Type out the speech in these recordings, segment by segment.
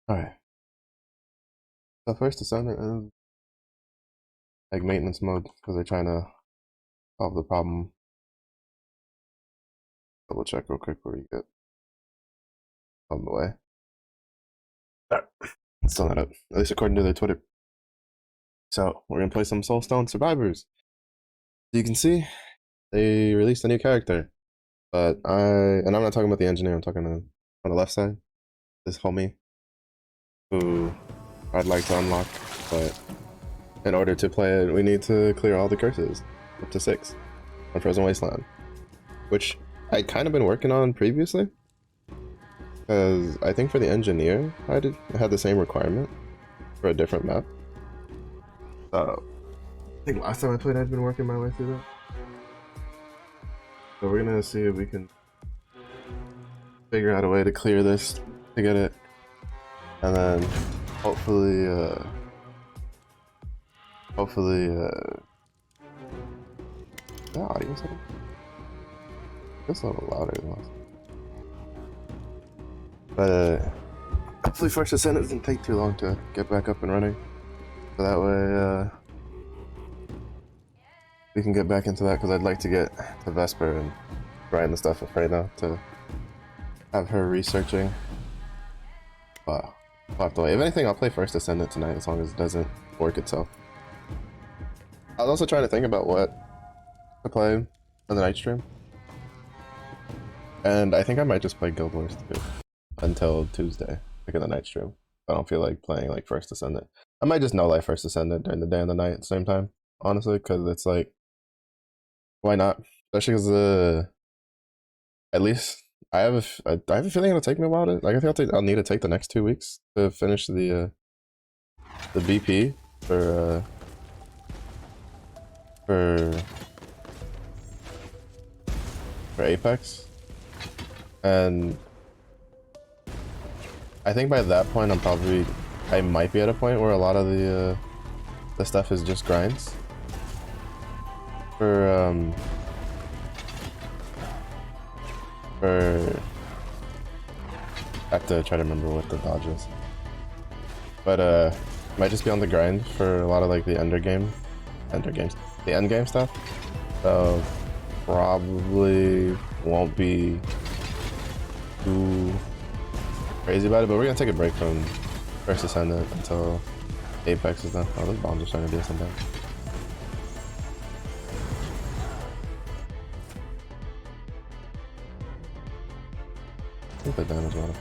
Alright, so first assignment is like maintenance mode because they're trying to solve the problem. Double check real quick where you get on the way. Alright, still not up, at least according to their Twitter. So we're gonna play some Soulstone Survivors. You can see they released a new character, but I'm not talking about the engineer. I'm talking on the left side. This homie who I'd like to unlock, but in order to play it, we need to clear all the curses, up to 6, on Frozen Wasteland, which I kind of been working on previously, because I think for the engineer, I had the same requirement for a different map. So I think last time I played, I'd been working my way through that. So we're gonna see if we can figure out a way to clear this to get it, and then hopefully, the audio setting. It's a little louder than last. But hopefully First Ascent doesn't take too long to get back up and running. So that way we can get back into that, because I'd like to get to Vesper and grind the stuff with Freyna to have her researching. Wow. I'll have to wait. If anything, I'll play First Ascendant tonight as long as it doesn't work itself. I was also trying to think about what to play on the night stream. And I think I might just play Guild Wars 2 until Tuesday, like in the night stream. I don't feel like playing like First Ascendant. I might just no life First Ascendant during the day and the night at the same time, honestly, because it's like, why not? Especially because at least I have a feeling it'll take me a while to, like, I think I'll need to take the next 2 weeks to finish the BP for Apex, and I think by that point I might be at a point where a lot of the stuff is just grinds for I have to try to remember what the dodge is, but might just be on the grind for a lot of like the end game stuff, so probably won't be too crazy about it, but we're gonna take a break from First Ascendant until Apex is done. Oh, those bombs are starting to do something. I think the damage matter.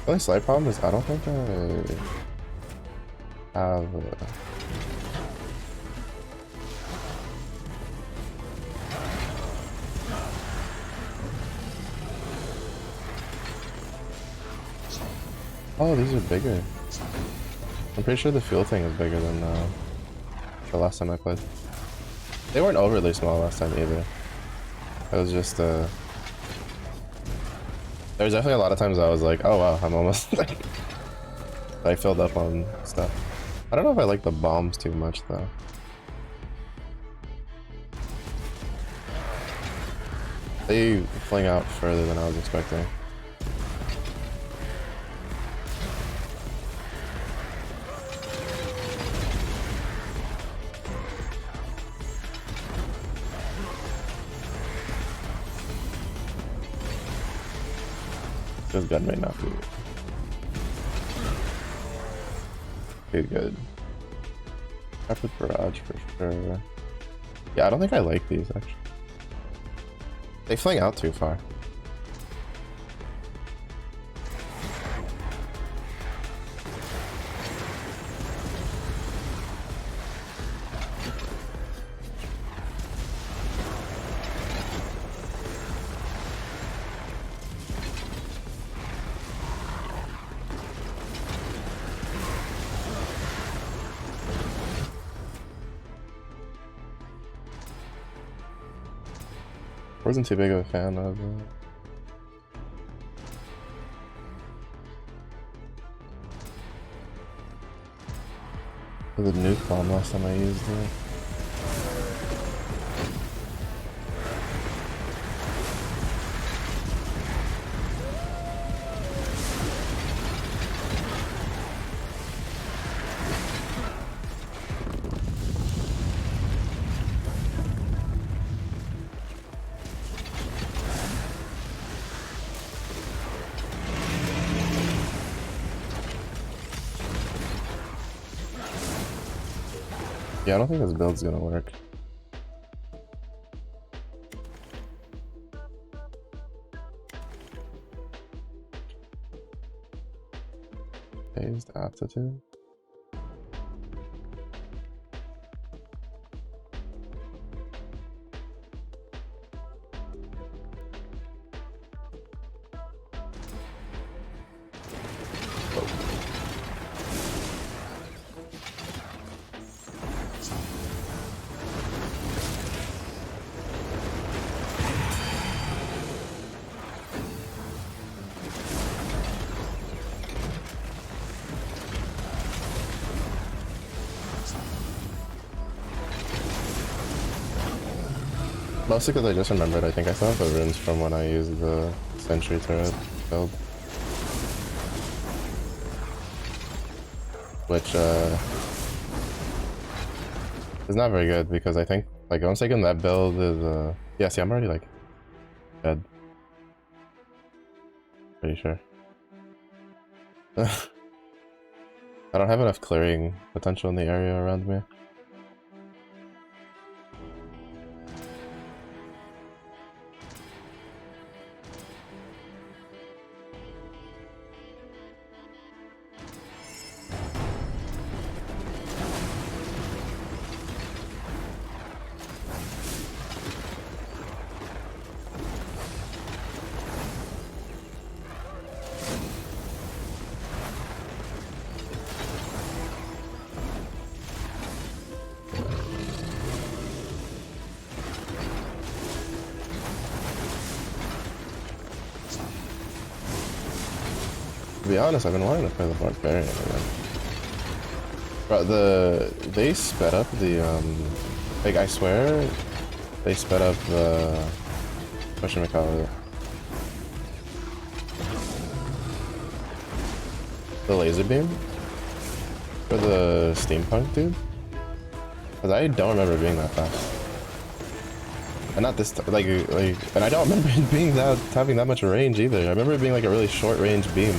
The only slight problem is I don't think I have oh, these are bigger. I'm pretty sure the fuel thing is bigger than the last time I played. They weren't overly small last time either. It was just there was definitely a lot of times I was like, oh wow, I'm almost like I filled up on stuff. I don't know if I like the bombs too much though. They fling out further than I was expecting. This gun may not be good. Rapid barrage for sure. Yeah, I don't think I like these actually. They fling out too far. Wasn't too big of a fan of The nuke bomb last time I used it. Yeah, I don't think this build's gonna work. Phased aptitude. Mostly because I just remembered, I think I still have the runes from when I used the sentry turret build. Which, is not very good because I think, like, I'm thinking that build is, yeah, see, I'm already, like, dead. Pretty sure. I don't have enough clearing potential in the area around me. To be honest, I've been wanting to play the Barbarian again. But they sped up the, like, I swear, they sped up the, whatchamacallit, the laser beam for the steampunk dude? Because I don't remember it being that fast. And not this, like, and I don't remember it being that, having that much range either. I remember it being like a really short range beam.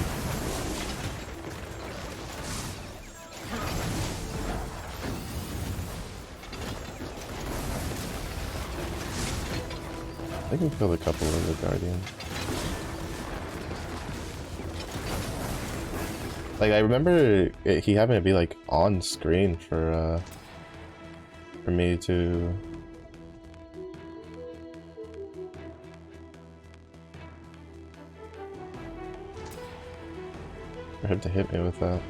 I can kill a couple of the Guardians. Like, I remember he having to be, like, on screen for me to... for him to hit me with that.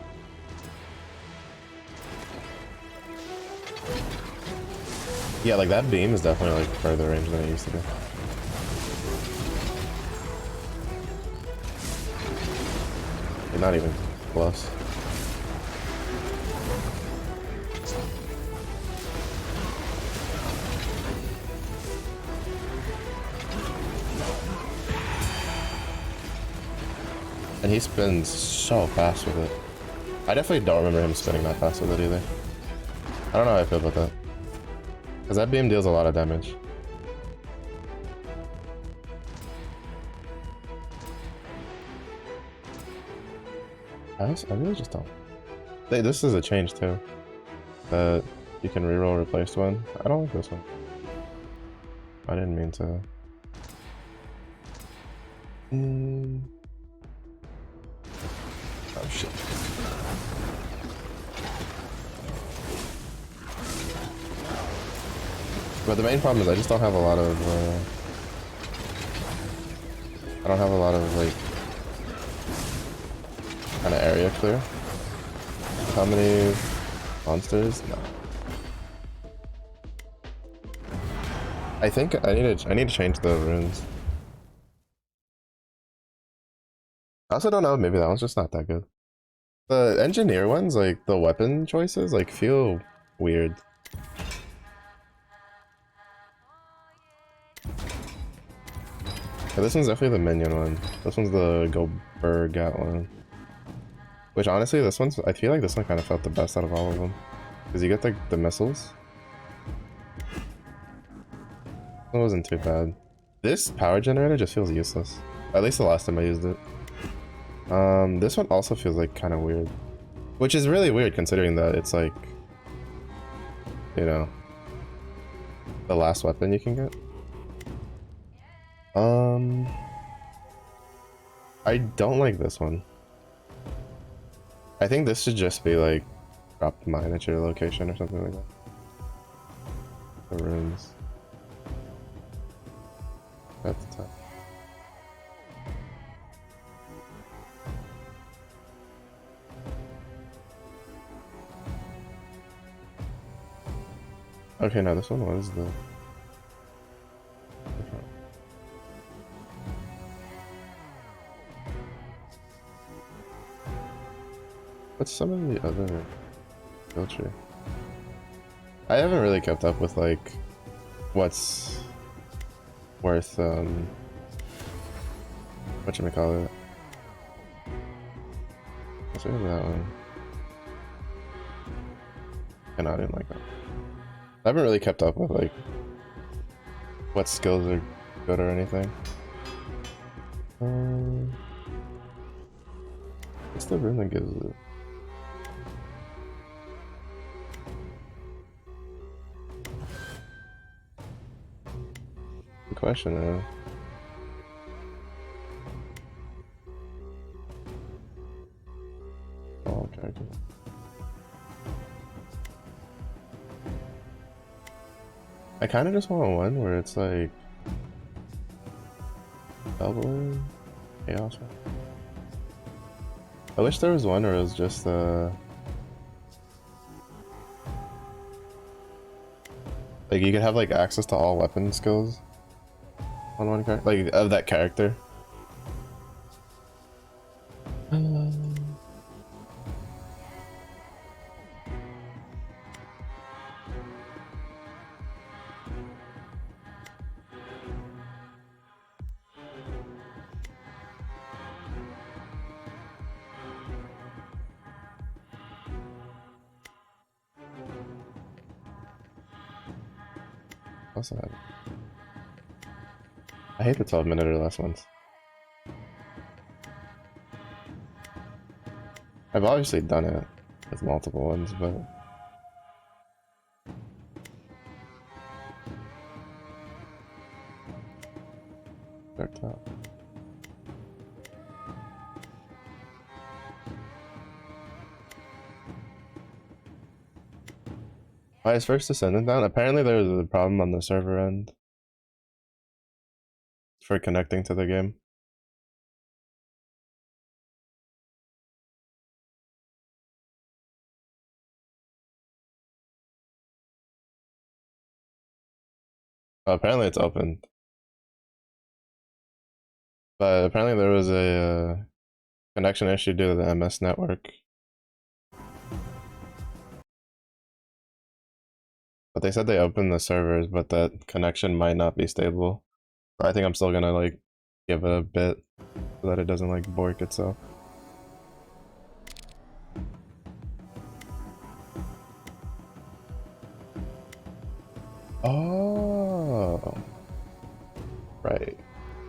Yeah, like, that beam is definitely, like, further range than it used to be. Not even close. And he spins so fast with it. I definitely don't remember him spinning that fast with it either. I don't know how I feel about that. Because that beam deals a lot of damage. I really just don't. Hey, this is a change too. That you can reroll replaced one. I don't like this one. I didn't mean to. Oh shit. But the main problem is I just don't have a lot of, I don't have a lot of, like, kind of area clear. How many monsters? No. I think I need to change the runes. I also don't know, maybe that one's just not that good. The engineer ones, like the weapon choices, like feel weird. Yeah, this one's definitely the minion one. This one's the go Bergat one. Which honestly, this one's, I feel like this one kind of felt the best out of all of them. Because you get the missiles. It wasn't too bad. This power generator just feels useless. At least the last time I used it. This one also feels like kind of weird. Which is really weird considering that it's like, you know, the last weapon you can get. I don't like this one. I think this should just be like drop mine at your location or something like that. The runes. That's tough. Okay, no, this one was the... What's some of the other skill tree? I haven't really kept up with like what's worth whatchamacallit. Let's look at that one. And I didn't like that. I haven't really kept up with like what skills are good or anything. What's the rune that gives it? The question is... Oh, okay. I kind of just want one where it's like double chaos. I wish there was one where it was just like you could have like access to all weapon skills on one character, like of that character. Also, I hate the 12-minute or less ones. I've obviously done it with multiple ones, but checked out. Why is first descendant down? Apparently there was a problem on the server end for connecting to the game. Oh, apparently it's open. But apparently there was a connection issue due to the MS network. But they said they opened the servers, but that connection might not be stable. I think I'm still gonna like give it a bit so that it doesn't like bork itself. Oh, right.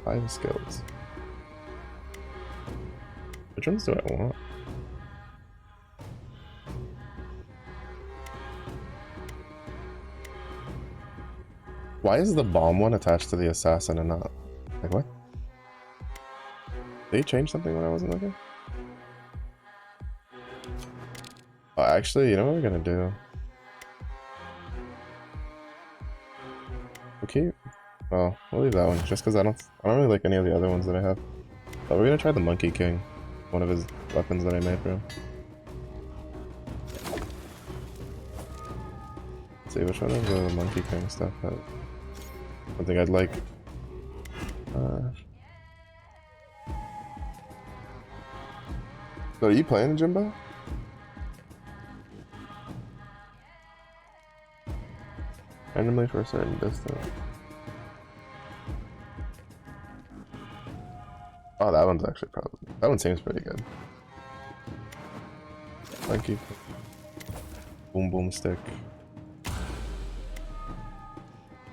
5 skills. Which ones do I want? Why is the bomb one attached to the assassin and not? Like what? Did they change something when I wasn't looking? Oh, actually, you know what we're gonna do? Okay. Well, we'll leave that one just because I don't really like any of the other ones that I have. But we're gonna try the Monkey King, one of his weapons that I made for him. Let's see which one of the Monkey King stuff that I think I'd like. So are you playing Jimbo? randomly for a certain distance. Oh, that one's actually probably... That one seems pretty good. Thank you. Boom boom stick.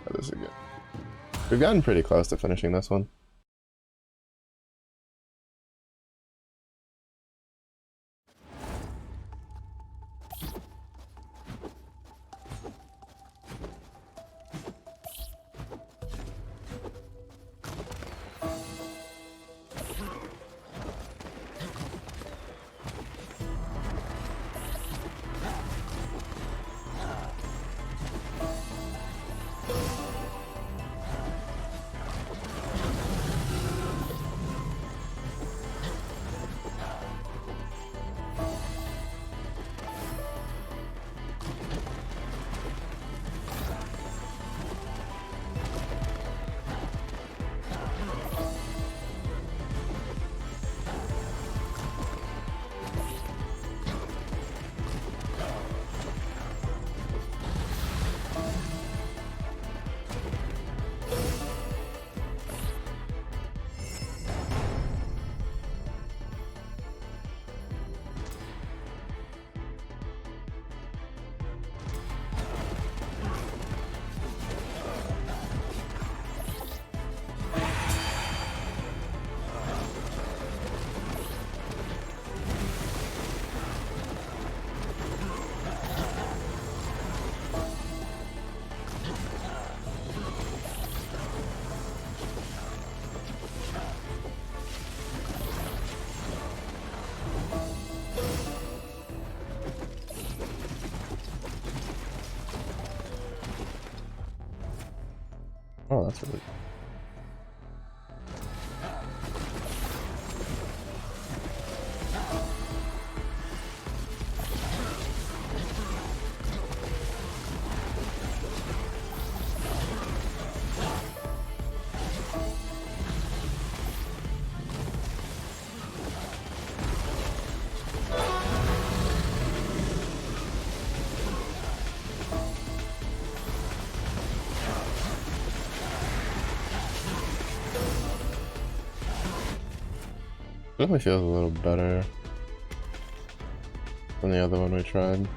That is a good. We've gotten pretty close to finishing this one. Oh, that's really cool. Definitely feels a little better than the other one we tried.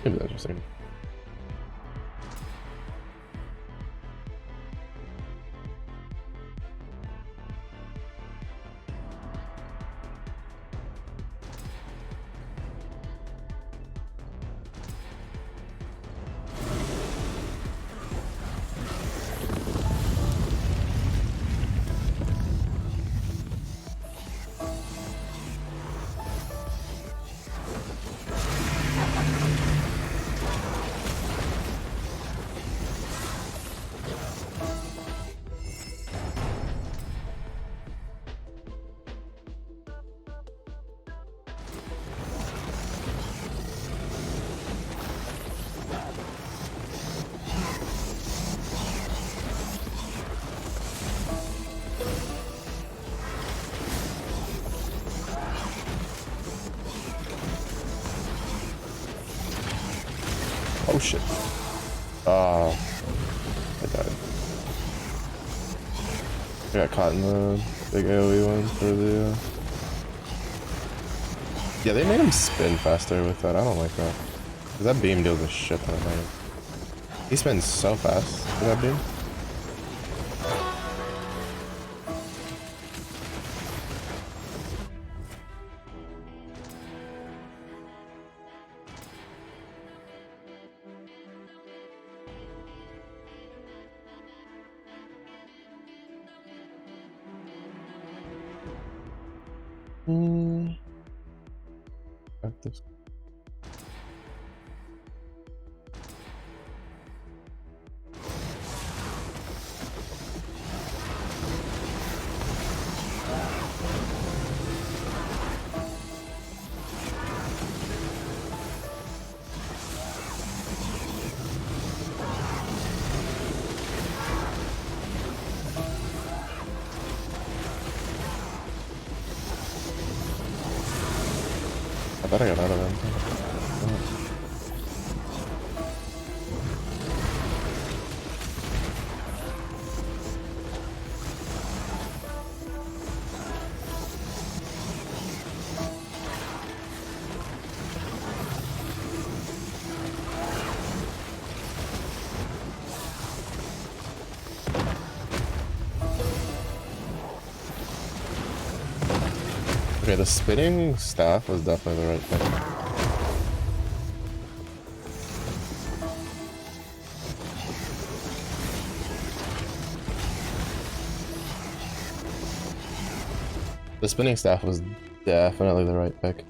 Maybe that's interesting. Oh shit. I died. I got caught in the big AoE one for the... Yeah, they made him spin faster with that. I don't like that. Because that beam deals a shit ton of damage. He spins so fast with that beam. Active. I thought I got out of them. Okay, the spinning staff was definitely the right thing. The spinning staff was definitely the right pick.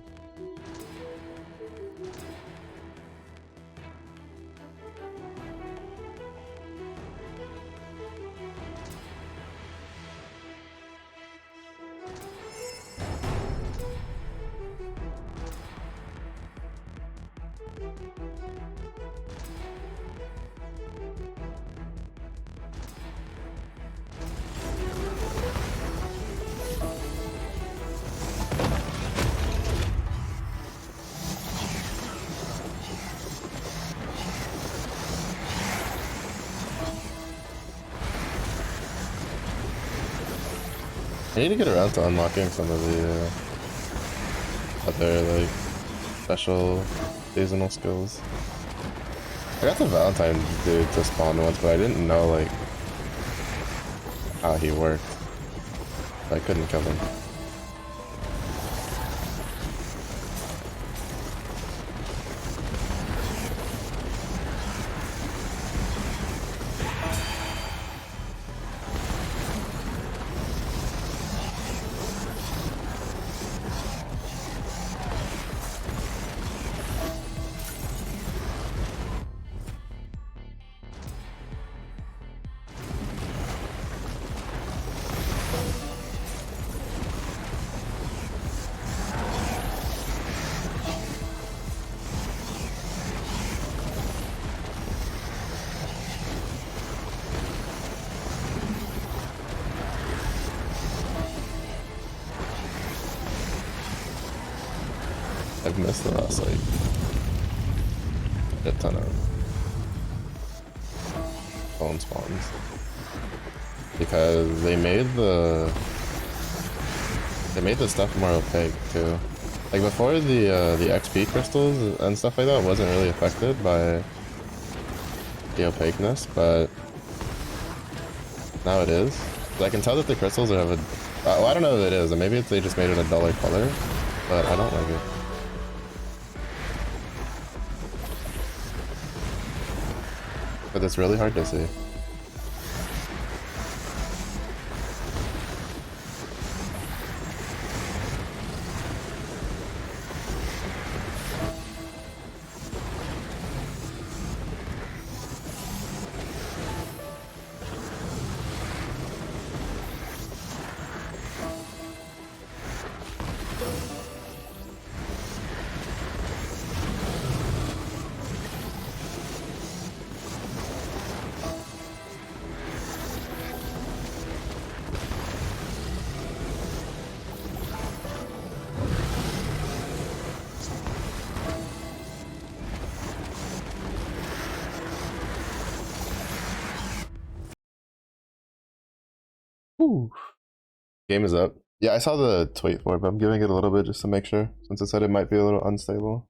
I need to get around to unlocking some of the other like special seasonal skills. I got the Valentine dude to spawn once, but I didn't know like how he worked. I couldn't kill him. I've missed the last like a ton of phone spawns because they made the stuff more opaque too. Like before, the XP crystals and stuff like that wasn't really affected by the opaqueness, but now it is. I can tell that the crystals have a well, I don't know if it is, and maybe they just made it a duller color, but I don't like it. But it's really hard to see. Ooh. Game is up. Yeah, I saw the tweet for it, but I'm giving it a little bit just to make sure, since it said it might be a little unstable.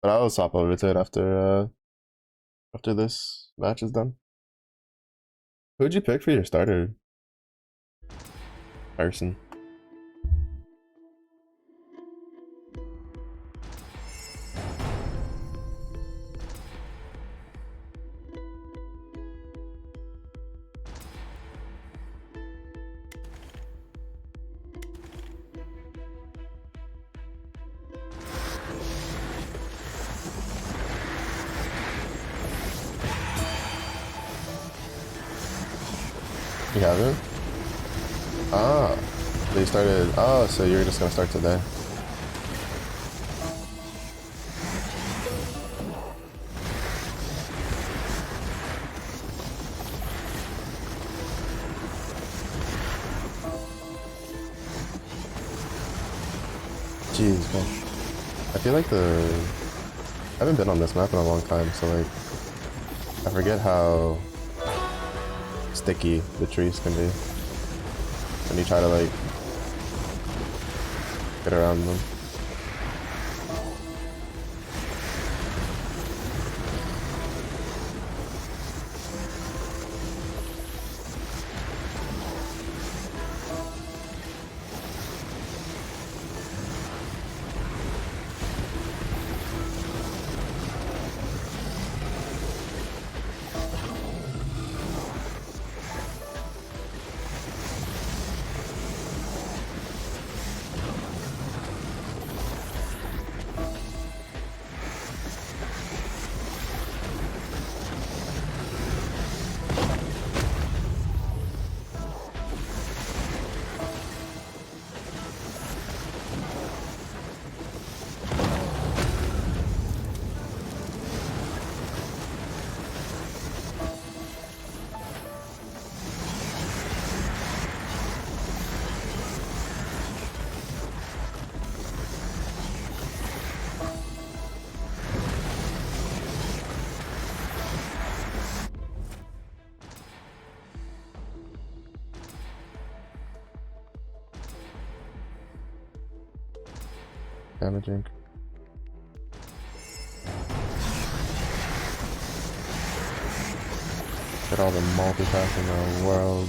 But I'll swap over to it after this match is done. Who'd you pick for your starter, Carson? You haven't? Ah. So you started. Oh, so you're just gonna start today. Jeez, man. I feel like I haven't been on this map in a long time, so like I forget how sticky the trees can be when you try to like get around them. Damaging. Get all the multipass in the world.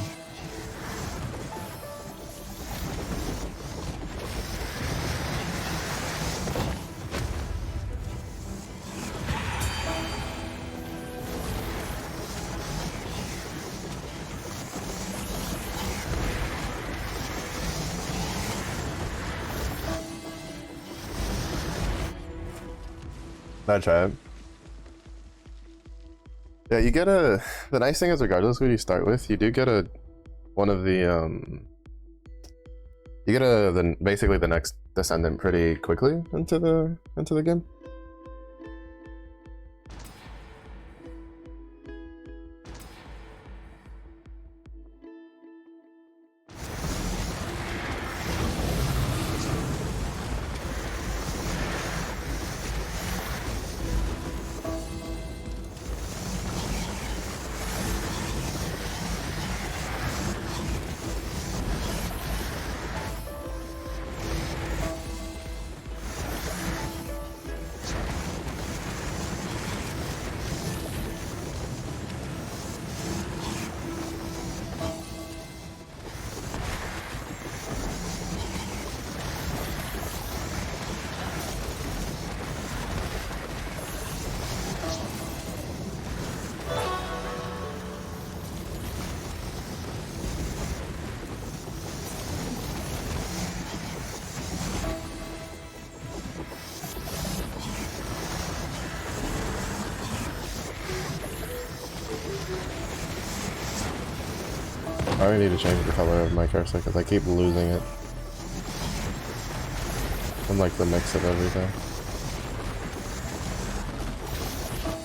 I'd try it. Yeah, you get the nice thing is regardless who you start with, you do get one of the, you get basically the next descendant pretty quickly into the game. I really need to change the color of my cursor because I keep losing it. I'm like the mix of everything.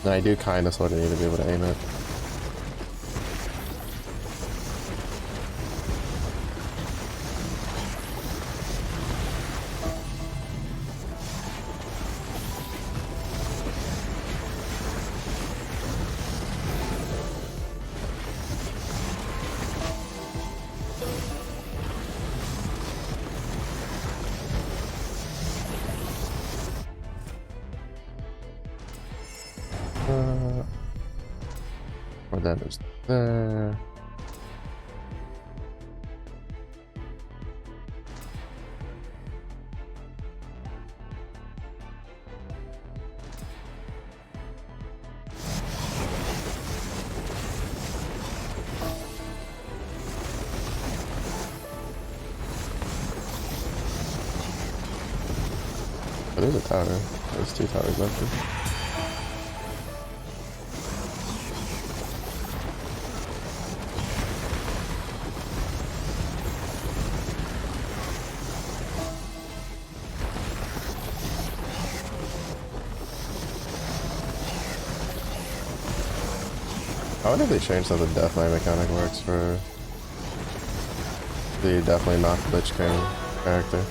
And I do kind of sort of need to be able to aim it. Or that is there. Oh, there's a tower. There's two towers left. I wonder if they changed how the deathknight mechanic works for the definitely not Lich King character.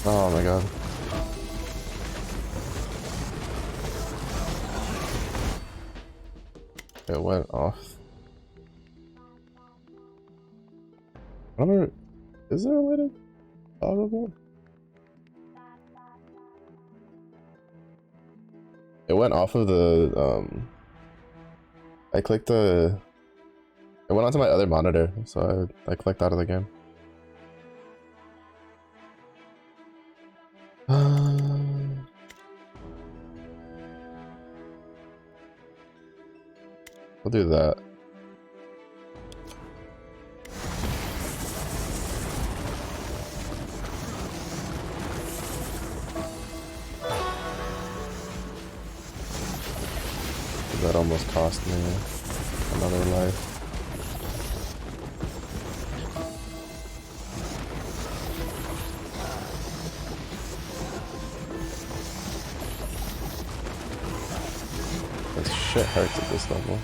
Oh my god. It went off. I wonder, is there a way to toggle that? It went off of the, I clicked the, it went onto my other monitor, so I clicked out of the game. We'll do that. That almost cost me another life. This shit hurts at this level.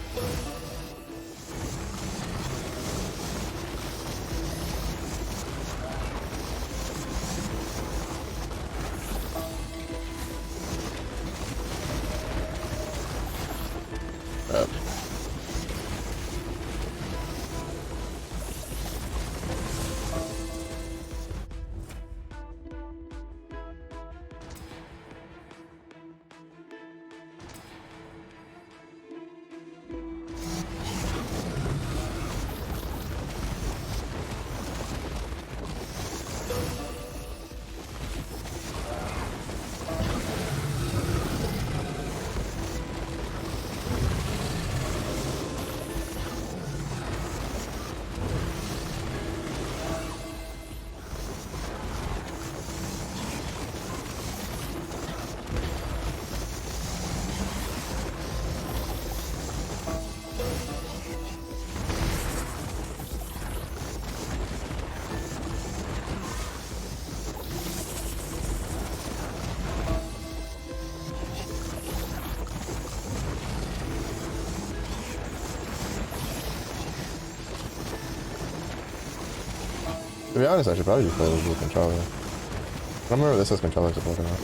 To be honest, I should probably just play this with controller. I don't remember if this has controller support or not.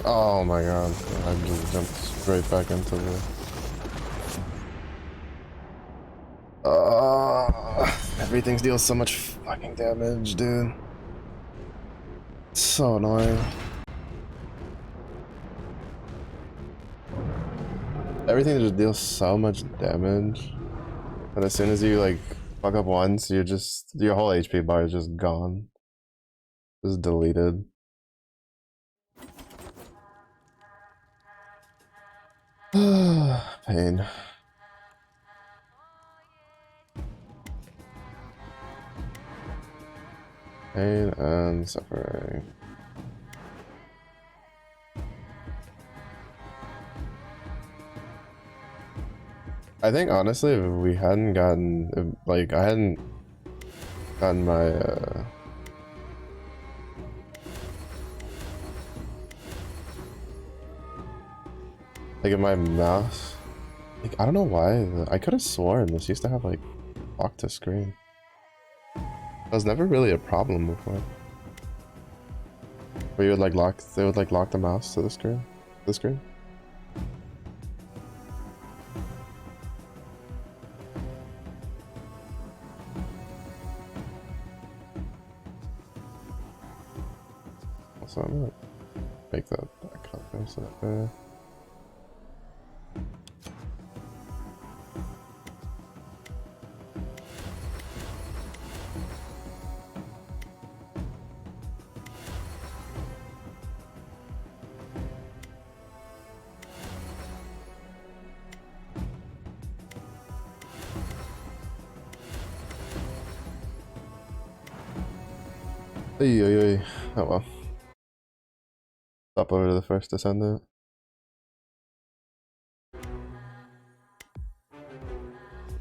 Oh my god, I just jumped straight back into the... everything deals so much fucking damage, dude. It's so annoying. Everything just deals so much damage. And as soon as you like fuck up once, you're just your whole HP bar is just gone. Just deleted. Pain. Pain and suffering. I think honestly, if we hadn't gotten, if, like, I hadn't gotten my, like, if my mouse, like, I don't know why, I could have sworn this used to have, like, lock to screen. That was never really a problem before. Where you would, like, lock, they would, like, lock the mouse to the screen? The screen? So I'm gonna make that back up there so that Oy. Oh well. Stop over to the first descendant. I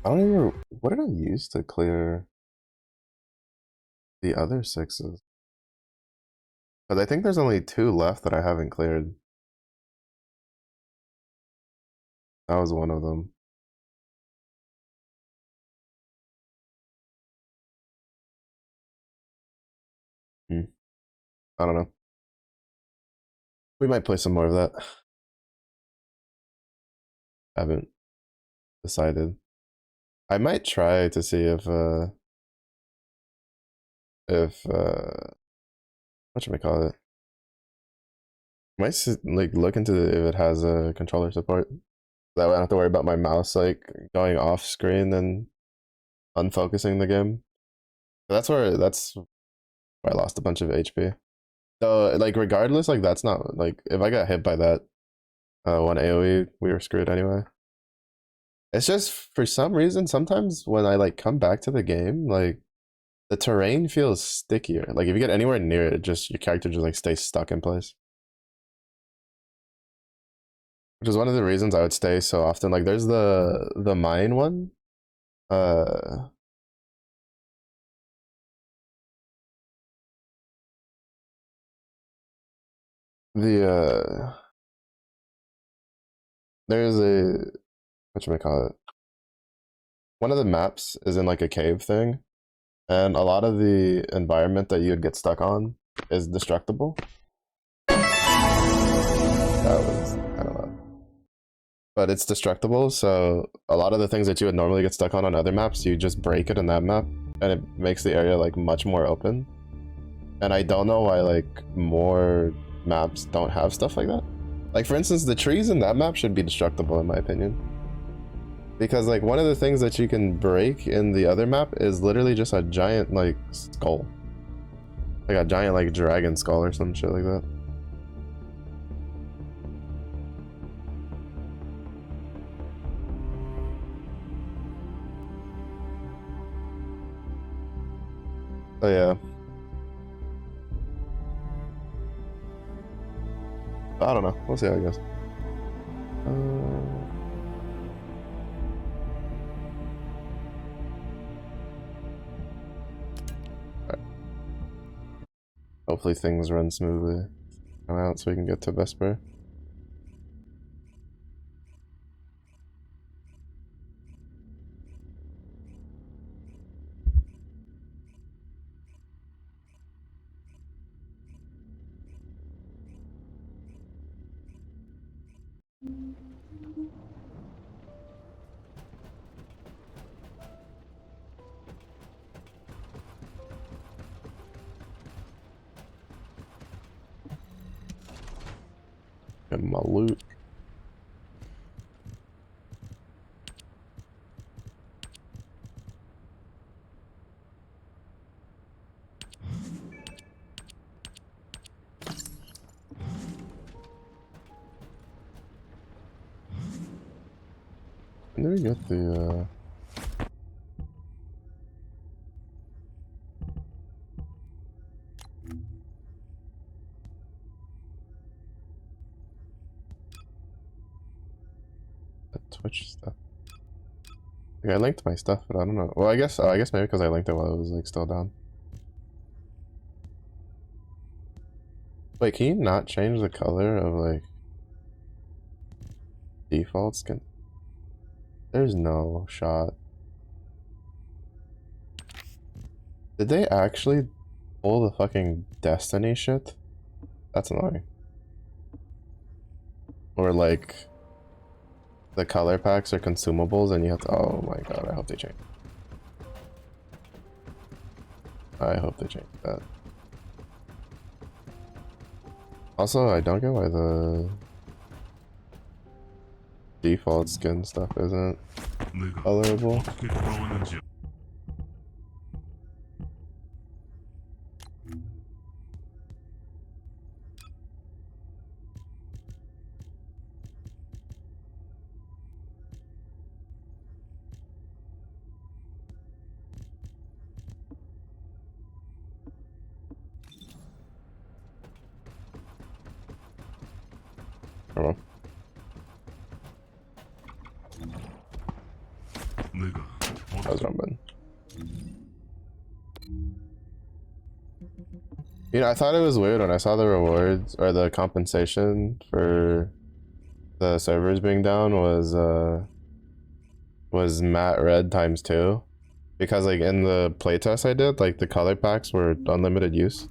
don't even. What did I use to clear the other 6s? Because I think there's only 2 left that I haven't cleared. That was one of them. I don't know. We might play some more of that. Haven't decided. I might try to see if whatchamacallit. Might like look into if it has a controller support. That way I don't have to worry about my mouse like going off screen and unfocusing the game. That's where I lost a bunch of HP. So like regardless, like that's not like if I got hit by that one AoE, we were screwed anyway. It's just for some reason sometimes when I like come back to the game, like the terrain feels stickier. Like if you get anywhere near it, just your character just like stays stuck in place. Which is one of the reasons I would stay so often. Like there's the mine one. There's a whatchamacallit. One of the maps is in like a cave thing, and a lot of the environment that you would get stuck on is destructible. That was, I don't know. But it's destructible, so a lot of the things that you would normally get stuck on other maps, you just break it in that map, and it makes the area like much more open. And I don't know why like more maps don't have stuff like that. Like for instance, the trees in that map should be destructible in my opinion. Because like one of the things that you can break in the other map is literally just a giant like skull. Like a giant like dragon skull or some shit like that. So yeah. I don't know. We'll see how it goes. Right. Hopefully things run smoothly. Come out so we can get to Vesper. Get my loot. When did we get the Twitch stuff? Like, I linked my stuff, but I don't know. Well, I guess maybe because I linked it while it was like still down. Wait, can you not change the color of like default skin? There's no shot. Did they actually pull the fucking Destiny shit? That's annoying. Or like the color packs are consumables and you have to, oh my god, I hope they change. I hope they change that. Also, I don't get why the default skin stuff isn't colorable. Hold on. That was wrong button. You know, I thought it was weird when I saw the rewards or the compensation for the servers being down was matte red ×2, because like in the playtest I did, like the color packs were unlimited use.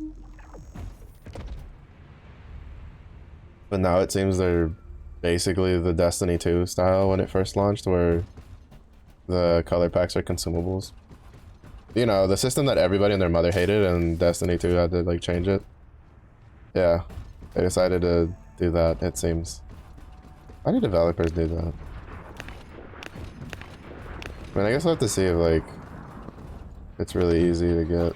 But now it seems they're basically the Destiny 2 style when it first launched, where the color packs are consumables. You know, the system that everybody and their mother hated, and Destiny 2 had to like change it. Yeah, they decided to do that, it seems. Why do developers do that? I mean, I guess we'll have to see if like it's really easy to get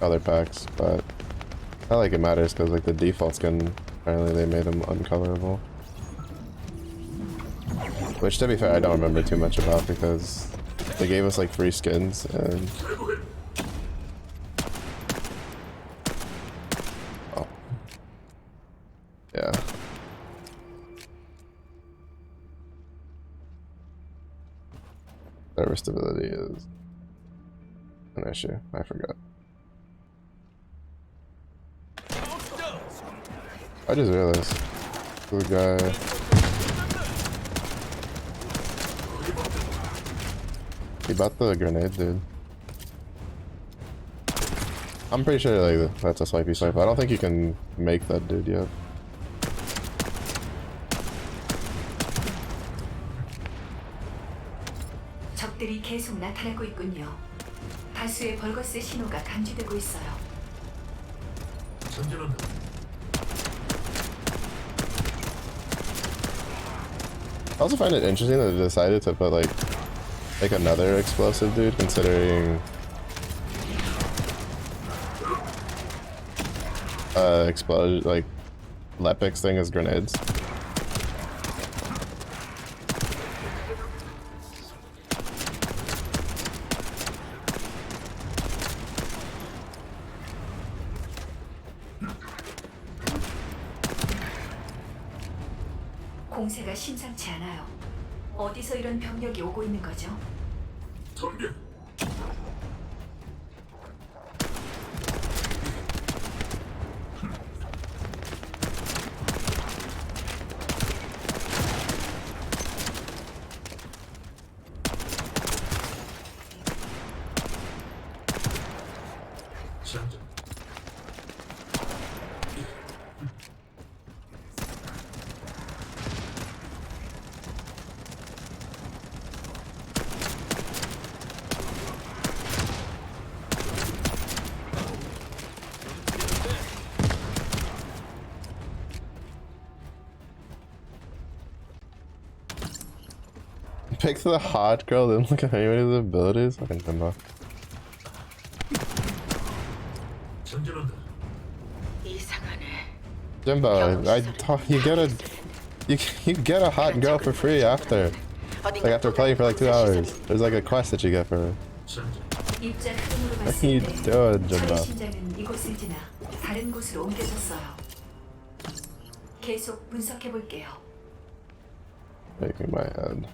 color packs, but not like it matters because like the default skin, apparently they made them uncolorable. Which, to be fair, I don't remember too much about because they gave us like free skins and oh yeah. Server stability is an issue. I forgot. I just realized. Good guy. He bought the grenade, dude. I'm pretty sure like that's a swipey swipe. I don't think you can make that dude yet. 적들이 계속 나타나고 있군요. 다수의 벌거스 신호가 감지되고 있어요. I also find it interesting that they decided to put like another explosive dude, considering explode like Lepic's thing is grenades. 공세가 심상치 않아요. 어디서 이런 병력이 오고 있는 거죠? 전개. Pick the hot girl, didn't look at anybody's abilities. Fucking Timbo. 이상하네. Jimbo, I taught you get a you get a hot girl for free after. Like after playing for like 2 hours. There's like a quest that you get for her. 입자 흐름으로 What are you 봤을 때 doing, 철의 Jimbo? 심장은 이곳을 지나 다른 곳으로 옮겨졌어요. 계속 분석해 볼게요. Making my head.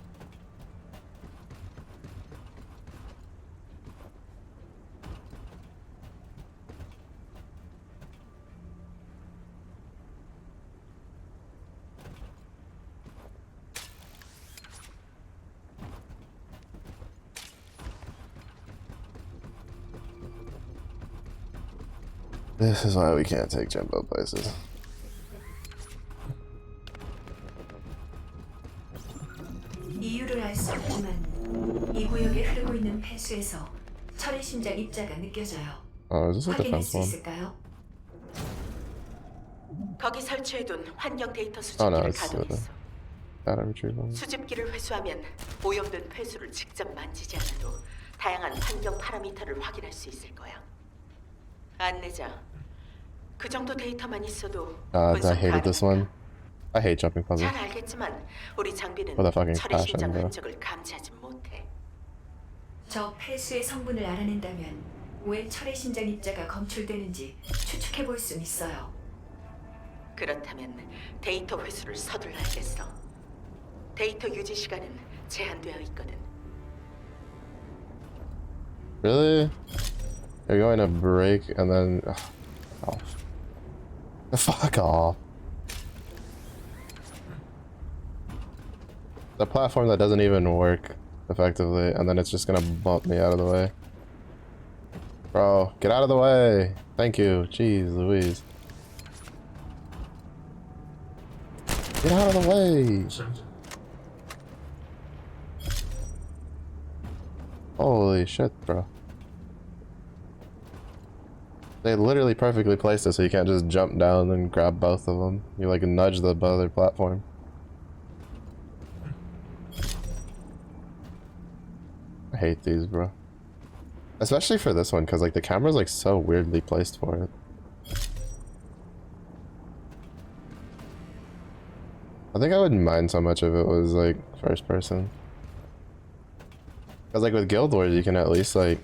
This is why we can't take Jimbo places. 이유를 알 수 없지만 이 구역에 흐르고 있는 폐수에서 철의 심장 입자가 느껴져요. Oh, is this a 확인할 defense 수 one? 있을까요? 거기 설치해둔 환경 데이터 Oh no, 수집기를 it's 가동했어. data retrieval. 수집기를 회수하면 오염된 폐수를 직접 만지지 않아도 다양한 환경 파라미터를 확인할 수 있을 거야. 안내자, 그 정도 데이터만 있어도 I 분석 hated this one. 가능한가? I hate jumping puzzles. 잘 알겠지만 우리 장비는 What the fucking 철의 crash 심장 and 흔적을 감지하지 못해. 저 폐수의 성분을 알아낸다면 왜 철의 심장 입자가 검출되는지 추측해 볼 수 있어요. 그렇다면 데이터 회수를 서둘러야겠어. 데이터 유지 시간은 제한되어 있거든. Really? You're going to break and then... Oh. Fuck off. The platform that doesn't even work effectively, and then it's just gonna bump me out of the way. Bro, get out of the way! Thank you. Jeez Louise. Get out of the way! Holy shit, bro. They literally perfectly placed it so you can't just jump down and grab both of them. You like nudge the other platform. I hate these, bro. Especially for this one, because like the camera's like so weirdly placed for it. I think I wouldn't mind so much if it was like first person. Because like with Guild Wars you can at least like...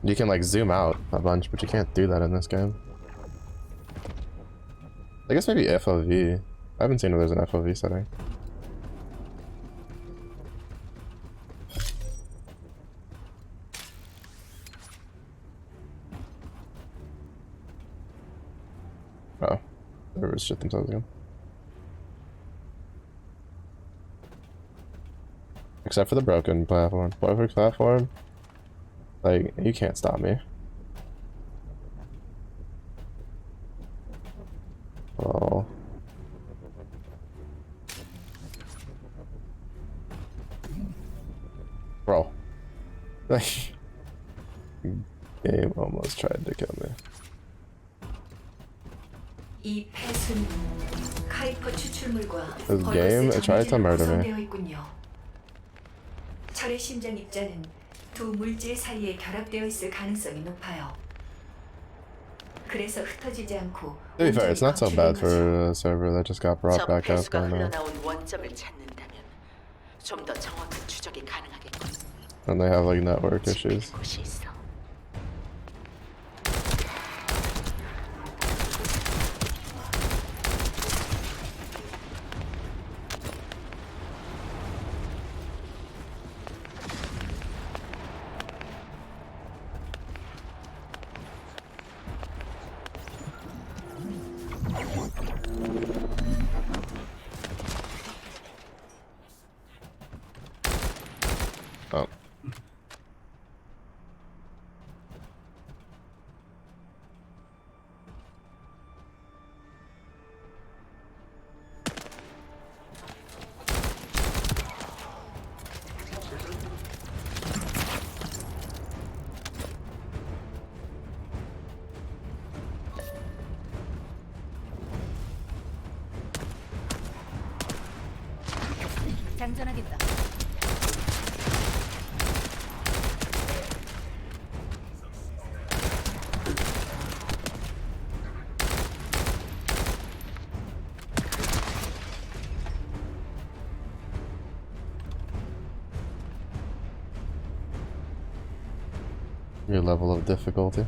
You can like zoom out a bunch, but you can't do that in this game. I guess maybe FOV. I haven't seen if there's an FOV setting. Oh, they were shit themselves again. Except for the broken platform. Perfect platform. Like, you can't stop me. Oh. Bro. Like, game almost tried to kill me. 이 폐수는 카이퍼 추출물과 This game, it tried to murder me. 구성되어 있군요. 철의 심장 입자는 두 물질 사이에 결합되어 있을 가능성이 높아요. 그래서 흩어지지 않고 To be fair, it's not so bad for a server that just got brought 저 back up 폐수가 and 흘러나온 원점을 찾는다면 좀 더 정확한 추적이 가능하겠군. they have like network issues. 곳이 있어. Oh. 장전하겠다. Your level of difficulty.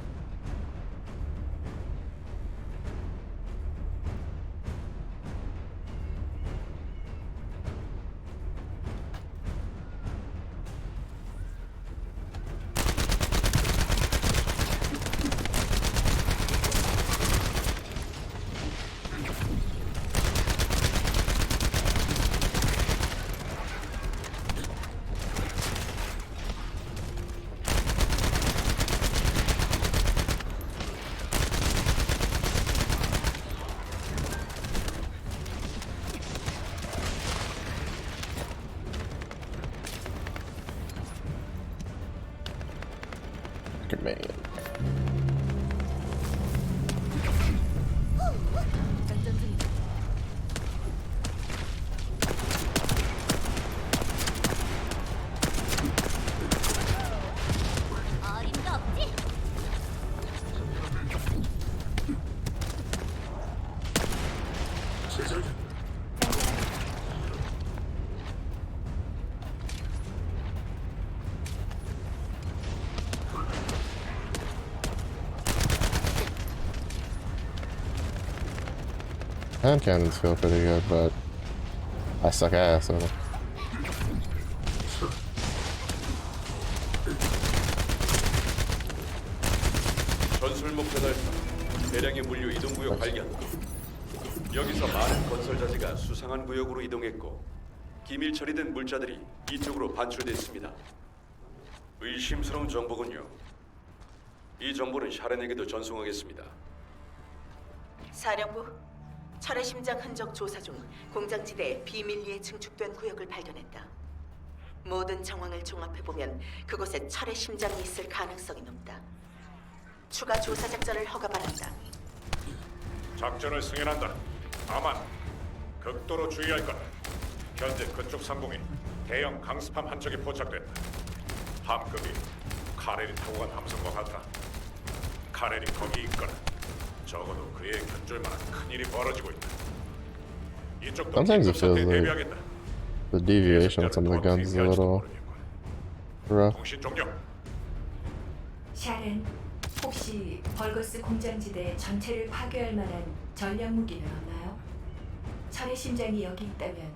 Man. Hand cannons feel pretty good, but I suck ass at them. 전술 목표 달성. 대량의 물류 이동 구역 발견. 여기서 많은 건설 자재가 수상한 구역으로 이동했고 기밀 처리된 물자들이 이쪽으로 반출됐습니다. 의심스러운 정보군요. 이 정보는 샤렌에게도 전송하겠습니다. 사령부, 철의 심장 흔적 조사 중 공장지대에 비밀리에 증축된 구역을 발견했다. 모든 정황을 종합해보면 그곳에 철의 심장이 있을 가능성이 높다. 추가 조사 작전을 허가받았다. 작전을 승인한다. 다만 극도로 주의할 것. 현재 그쪽 상공에 대형 강스팜 한 척이 포착됐다. 함급이 카렐이 타고 간 함선과 같다. 카렐이 거기 있거나 적어도 그에 견줄 만한 큰일이 벌어지고 있다. 이쪽도 Sometimes it feels like 대비하겠다. the deviation on some of the guns is a little rough. 통신 종료. 샤렌, 혹시 벌거스 공장지대 전체를 파괴할 만한 전략 무기는 없나요? 철의 심장이 여기 있다면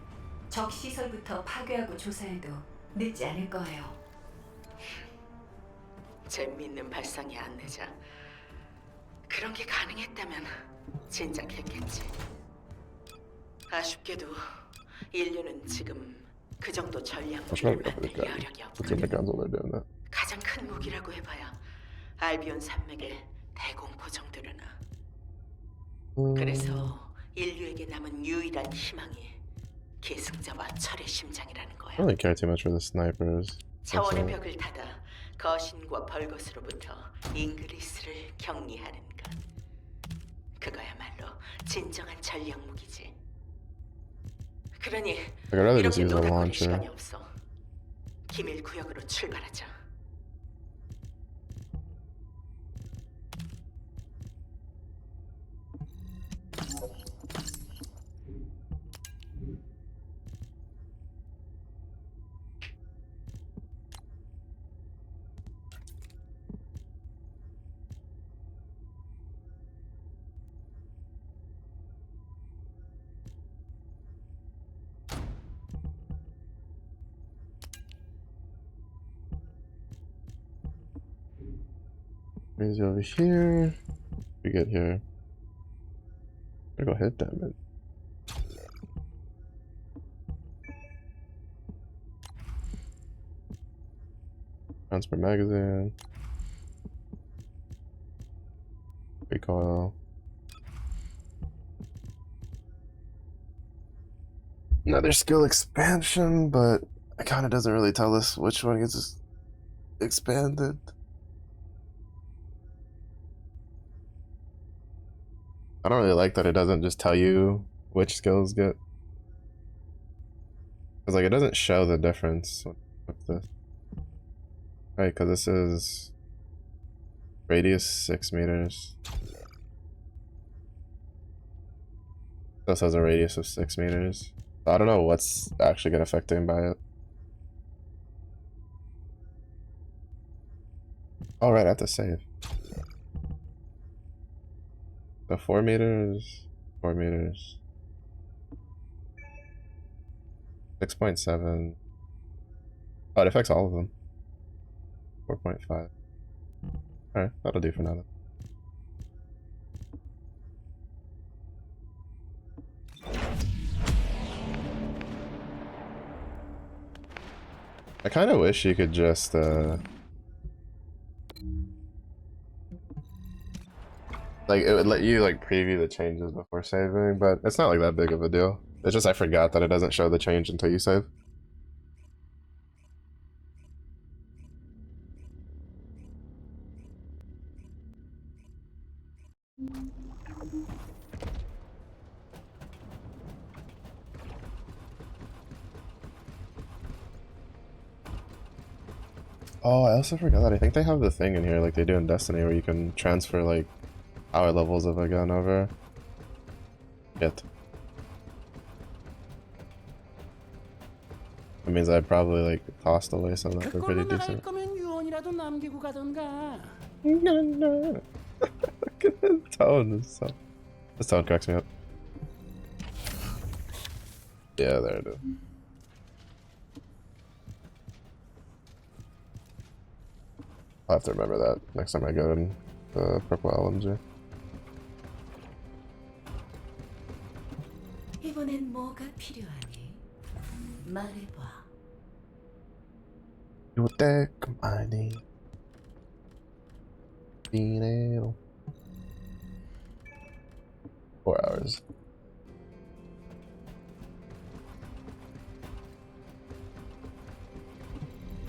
적 시설부터 파괴하고 조사해도 늦지 않을 거예요. 재미있는 발상이 안내자. 그런 게 가능했다면 진작 했겠지. 아쉽게도 인류는 지금 그 정도 전략 That's not 무기를 good for 만들 the gun. 여력이 Let's get the 없거든. guns while they're doing that. 가장 큰 무기라고 해봐야 알비온 산맥의 대공포 정도려나. 그래서 인류에게 남은 유일한 희망이 계승자와 철의 심장이라는 거야. I don't really care too much for the snipers. 차원의 That's 벽을 닫아 거신과 벌것으로부터 잉그리스를 격리하는 것. 그거야말로 진정한 전략 무기지. 그러니 Like, I'd rather just 이렇게 use a 노닥거릴 launcher. 시간이 없어. 기밀 구역으로 출발하자. Raise over here. We get here. I go hit them. Man. Transfer magazine. Recoil. Another skill expansion, but it kind of doesn't really tell us which one gets expanded. I don't really like that it doesn't just tell you which skills get. Cause like it doesn't show the difference with this. Right, cause this is radius 6 meters. This has a radius of 6 meters. I don't know what's actually get affected by it. All right, I have to save. So 4 meters, 4 meters, 6.7. Oh, it affects all of them. 4.5. All right, that'll do for now. Then. I kind of wish you could just like it would let you like preview the changes before saving, but it's not like that big of a deal. It's just I forgot that it doesn't show the change until you save. Oh, I also forgot that I think they have the thing in here like they do in Destiny where you can transfer like power levels of a gun over. It. That means I probably like tossed away some that were pretty decent. No. Look at the tone. This tone cracks me up. Yeah, there it is. I'll have to remember that next time I go in the purple LMG. 이번엔 뭐가 필요하니? 말해봐. You take money. Dinero. 4 hours.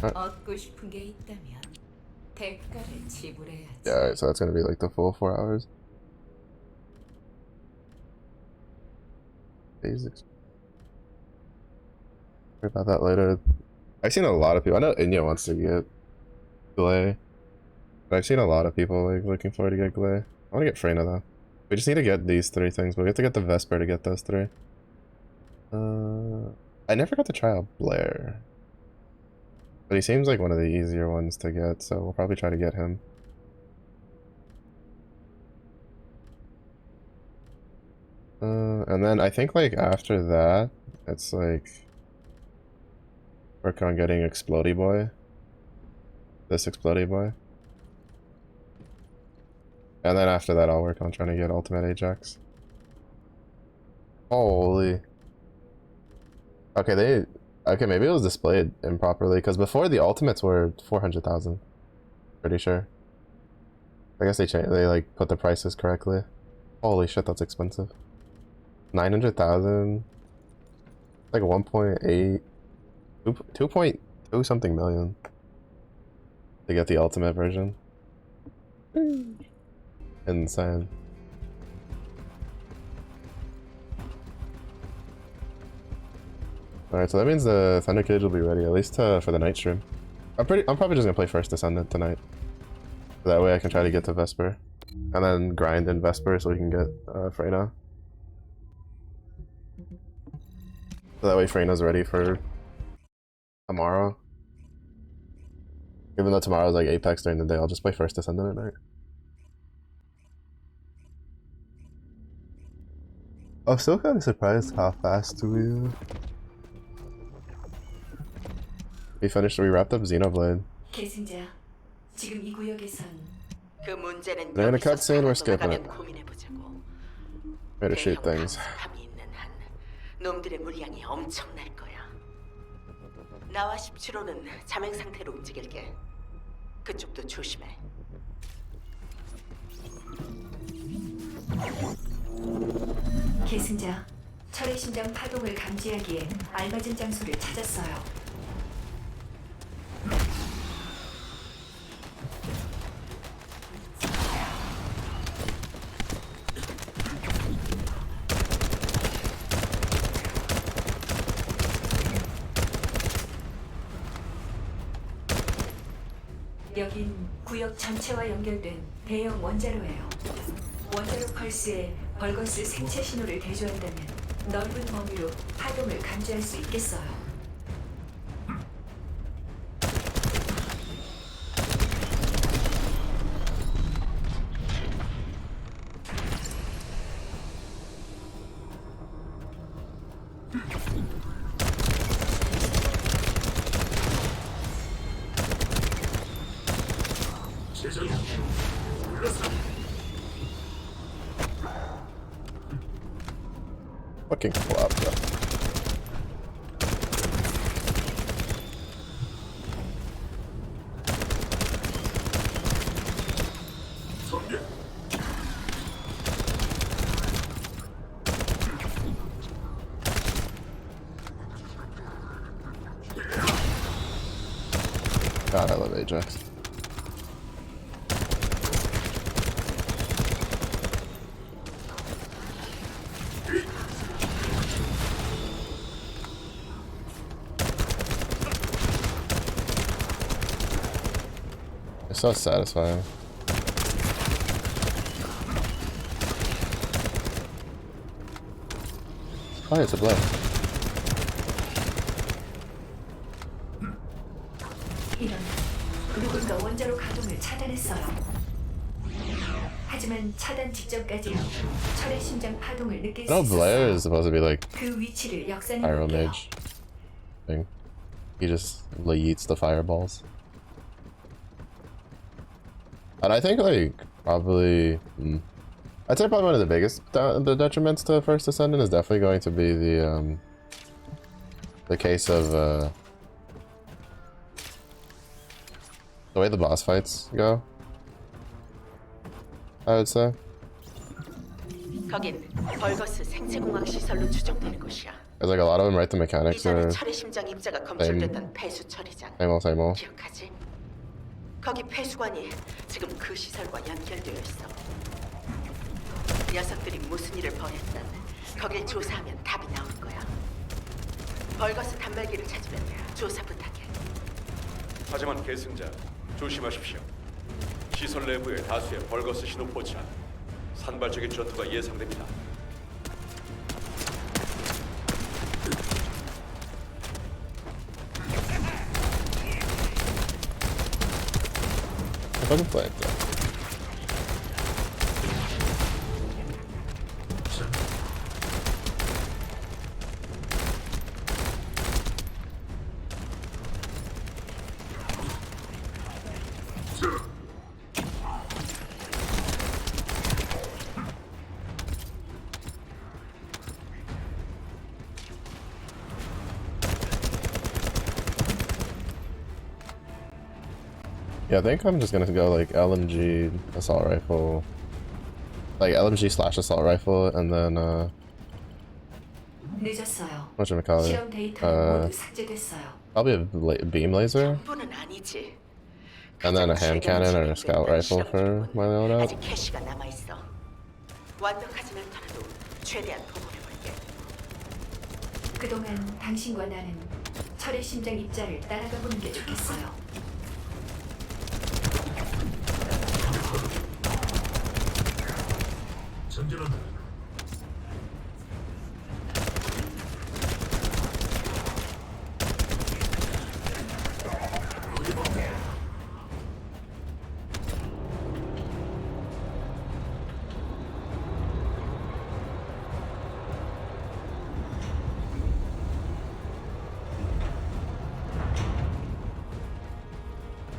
얻고 싶은 게 있다면 대가를 지불해야지. Yeah, alright, so that's gonna be like the full 4 hours. Basics. Worry about that later. I've seen a lot of people. I know Inya wants to get Glay, but I've seen a lot of people like looking forward to get Glay. I want to get Freyna though. We just need to get these 3 things, but we have to get the Vesper to get those 3. I never got to try out Blair, but he seems like one of the easier ones to get, so we'll probably try to get him. And then I think like after that, it's like work on getting Explodey Boy. This Explodey Boy. And then after that I'll work on trying to get Ultimate Ajax. Holy. Okay, maybe it was displayed improperly, because before the ultimates were 400,000. Pretty sure. I guess they like put the prices correctly. Holy shit, that's expensive. 900,000. Like 1.8, 2.2 something million to get the ultimate version. Insane. Alright, so that means the Thunder Cage will be ready, at least for the night stream. I'm probably just gonna play First Descendant tonight. That way I can try to get to Vesper. And then grind in Vesper so we can get Freyna. So that way Freyna's ready for tomorrow. Even though tomorrow's like Apex during the day, I'll just play First Descendant at night. I'm still kind of surprised how fast we wrapped up Xenoblade. 계승자, 지금 이 구역에선 그 문제는 They're in a 여기서 cutscene, we're 살아도 skipping 나가면 it. 고민해보자고. Way to shoot 대형 things. 감이 있는 한 놈들의 물량이 엄청날 거야. 나와 17호는 잠행 상태로 움직일게. 그쪽도 조심해. 계승자, 철의 심장 파동을 감지하기에 알맞은 장소를 찾았어요. 여긴 구역 전체와 연결된 대형 원자로예요. 원자로 펄스에 벌거스 생체 신호를 대조한다면 넓은 범위로 파동을 감지할 수 있겠어요. Fucking flop, bro. God, I love Ajax. It's so satisfying. Oh, it's a blade. 이런, 누군가 원자로 가동을 차단했어요. 하지만 차단 직전까지 철의 심장 파동을 느낄 수 No, Blair 있었어요. is supposed to be like 그 위치를 역산해 Pyro 볼게요. Mage thing. He just yeets the fireballs. And I think like probably I'd say probably one of the biggest the detriments to First Ascendant is definitely going to be the case of the way the boss fights go. I would say. 거긴 벌거스 생체공학 시설로 추정되는 곳이야. Because like a lot of them, right, the mechanics 이전에 are 철의 심장 입자가 검출됐던 폐수 처리장. same old. 기억하지? 거기 폐수관이 지금 그 시설과 연결되어 있어. 녀석들이 무슨 일을 벌였든 거길 조사하면 답이 나올 거야. 벌거스 단말기를 찾으면 조사 부탁해. 하지만 계승자, 조심하십시오. 시설 내부에 다수의 벌거스 신호 포착, 산발적인 전투가 예상됩니다. If I can play it though. Yeah, I think I'm just gonna go like LMG assault rifle, like LMG / assault rifle, and then 늦었어요. whatchamacallit, 실험 데이터는 모두 삭제됐어요. probably a beam laser, 전부는 아니지. and then a 가장 hand cannon or a 최근 scout 진행된 rifle 실험 for 중이군. my loadout. 아직 캐시가 남아 있어. 완벽하진 않더라도 최대한 보호해볼게. 그동안 당신과 나는 철의 심장 입자를 따라가 보는 게 좋겠어요.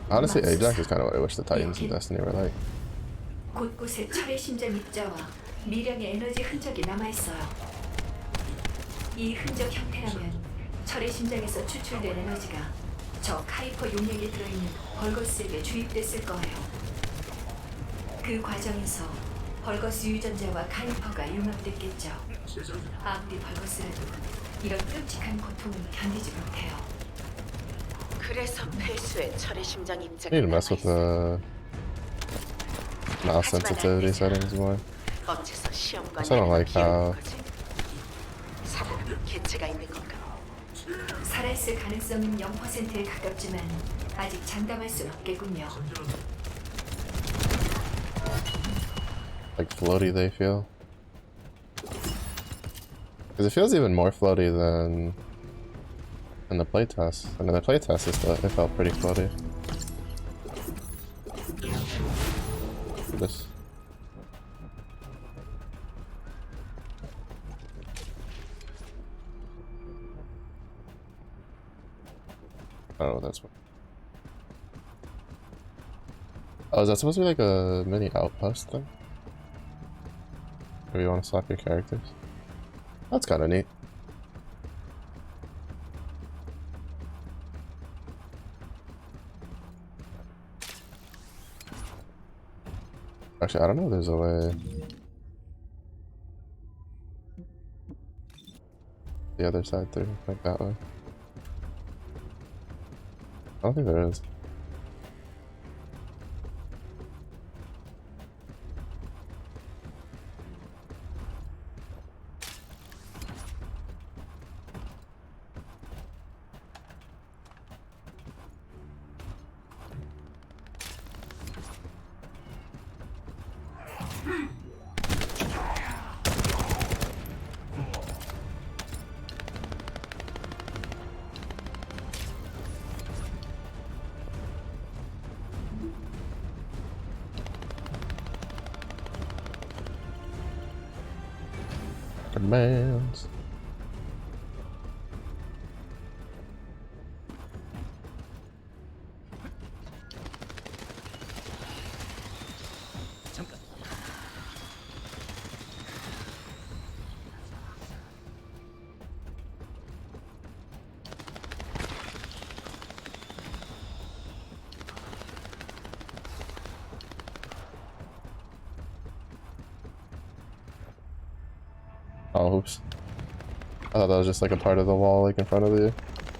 Honestly, Ajax is kind of what I wish the Titans in Destiny were like. 곳곳에 철의 심장 입자와 미량의 에너지 흔적이 남아 있어요. 이 흔적 형태라면 철의 심장에서 추출된 에너지가 저 카이퍼 용액에 들어있는 벌거스에게 주입됐을 거예요. 그 과정에서 벌거스 유전자와 카이퍼가 융합됐겠죠. 아무리 벌거스라도 이런 끔찍한 고통은 견디지 못해요. 그래서 폐수에 철의 심장 I 입자가 need to mess with the mouse sensitivity settings more. 어째서 시험관에 I don't like how 살아남은 개체가 있는 건가? 살아있을 가능성은 0%에 가깝지만 아직 장담할 순 없겠군요. like floaty they feel. Because it feels even more floaty than in the playtest. And in the playtest it felt pretty floaty. This. I don't know what that's for. Oh, is that supposed to be like a mini outpost thing? Or you want to swap your characters? That's kind of neat. Actually, I don't know if there's a way. The other side through, like that way. I don't think there is. Commands. Oh, oops. I thought that was just like a part of the wall, like in front of you.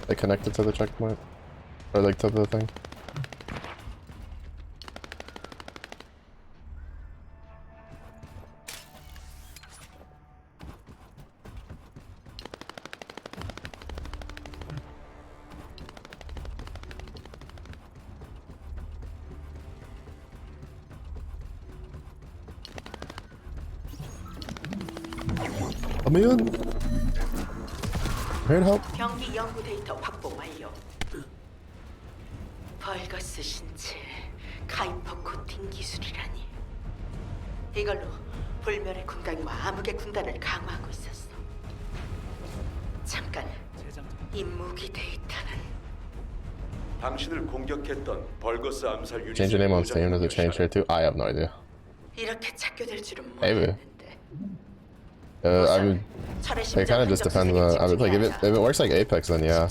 Like connected to the checkpoint. Or like to the thing. Let me in. I'm here to help. 병기 연구 데이터 확보 완료. 벌거스 신체 카이퍼 코팅 기술이라니. 이걸로 불멸의 군단과 암흑의 군단을 강화하고 있었어. 잠깐, 이 무기 데이터는 당신을 공격했던 벌거스 암살 유닛. Change your name on Steam. Does it change here too? I have no idea. 이렇게 착교될 줄은 Maybe. 몰랐는데. I would. It kind of just depends on. I would like if it works like Apex, then yeah.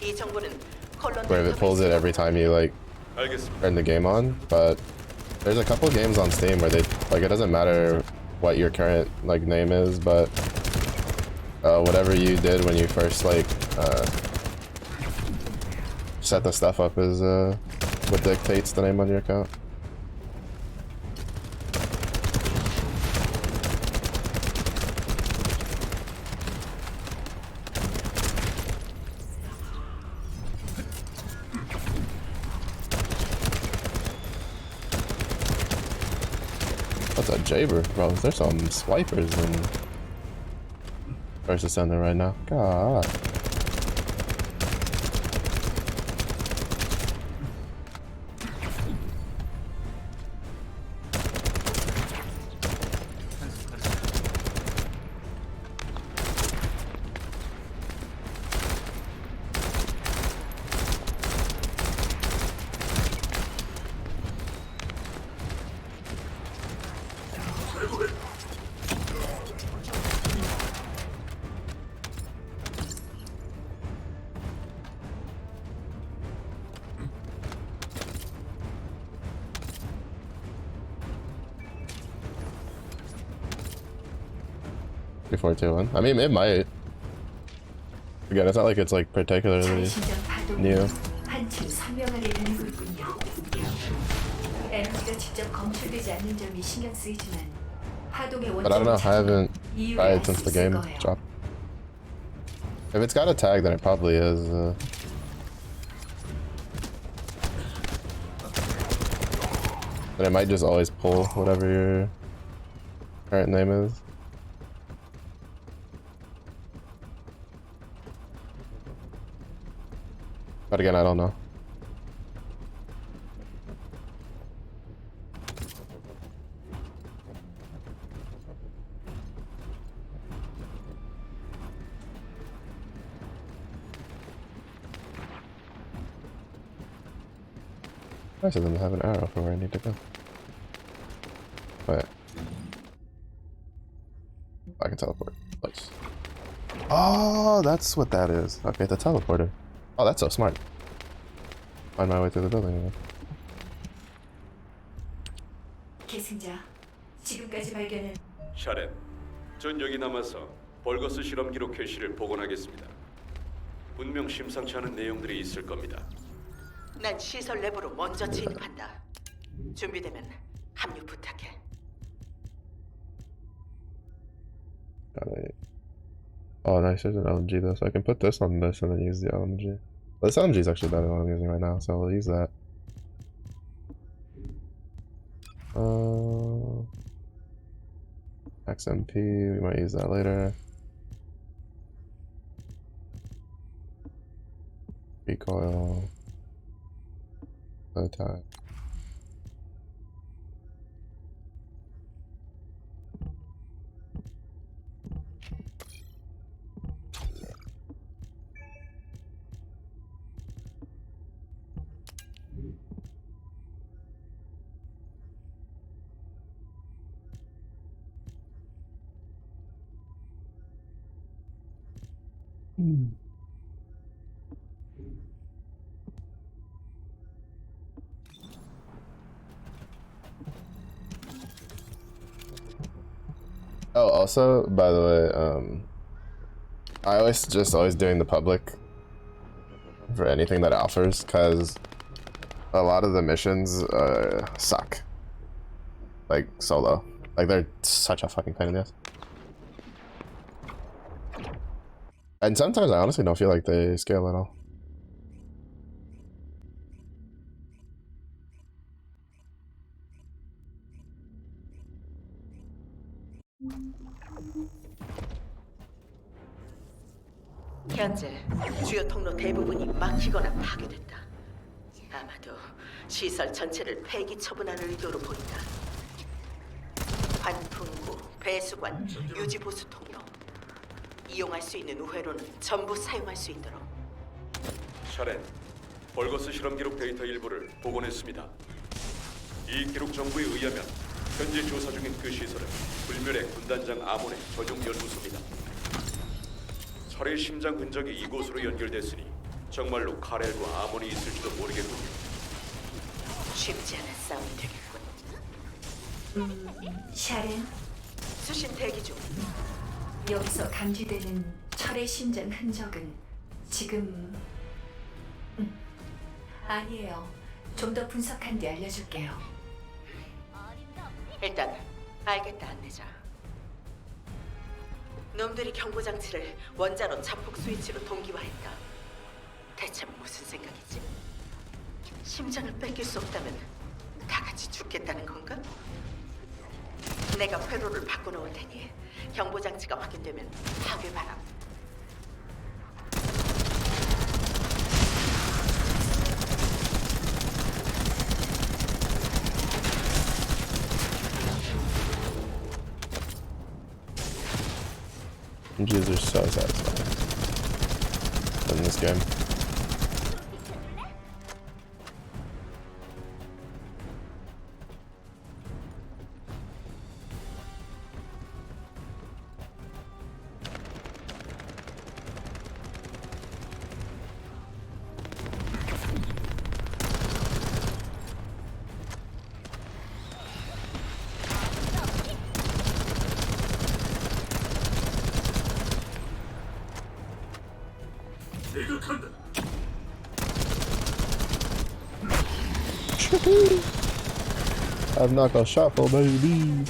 이 정보는 Where if it pulls it every time you like 알겠습니다. turn the game on, but there's a couple games on Steam where they like it doesn't matter what your current like name is, but whatever you did when you first like set the stuff up is what dictates the name on your account. What's a Jaber, bro? There's some swipers in versus center right now. God. Before 2-1. I mean, it might. Again, it's not like it's like particularly new. 한층 선명하게 들리고 있군요. 에너지가 직접 검출되지 않는 점이 신경 쓰이지만 파동의 But I don't know. I haven't tried since the game 거예요. dropped. If it's got a tag, then it probably is. But it might just always pull whatever your current name is. But again, I don't know. Nice of them to have an arrow for where I need to go. Wait. I can teleport. Nice. Oh, that's what that is. Okay, the teleporter. Oh, that's so smart. Find my way through the building again. 계승자, 지금까지 발견한 샤렌, 전 여기 남아서 벌거스 실험 기록 캐시를 복원하겠습니다. 분명 심상치 않은 내용들이 있을 겁니다. 난 시설 내부로 먼저 진입한다. 준비되면 합류 부탁해. Oh, nice. There's an LMG though, so I can put this on this and then use the LMG. Well, this LMG is actually better than what I'm using right now, so we'll use that. XMP, we might use that later. Recoil. Attack. Oh, also, by the way, I always doing the public for anything that offers, because a lot of the missions suck. Like solo, like they're such a fucking pain in the ass. And sometimes I honestly don't feel like they scale at all. 현재 주요 통로 대부분이 막히거나 파괴됐다. 아마도 시설 전체를 폐기 처분하는 의도로 보인다. 관풍구, 배수관, 유지보수 통로. 이용할 수 있는 우회로는 전부 사용할 수 있도록. 샤렌, 벌거스 실험 기록 데이터 일부를 복원했습니다. 이 기록 정보에 의하면 현재 조사 중인 그 시설은 불멸의 군단장 아몬의 전용 연구소입니다. 철의 심장 흔적이 이곳으로 연결됐으니 정말로 카렐과 아몬이 있을지도 모르겠군요. 쉽지 않은 싸움이 되겠군. 샤렌, 수신 대기 중. 여기서 감지되는 철의 심장 흔적은 지금 아니에요. 좀 더 분석한 뒤 알려줄게요. 일단 알겠다 안내자. 놈들이 경보장치를 원자로 자폭 스위치로 동기화했다. 대체 무슨 생각이지? 심장을 뺏길 수 없다면 다 같이 죽겠다는 건가? 내가 회로를 바꿔놓을 테니 경보장치가 확인되면 파괴 바람. RPGs are so satisfying in this game. I've knocked a shot for baby.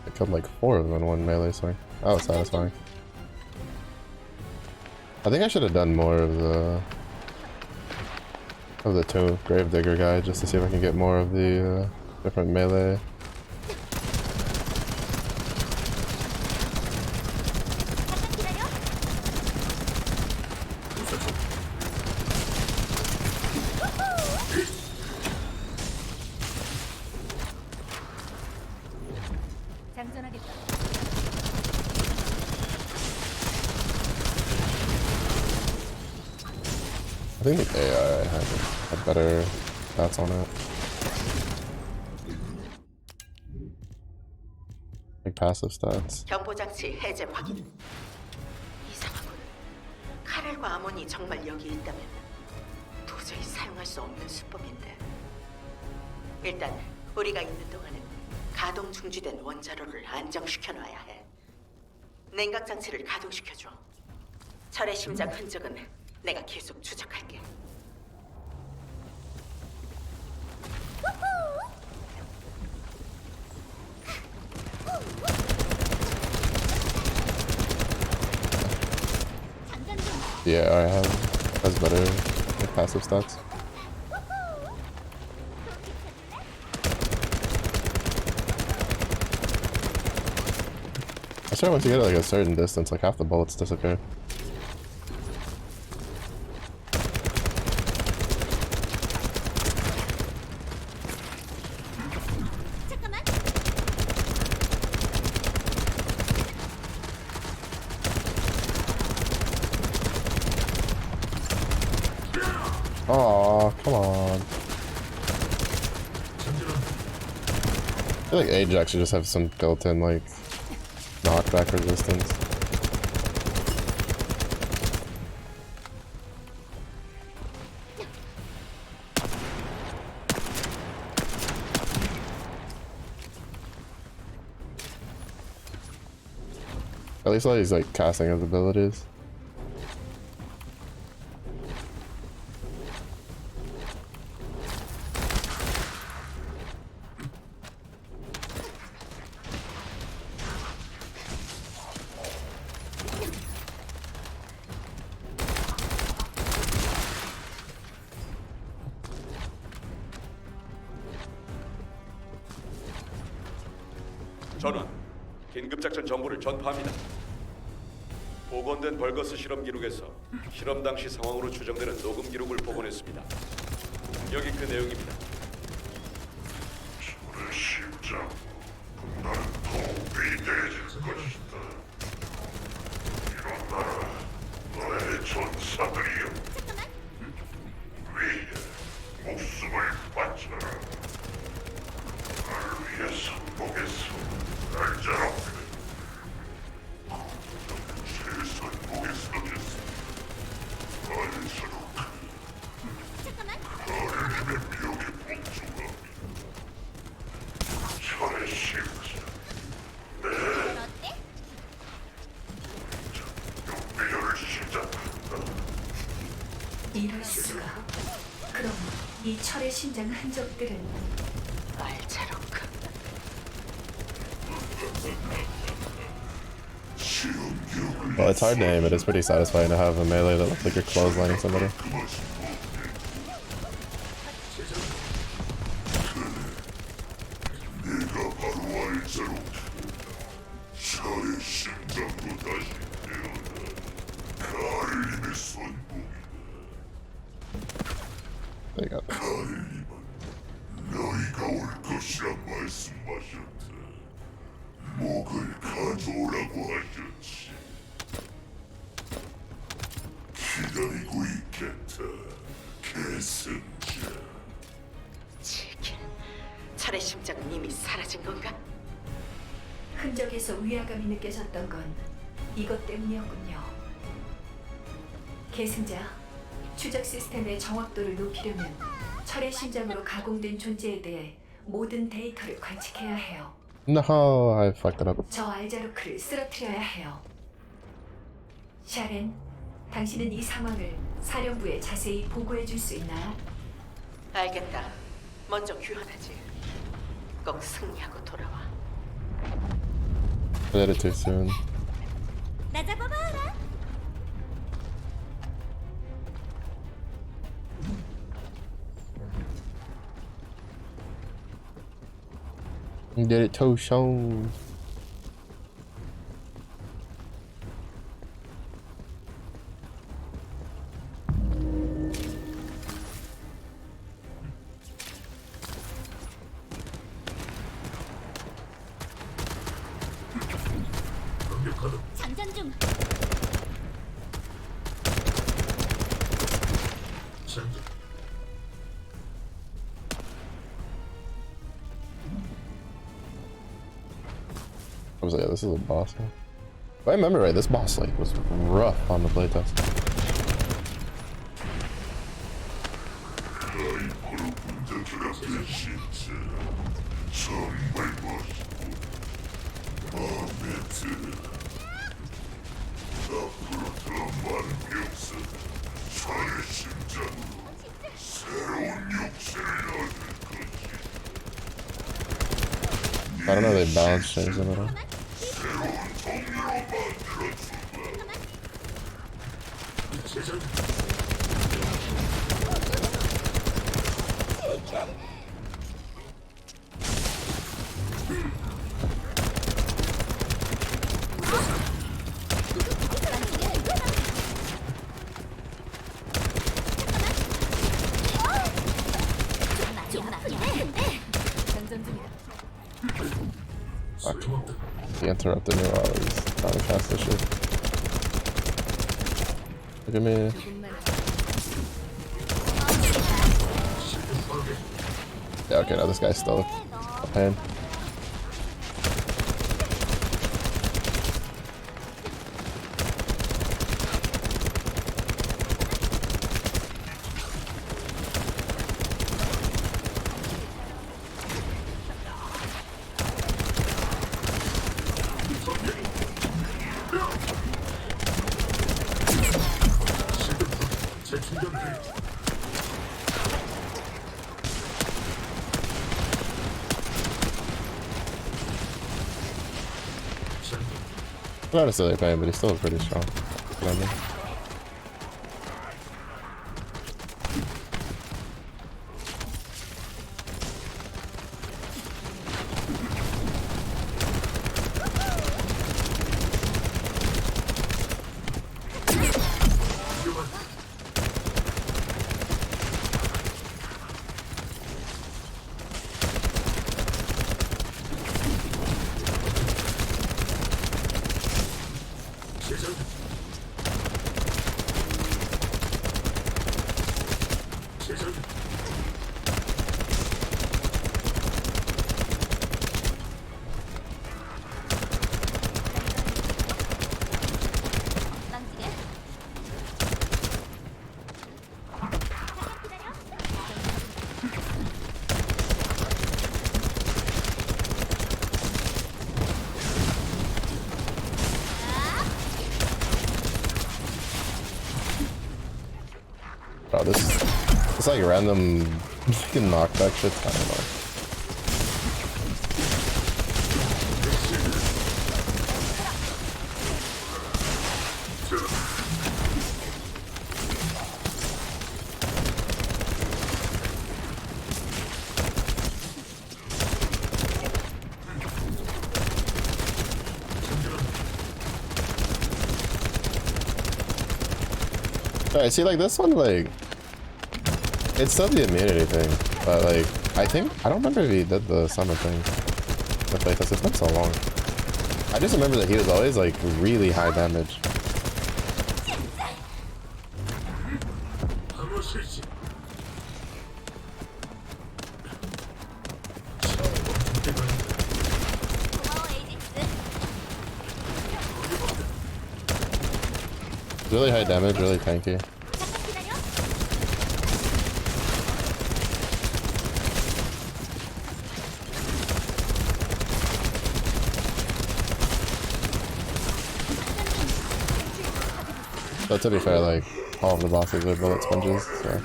I killed like 4 of them in one melee swing. That was satisfying. I think I should have done more of the two Gravedigger guy just to see if I can get more of the different melee 안전하겠다. I think the AI had better stats on it. Like passive stats. 경보장치 해제 확인. 이상하군. 카렐과 아몬이 정말 여기 있다면 도저히 사용할 수 없는 수법인데. 일단 우리가 있는 동안은 가동 중지된 원자로를 안정시켜놔야 해. 냉각 장치를 가동시켜줘. 철의 심장 흔적은 내가 계속 추적할게. Yeah, I has better like, passive stats. I swear once you get like a certain distance, like half the bullets disappear. Aw, come on. I feel like Ajax should just have some built-in, like, knockback resistance. At least all these, like, casting his abilities. 전원, 긴급작전 정보를 전파합니다. 복원된 벌거스 실험 기록에서 실험 당시 상황으로 추정되는 녹음 기록을 복원했습니다. 여기 그 내용입니다. 내 심장, 나는 더 위대해질 것이다. 일어나라, 너의 전사들이여. 위에 목숨을 바쳐라. 날 위해 선봉했어. 날 자랑해. 최선봉에 서겠어. 알자로 가을님의 묘에 복종합니다. 철의 심장. 용매를 시작한다. 이럴 수가. 그럼 이 철의 심장 흔적들은 알자로크. Well, it's hard to aim, but it's pretty satisfying to have a melee that looks like you're clotheslining somebody. 내가 바로 알자로 철의 심장도 다시 태어나 가을님의 선봉이다. There you go. 가을님은 너희가 올 것이란 말씀하셨다. 목을 가져오라고 하셨지. 기다리고 있겠다, 계승자. 치킨. 철의 심장은 이미 사라진 건가? 흔적에서 위화감이 느껴졌던 건 이것 때문이었군요. 계승자, 추적 시스템의 정확도를 높이려면 철의 심장으로 가공된 존재에 대해 모든 데이터를 관측해야 해요. No, I fucked it up. 저 알자루크를 쓰러뜨려야 해요. 샤렌, 당신은 이 상황을 사령부에 자세히 보고해 줄 수 있나요? 알겠다. 먼저 귀환하지. 꼭 승리하고 돌아와. I did it too soon. 나 잡아봐라. You did it too soon. 장전 중. I was like, yeah, this is a boss. Huh? If I remember right, this boss like was rough on the playtest. I don't know if they balance change them at all. Fuck. He interrupted me while I was trying to cast this shit. Look at me. Yeah, okay, now this guy's still a pain. Not necessarily a pain, but he's still pretty strong. You know what I mean? Bro, this like random fucking knockback shit's kind of annoying. Alright, see, like this one, like it's still the immunity thing, but like I don't remember if he did the summer thing. The playtest, it's been so long. I just remember that he was always like really high damage. Really high damage, really tanky. But to be fair, like, all of the bosses are bullet sponges, so.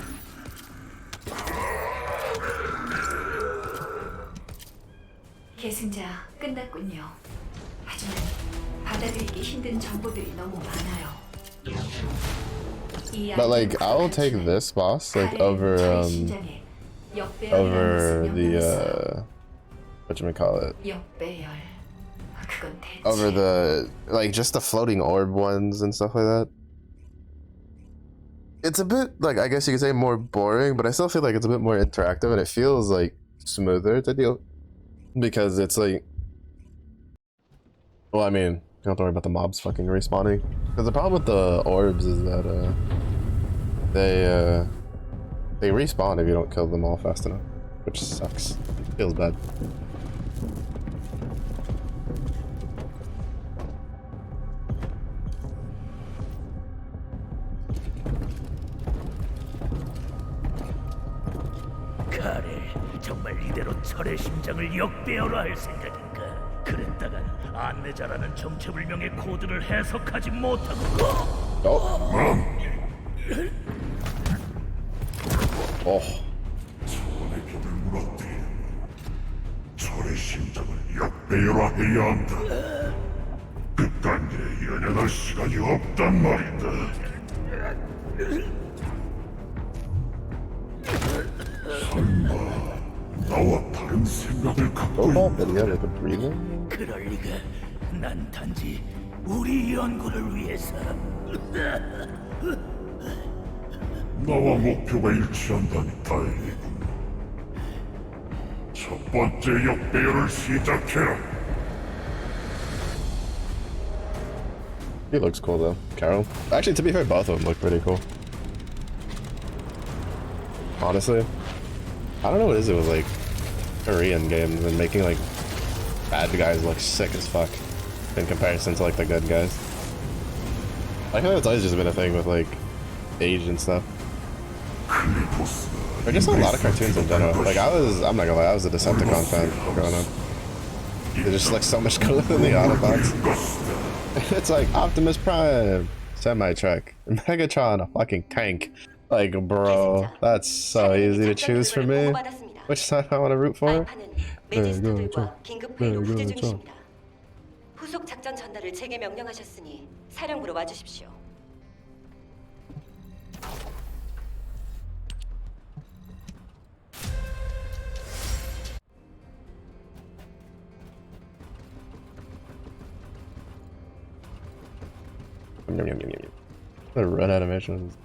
계승자 끝났군요. 하지만 받아들이기 힘든 정보들이 너무 많아요. But like, I'll take this boss, like, over the, whatchamacallit, over the, like, just the floating orb ones and stuff like that. It's a bit, like, I guess you could say more boring, but I still feel like it's a bit more interactive and it feels, like, smoother to deal, because it's, like, Well, I mean, you don't have to worry about the mobs fucking respawning. Because the problem with the orbs is that they respawn if you don't kill them all fast enough, which sucks. Feels bad. 카레, 정말 이대로 철의 심장을 역배열화 할 생각인가? 그랬다간 안내자라는 정체불명의 코드를 해석하지 못하고 손에 벽을 무너뜨리는 철의 심장을 역배열화해야 한다. 그딴 데 연연할 시간이 없단 말이다. 설마 나와 다른 생각을 갖고 Robot video like a breathing? 그럴 리가. 난 단지 우리 연구를 위해서. 나와 목표가 일치한다니 다행이군. 첫 번째 역배열을 시작해라. He looks cool though, Carol. Actually, to be fair, both of them look pretty cool. Honestly, I don't know what it is with like Korean games and making like bad guys look sick as fuck in comparison to like the good guys. I feel like it's always just been a thing with like Asian stuff. Or just a lot of cartoons in general. Like I'm not gonna lie, I was a Decepticon fan growing up. They just look so much cooler than the Autobots. It's like Optimus Prime, semi-truck, Megatron, a fucking tank. Like, bro, that's so easy to choose for me. Which side I want to root for? 알파는 매지스터들과 긴급 회의로 후재 중이십니다. 후속 작전 전달을 제게 명령하셨으니 사령부로 와주십시오. The run animations.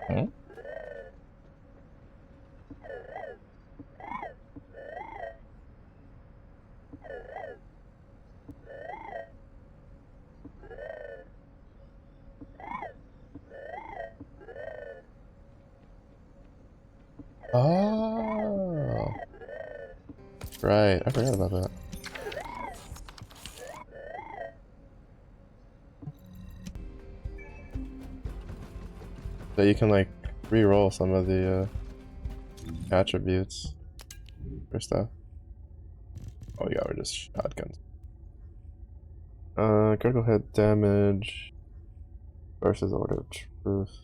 Huh? Oh. Right, I forgot about that. So you can like re-roll some of the attributes for stuff. Oh yeah, we're just shotguns. Critical hit damage versus Order of Truth.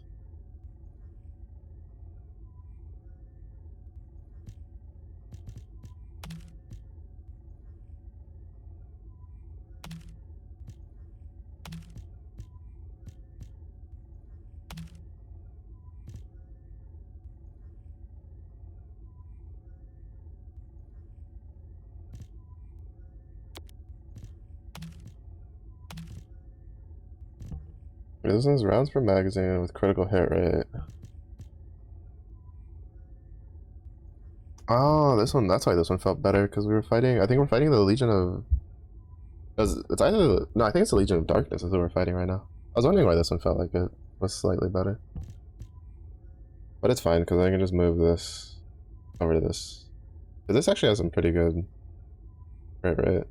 Resistance rounds per magazine with critical hit rate. Oh, this one, that's why this one felt better, because we were fighting, I think we're fighting the Legion of... It's either, no, I think it's the Legion of Darkness is who we're fighting right now. I was wondering why this one felt like it was slightly better. But it's fine, because I can just move this over to this. But this actually has some pretty good hit rate.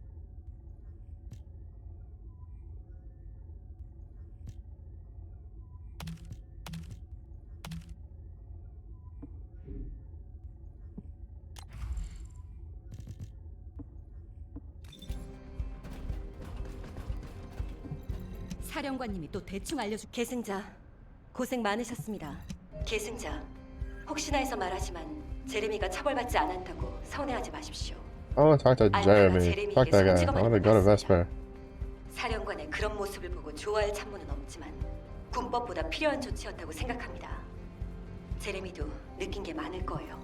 사령관님이 또 대충 계승자, 고생 많으셨습니다. 계승자, 혹시나 해서 말하지만 제레미가 처벌받지 않았다고 서운해하지 마십시오. I want to talk to Jeremy. Fuck that guy. I want to go to Vesper. 사령관의 그런 모습을 보고 좋아할 참모는 없지만 군법보다 필요한 조치였다고 생각합니다. 제레미도 느낀 게 많을 거예요.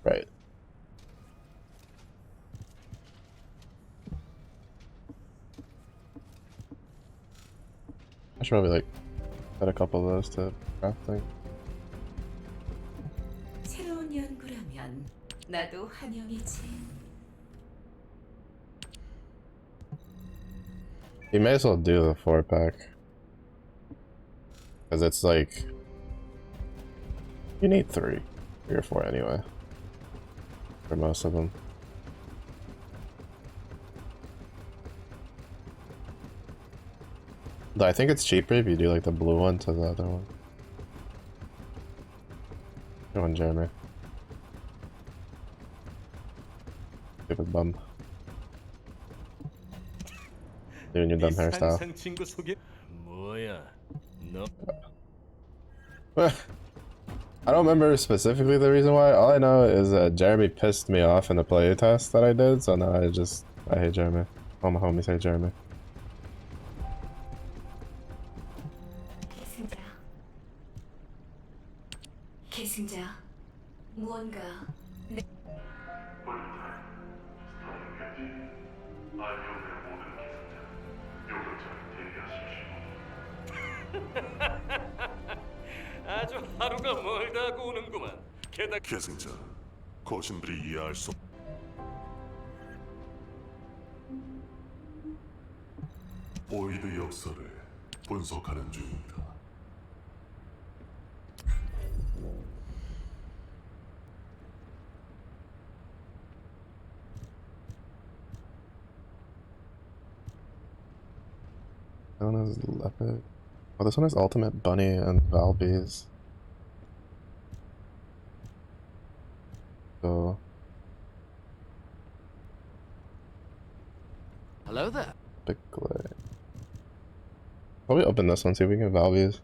Right. I should probably like put a couple of those to crafting. 새로운 연구라면 나도 환영이지. You may as well do the 4-pack. Because it's like... You need 3 or 4 anyway. For most of them. Though I think it's cheaper if you do like the blue one to the other one. Good one, Jeremy. Stupid bum. Doing your dumb hairstyle. 친구 소개. 뭐야? 너 I don't remember specifically the reason why. All I know is that Jeremy pissed me off in the play test that I did, so now I hate Jeremy. All my homies hate Jeremy. 계승자. 계승자. 무언가 아주 하루가 멀다고 오는구만. 게다가 계승자, 거신들이 이해할 수 보이드 역사를 분석하는 중입니다. That one is leopard. Oh, this one is ultimate bunny and Valbees. So Hello there. big glade. Probably open this one, see if we can get Valbees.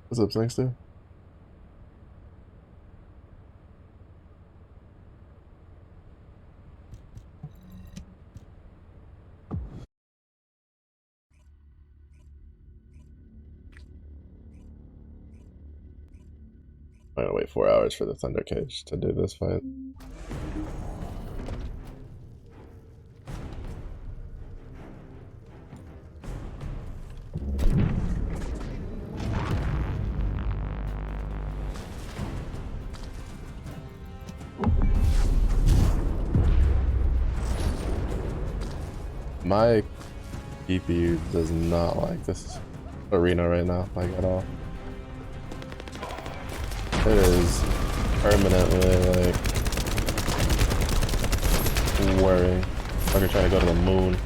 What's up, Sangster? I'm gonna wait 4 hours for the Thunder Cage to do this fight. My GPU does not like this arena right now, like at all. It is permanently like worrying. Like I'm trying to go to the moon.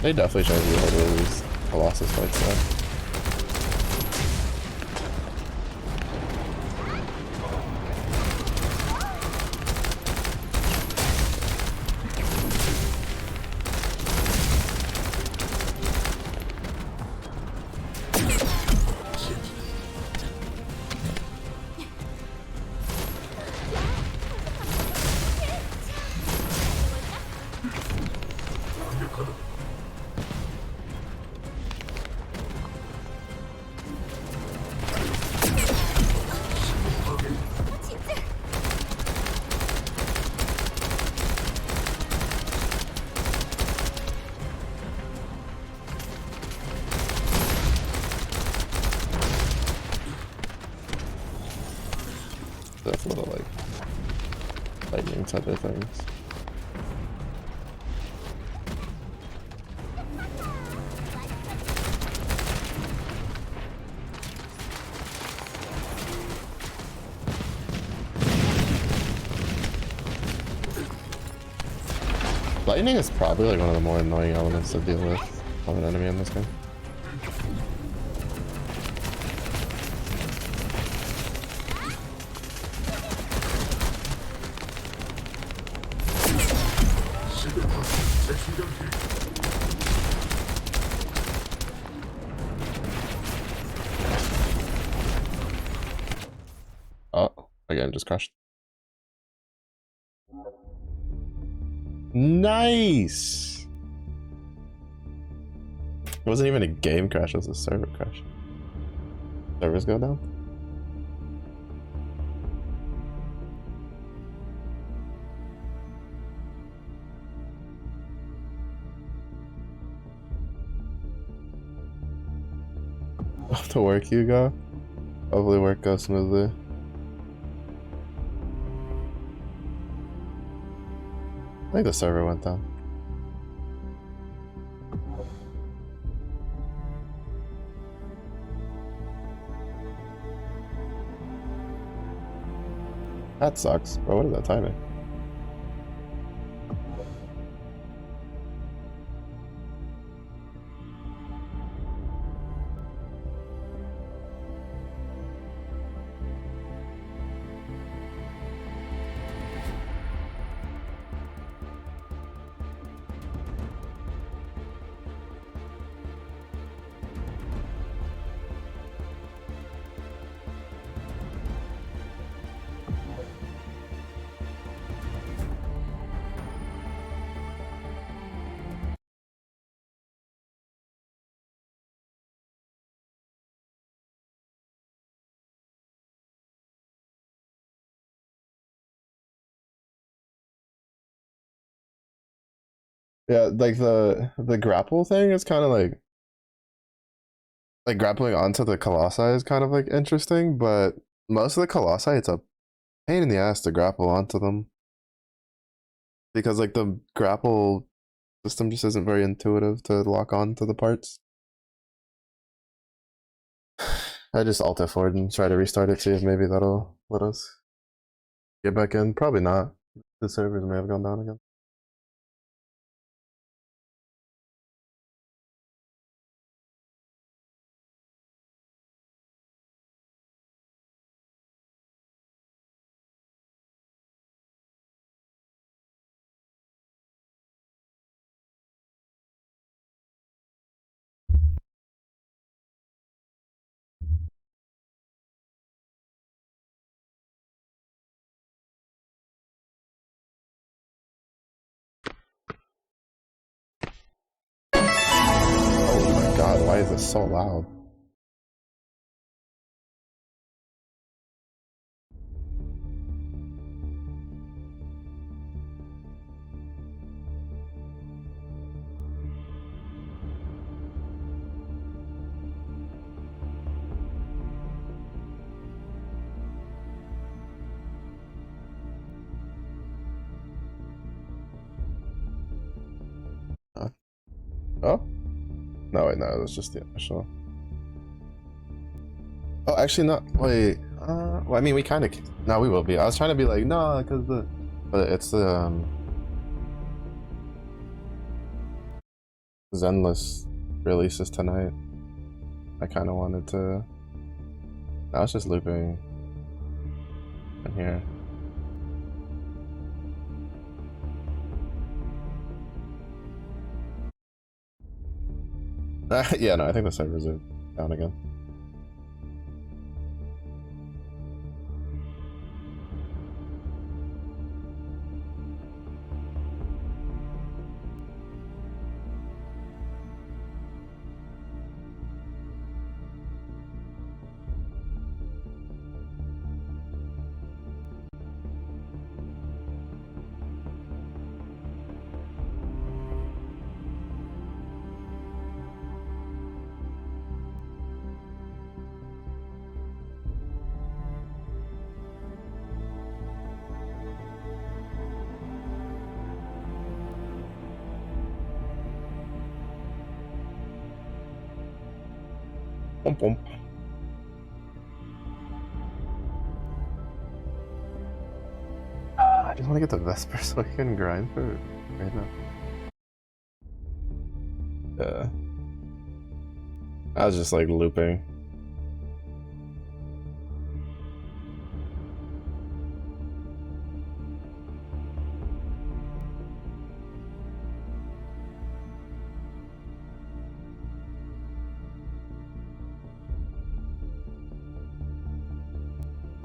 They definitely should be able to lose Colossus fights though. That's little like lightning type of things. Lightning is probably like one of the more annoying elements to deal with on an enemy in this game. Oh, again, just crashed. Nice! It wasn't even a game crash, it was a server crash. Servers go down? Off to work you go. Hopefully work goes smoothly. I think the server went down. That sucks, bro. What is that timing? Yeah, like the grapple thing is kind of like grappling onto the colossi is kind of like interesting, but most of the colossi it's a pain in the ass to grapple onto them because like the grapple system just isn't very intuitive to lock on to the parts. I just alt F4 and try to restart it, see if maybe that'll let us get back in. Probably not. The servers may have gone down again. Oh my god, why is this so loud? Oh? No, wait, no, it was just the initial. Oh, actually, not. Wait. Well, I mean, we kind of. No, we will be. I was trying to be like, no, because the. But it's the. Zenless releases tonight. I kind of wanted to. I was just looping in here. Yeah, no, I think the servers are down again. Boom, boom. I just want to get the Vesper so I can grind for it right now. Yeah. I was just like looping.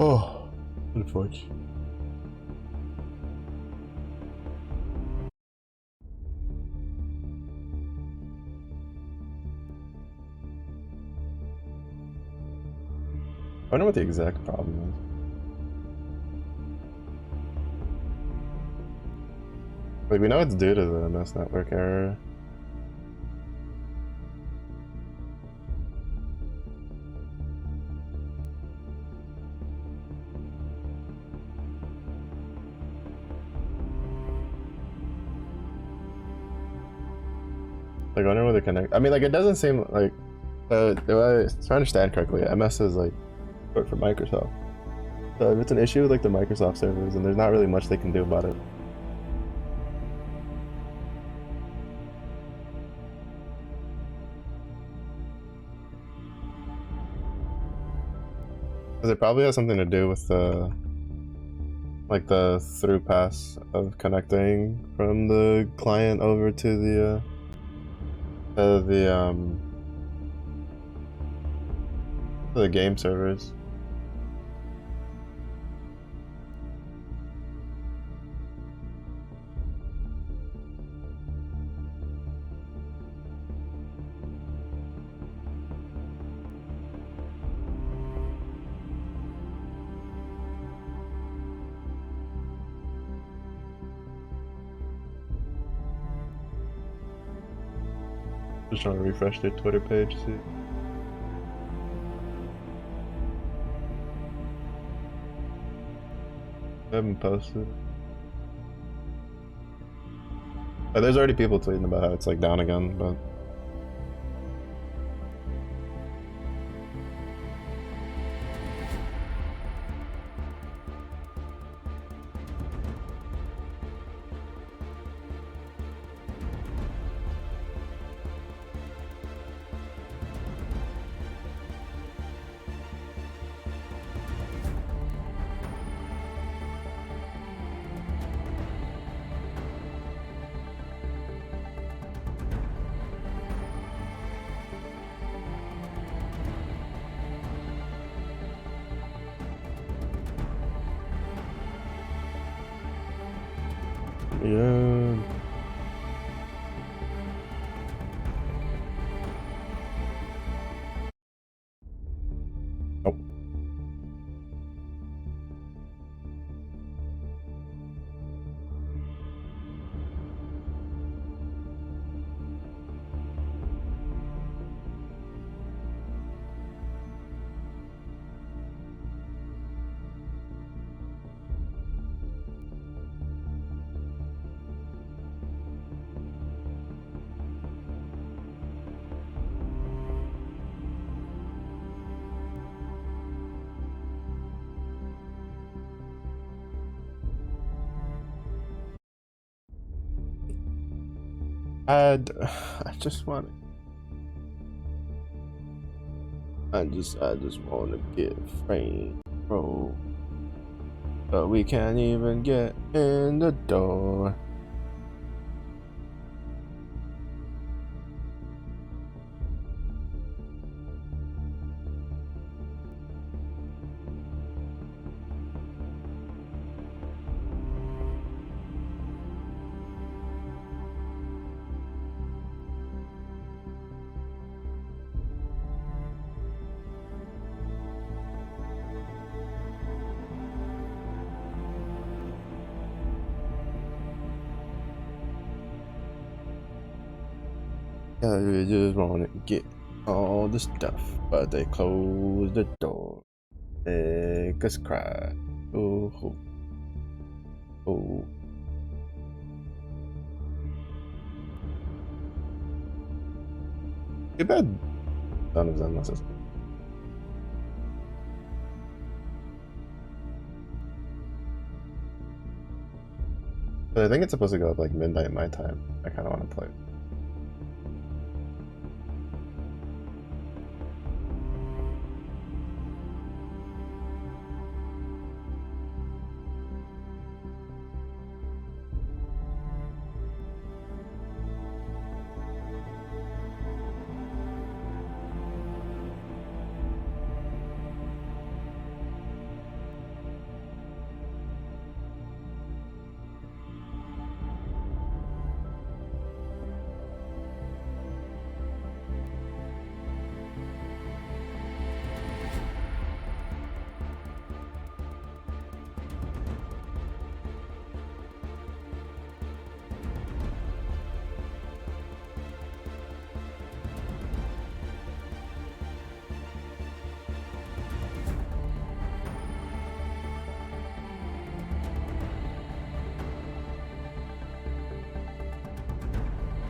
Oh, unfortunate. I wonder what the exact problem is. Like, we know it's due to the MS network error. Like, I wonder what the connect. I mean, like, it doesn't seem like. If I understand correctly, MS is like short for Microsoft. So if it's an issue with like the Microsoft servers, and there's not really much they can do about it. Because it probably has something to do with the like the through pass of connecting from the client over to the game servers. Just trying to refresh their Twitter page, see. I haven't posted. There's already people tweeting about how it's like down again, but yeah. Oh. I just want. I just want to get framed, bro. But we can't even get in the door. Yeah, we just want to get all the stuff, but they close the door. Make us cry. Oh, oh, oh. Too bad none of them necessary. But I think it's supposed to go up like midnight my time. I kind of want to play.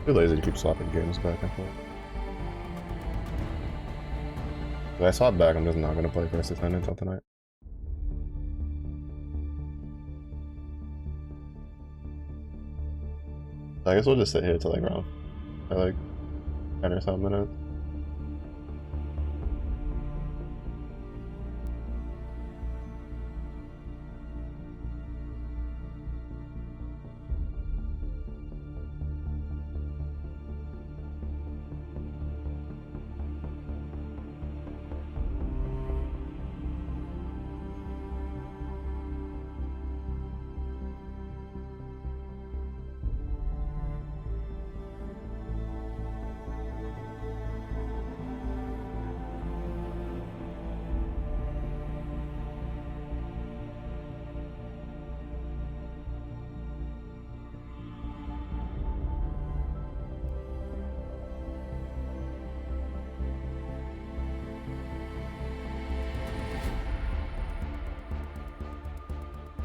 Too lazy to keep swapping games back and forth. If I swap back, I'm just not gonna play First Ascent until tonight. I guess we'll just sit here till like around like 10 or so minutes.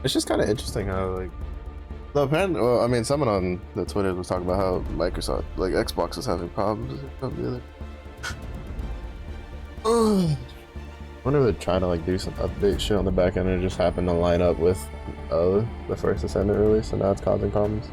It's just kind of interesting how like the apparent. Well, I mean, someone on the Twitter was talking about how Microsoft, like Xbox, is having problems with the other. I wonder if they're trying to like do some update shit on the back end and it just happened to line up with the First Ascendant release, and now it's causing problems.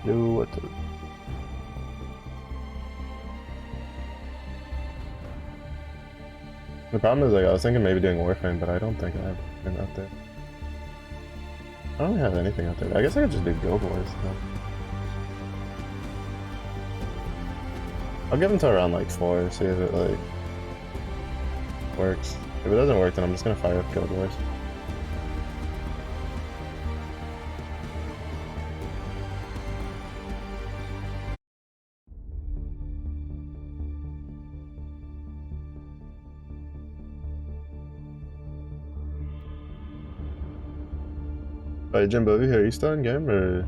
Do what to. The problem is, like, I was thinking maybe doing Warframe, but I don't think I have anything out there. I don't really have anything out there. I guess I could just do Guild Wars. I'll give them to around like 4, see if it like works. If it doesn't work, then I'm just gonna fire up Guild Wars. Hey Jimbo, are you still in game, or are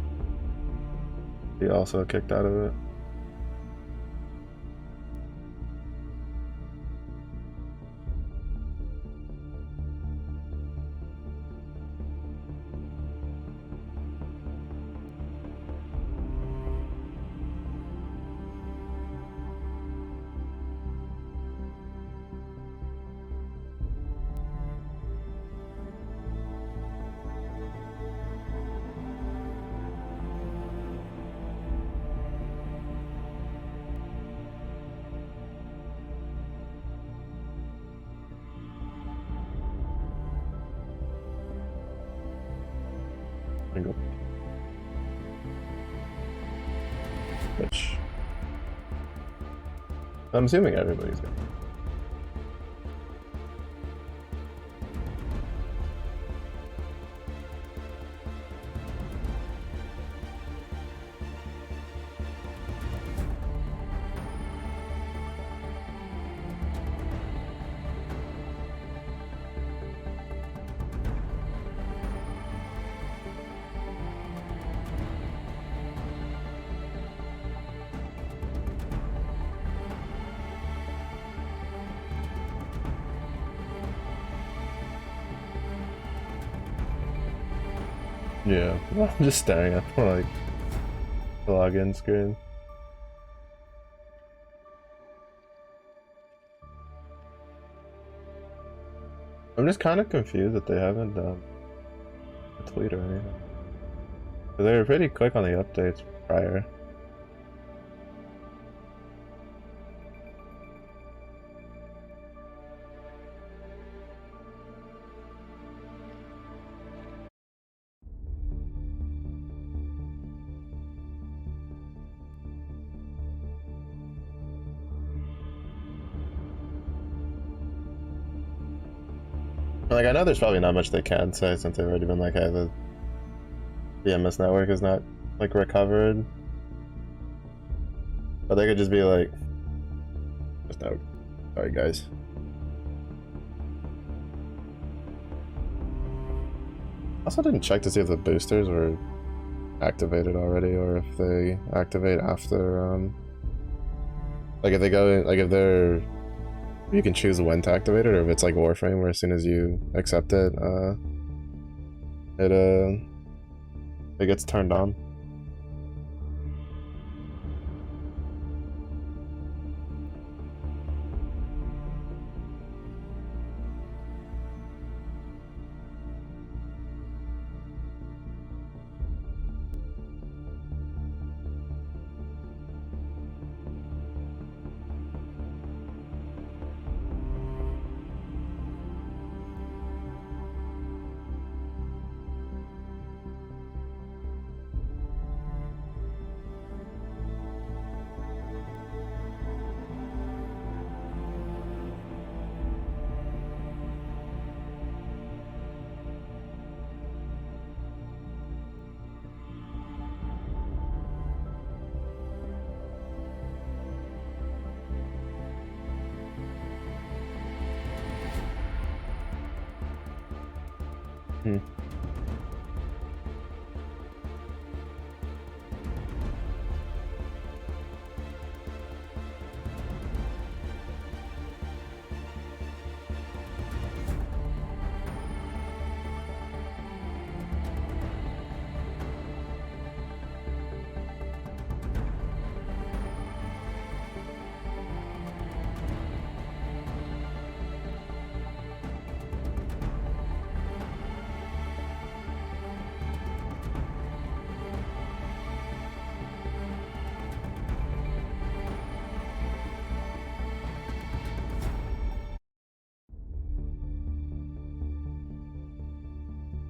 you also kicked out of it? Go. Which I'm assuming everybody's got. Yeah, I'm just staring at them like The login screen. I'm just kind of confused that they haven't done a tweet or anything. They were pretty quick on the updates prior. Like, I know there's probably not much they can say since they've already been like, hey, the MS network is not, like, recovered. But they could just be like, just no, sorry guys. Also didn't check to see if the boosters were activated already or if they activate after, like if they go, like if they're, you can choose when to activate it, or if it's like Warframe where as soon as you accept it, it gets turned on.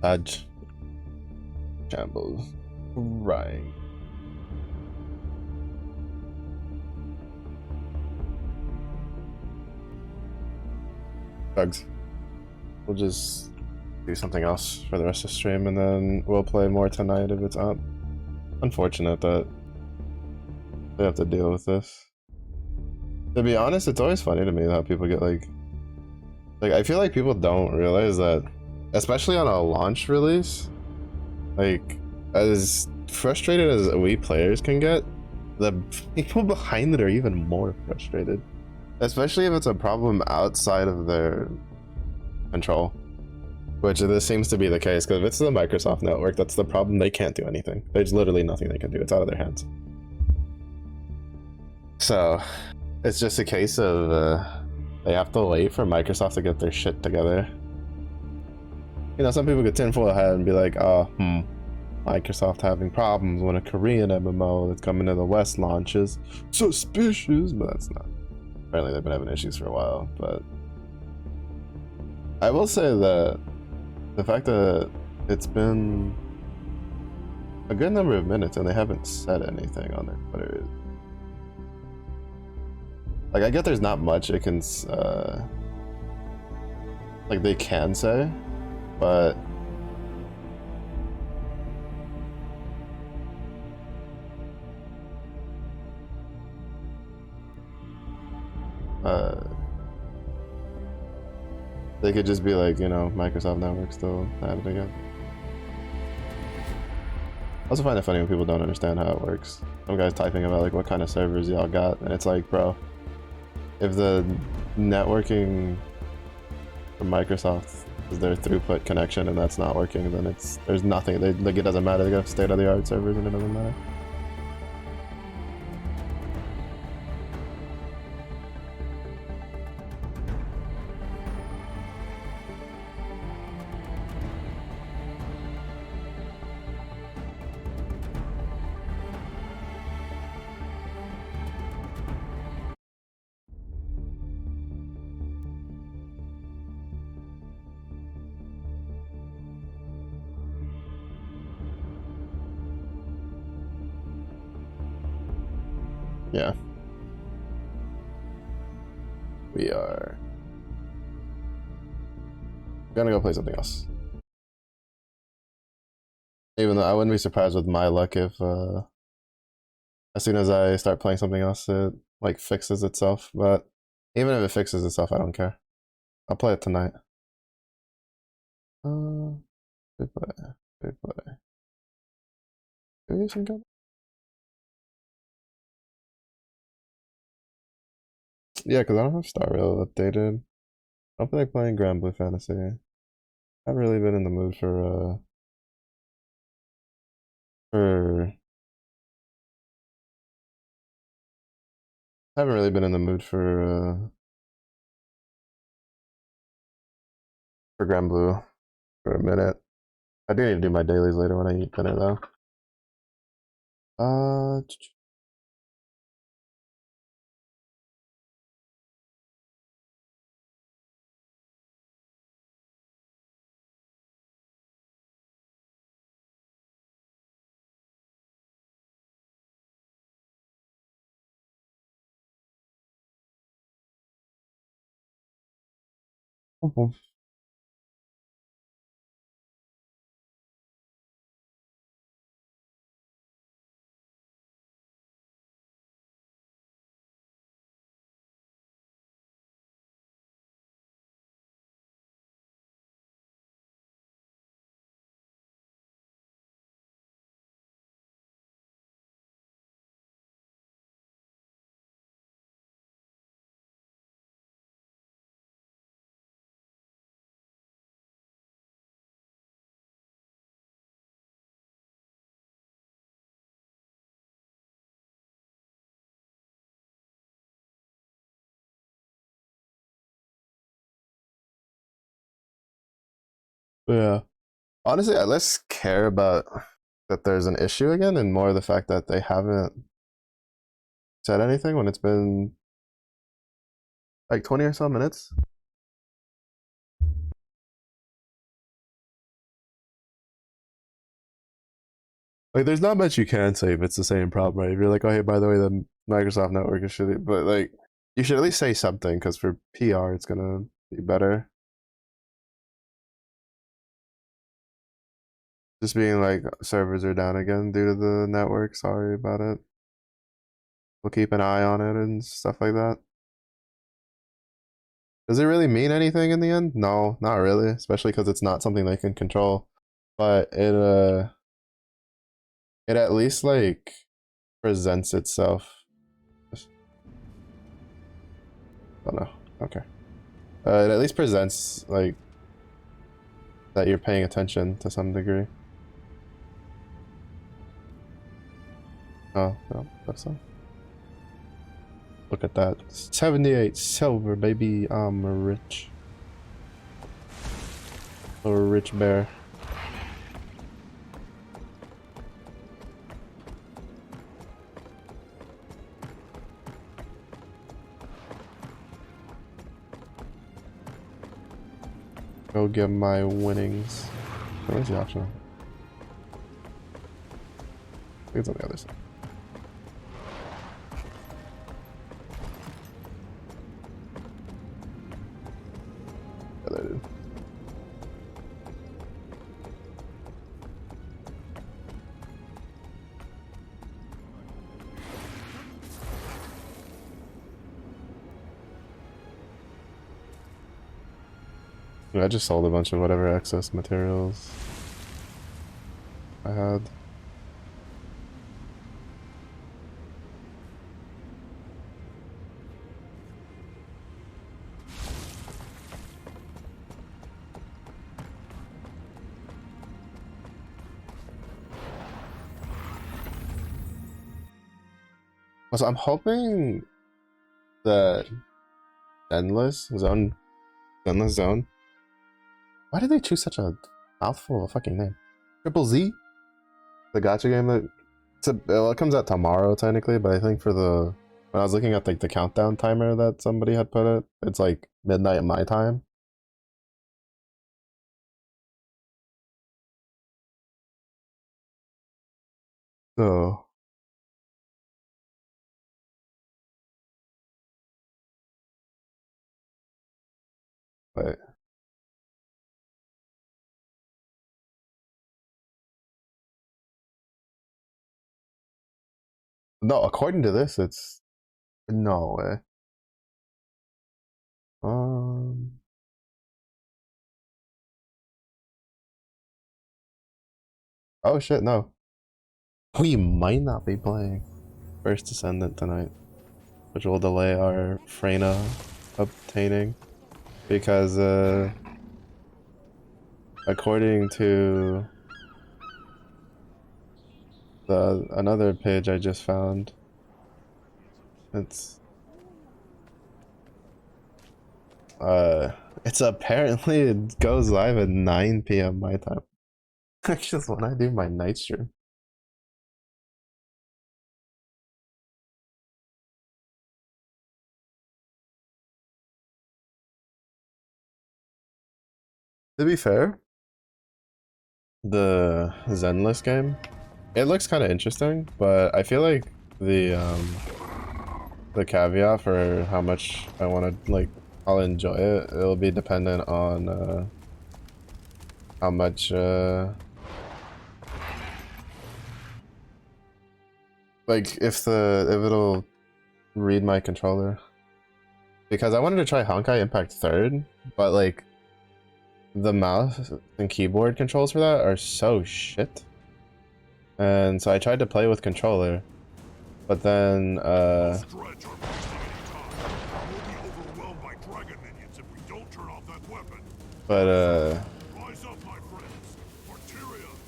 Dodge. Shambles. Right. Bugs. We'll just do something else for the rest of the stream and then we'll play more tonight if it's up. Unfortunate that they have to deal with this. To be honest, it's always funny to me how people get like I feel like people don't realize that, especially on a launch release, like as frustrated as we players can get, the people behind it are even more frustrated, especially if it's a problem outside of their control, which this seems to be the case, because if it's the Microsoft network that's the problem, they can't do anything. There's literally nothing they can do. It's out of their hands. So it's just a case of they have to wait for Microsoft to get their shit together. You know, some people get tinfoil hat and be like, oh, Microsoft having problems when a Korean MMO that's coming to the West launches. Suspicious, but that's not. Apparently they've been having issues for a while, but I will say that the fact that it's been a good number of minutes and they haven't said anything on their Twitter. Like, I get there's not much it can, like, they can say, but they could just be like, you know, Microsoft Network still have it again. I also find it funny when people don't understand how it works. Some guy's typing about like what kind of servers y'all got, and it's like, bro, if the networking from Microsoft is their throughput connection and that's not working, then there's nothing. Like, it doesn't matter. They got state-of-the-art servers and it doesn't matter. Yeah. We are gonna go play something else. Even though I wouldn't be surprised with my luck if as soon as I start playing something else it like fixes itself. But even if it fixes itself, I don't care. I'll play it tonight. Good play. Good play. Maybe some good. Yeah, because I don't have Star Rail updated. I don't feel like playing Grand Blue Fantasy. I haven't really been in the mood for I haven't really been in the mood for Grand Blue for a minute. I do need to do my dailies later when I eat dinner though. Uh yeah. Honestly, I less care about that there's an issue again and more the fact that they haven't said anything when it's been like 20 or so minutes. Like, there's not much you can say if it's the same problem, right? If you're like, oh, hey, by the way, the Microsoft network is shitty, but like, you should at least say something because for PR, it's gonna be better. Just being like, servers are down again due to the network. Sorry about it. We'll keep an eye on it and stuff like that. Does it really mean anything in the end? No, not really, especially because it's not something they can control. But it at least like presents itself. I don't know. Okay. It at least presents like that you're paying attention to some degree. Oh, no, that's not. Look at that. 78 silver, baby. I'm rich. A rich bear. Go get my winnings. Where's the option? I think it's on the other side. Yeah, there it is. Yeah, I just sold a bunch of whatever excess materials I had. Also, I'm hoping that endless zone. Why did they choose such a mouthful of a fucking name? Triple Z, the gacha game that well, it comes out tomorrow technically, but I think for the when I was looking at like the countdown timer that somebody had put it, it's like midnight my time. So Wait. No, according to this, it's no way. Oh shit, no. We might not be playing First Descendant tonight, which will delay our Freyna obtaining, because according to the another page I just found, it's apparently it goes live at 9 p.m. my time. That's just when I do my night stream. To be fair, the Zenless game, it looks kind of interesting, but I feel like the caveat for how much I want to, like, I'll enjoy it, it'll be dependent on how much like if it'll read my controller, because I wanted to try Honkai Impact 3rd, but like the mouse and keyboard controls for that are so shit, and so I tried to play with controller, but then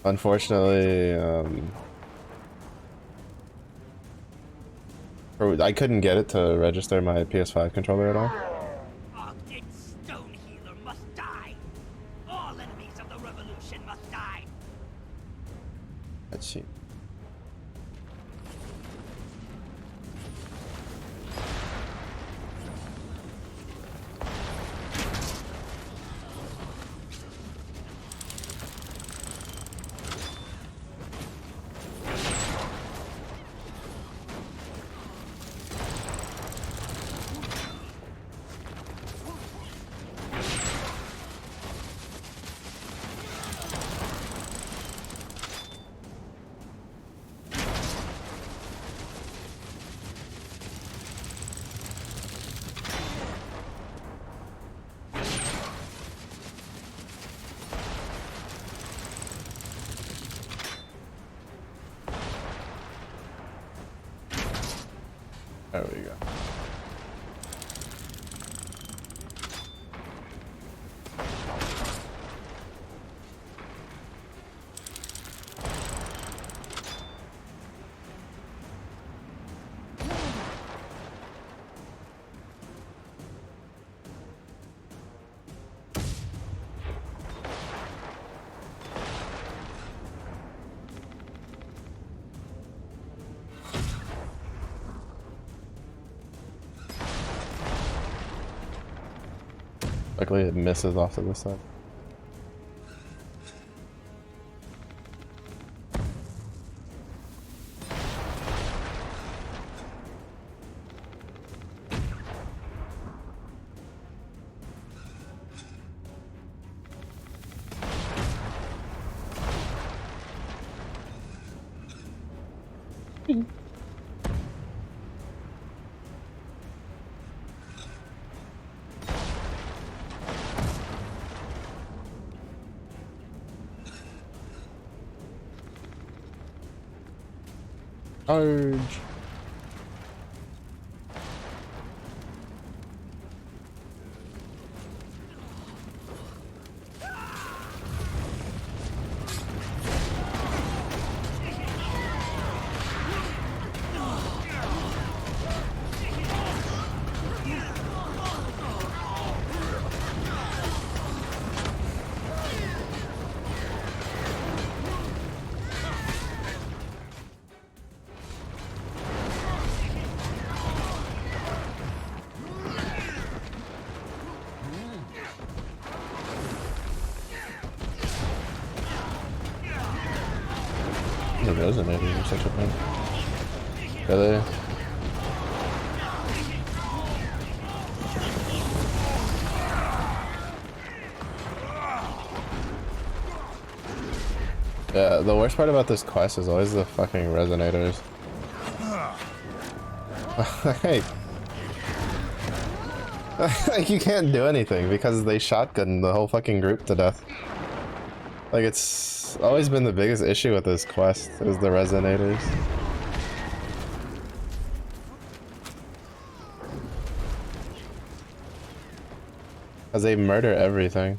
unfortunately I couldn't get it to register my PS5 controller at all. Arctic Stone Healer must die. All enemies of the revolution must die. Let's see. There we go. Luckily it misses off to this side. Charge. It resonated in such a thing. Really? Yeah, the worst part about this quest is always the fucking resonators. Hey. Like, you can't do anything because they shotgun the whole fucking group to death. Like, it's always been the biggest issue with this quest, is the resonators. Because they murder everything.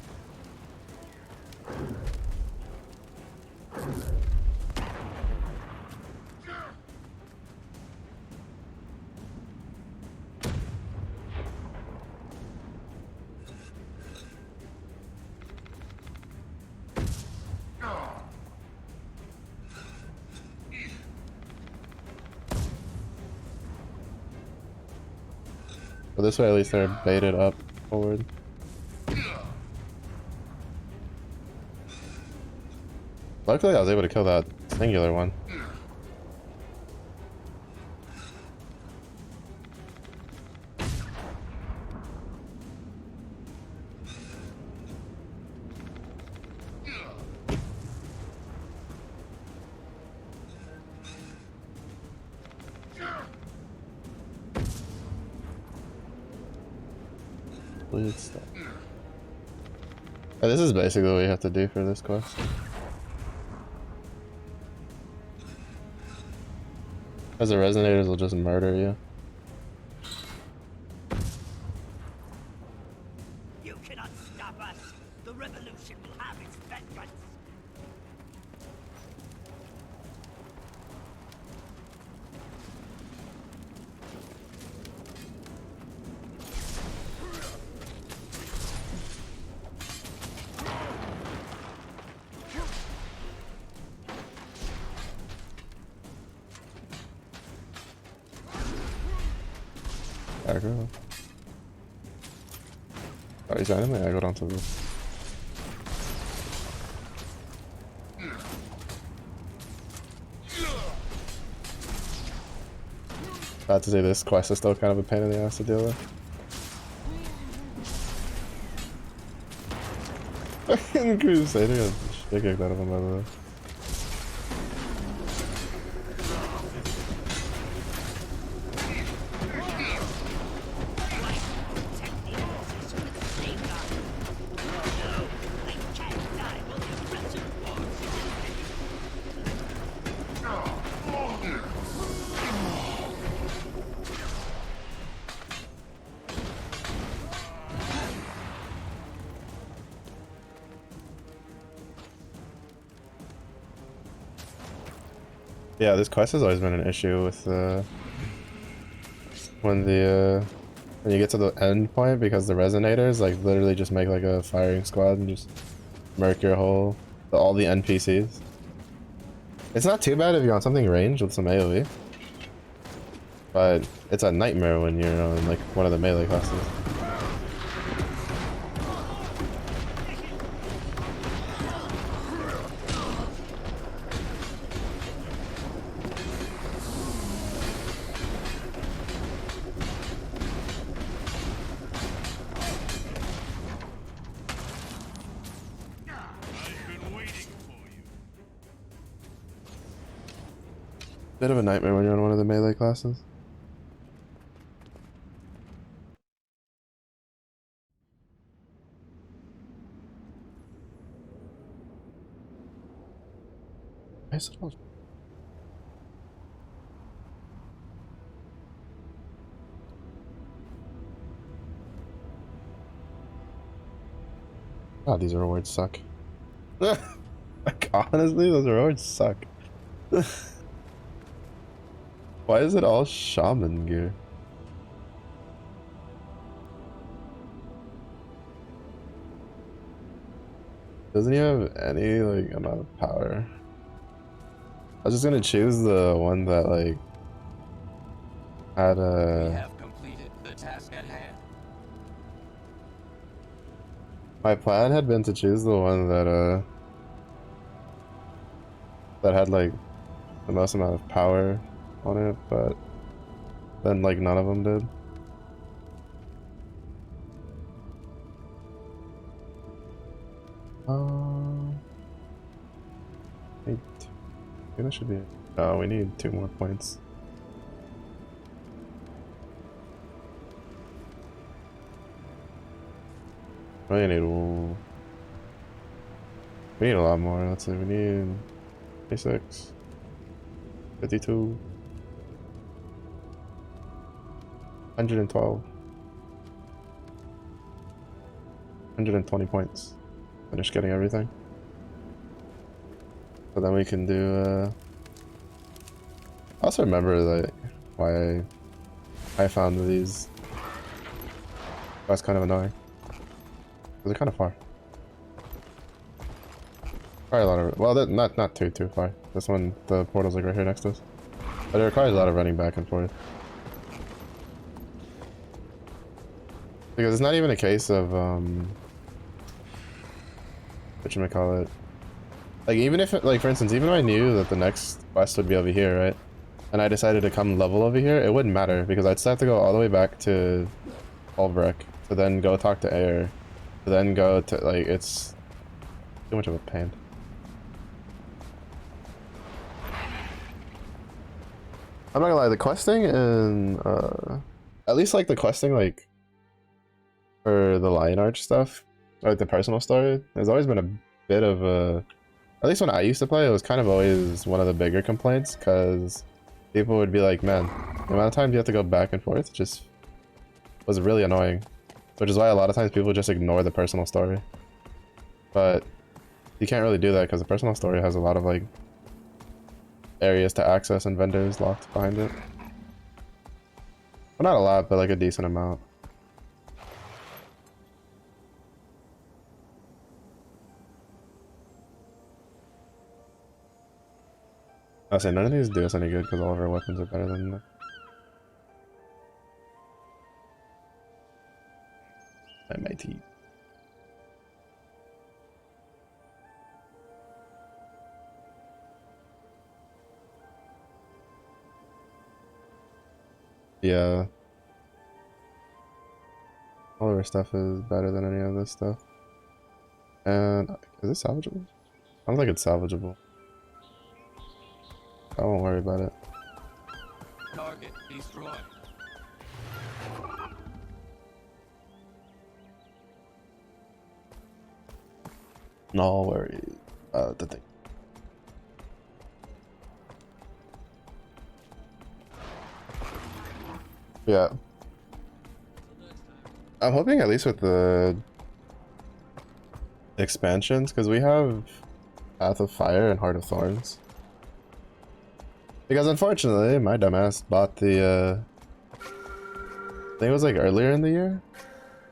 But this way at least they're baited up forward. Luckily I was able to kill that singular one. Weird stuff. This is basically what you have to do for this quest. Because the resonators will just murder you. You cannot stop us. The revolution will have its vengeance. Aggro. Oh, he's randomly aggroed onto this. About to say this quest is still kind of a pain in the ass to deal with. Fucking Crusader got shit kicked out of him, by the way. Yeah, this quest has always been an issue with when you get to the end point, because the resonators like literally just make like a firing squad and just murk your whole all the NPCs. It's not too bad if you're on something ranged with some AoE, but it's a nightmare when you're on like one of the melee classes. Bit of a nightmare when you're on one of the melee classes. Why is it all... God, these rewards suck. Like, honestly, those rewards suck. Why is it all shaman gear? Doesn't he have any like amount of power? I was just gonna choose the one that like had We a... have completed the task at hand. My plan had been to choose the one that that had like the most amount of power on it, but then like none of them did. I think that should be it. Oh, we need 2 more points. We need a lot more. Let's see, we need 26, 52, 112, 120 points. Finish getting everything. So then we can do, I also remember that why I found these. That's kind of annoying. They're kind of far. Probably a lot of, well, not too far. This one, the portal's like right here next to us. But it requires a lot of running back and forth. Because it's not even a case of, whatchamacallit. Like, even if, like, for instance, even if I knew that the next quest would be over here, right? And I decided to come level over here, it wouldn't matter, because I'd still have to go all the way back to Ulbrich, to then go talk to Air, to then go to, like, it's too much of a pain. I'm not gonna lie, the questing in, at least, like, the questing, like, for the Lion Arch stuff, like the personal story, has always been a bit of a, at least when I used to play, it was kind of always one of the bigger complaints, because people would be like, man, the amount of times you have to go back and forth just was really annoying, which is why a lot of times people just ignore the personal story. But you can't really do that because the personal story has a lot of like areas to access and vendors locked behind it. Well, not a lot, but like a decent amount. I say none of these do us any good because all of our weapons are better than the MIT. Yeah. All of our stuff is better than any of this stuff. And is it salvageable? I don't think it's salvageable. I won't worry about it. Target destroyed. No worries about the thing. Yeah. I'm hoping at least with the expansions, because we have Path of Fire and Heart of Thorns. Because unfortunately, my dumbass bought the, I think it was like earlier in the year,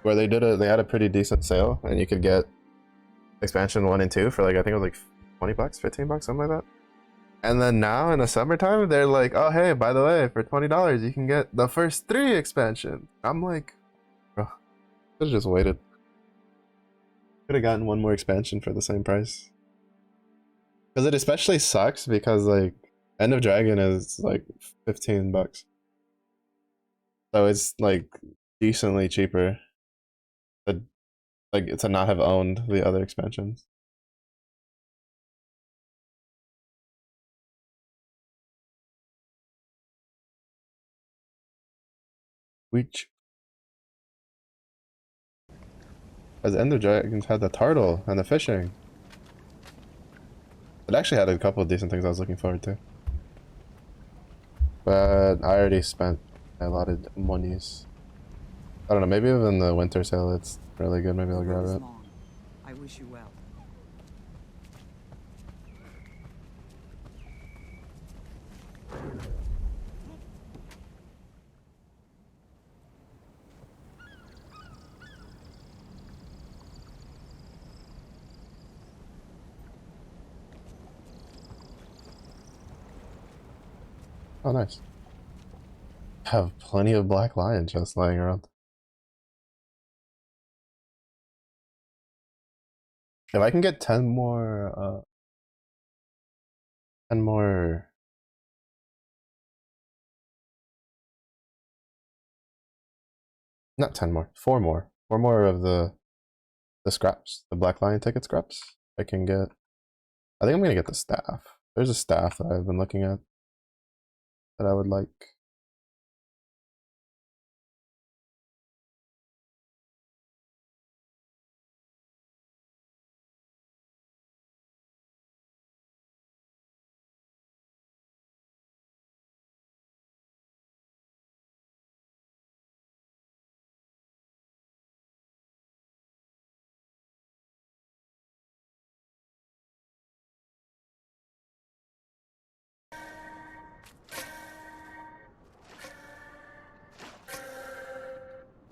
where they had a pretty decent sale, and you could get expansion 1 and 2 for like, I think it was like 20 bucks, 15 bucks, something like that. And then now in the summertime, they're like, oh hey, by the way, for $20 you can get the first 3 expansions. I'm like, bro, should have just waited. Could have gotten 1 more expansion for the same price. Because it especially sucks because like End of Dragon is like 15 bucks. So it's like decently cheaper to, like, to not have owned the other expansions. Which, as End of Dragons had the turtle and the fishing. It actually had a couple of decent things I was looking forward to. But I already spent a lot of monies. I don't know, maybe even the winter sale it's really good, maybe I'll grab it. I wish you well. Oh nice. Have plenty of black lion just laying around. If I can get 10 more, 10 more... Not 10 more, 4 more. 4 more of the scraps, the black lion ticket scraps, I can get I think I'm gonna get the staff. There's a staff that I've been looking at that I would like.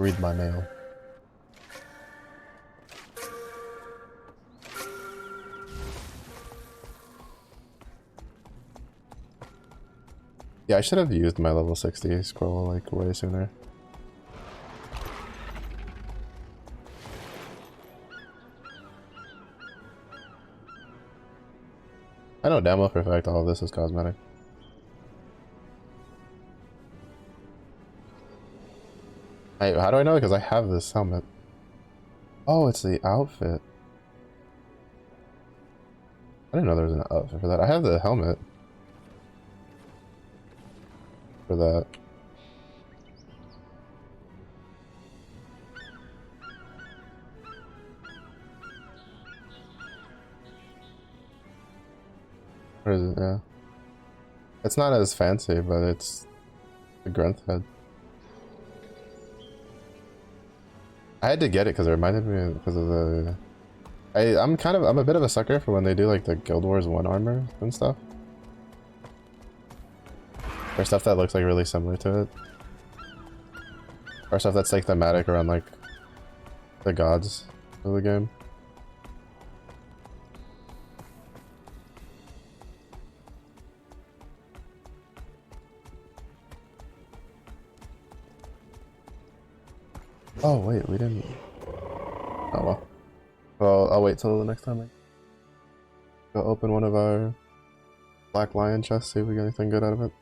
Read my mail. Yeah, I should have used my level 60 scroll like way sooner. I know damn well for a fact all of this is cosmetic. How do I know? Because I have this helmet. Oh, it's the outfit. I didn't know there was an outfit for that. I have the helmet for that. Or is it? Yeah. It's not as fancy, but it's a grunt head. I had to get it because it reminded me because of the. I'm a bit of a sucker for when they do like the Guild Wars 1 armor and stuff. Or stuff that looks like really similar to it. Or stuff that's like thematic around like the gods of the game. Oh wait, we didn't. Oh well. Well, I'll wait till the next time I go open one of our Black Lion chests, see if we get anything good out of it.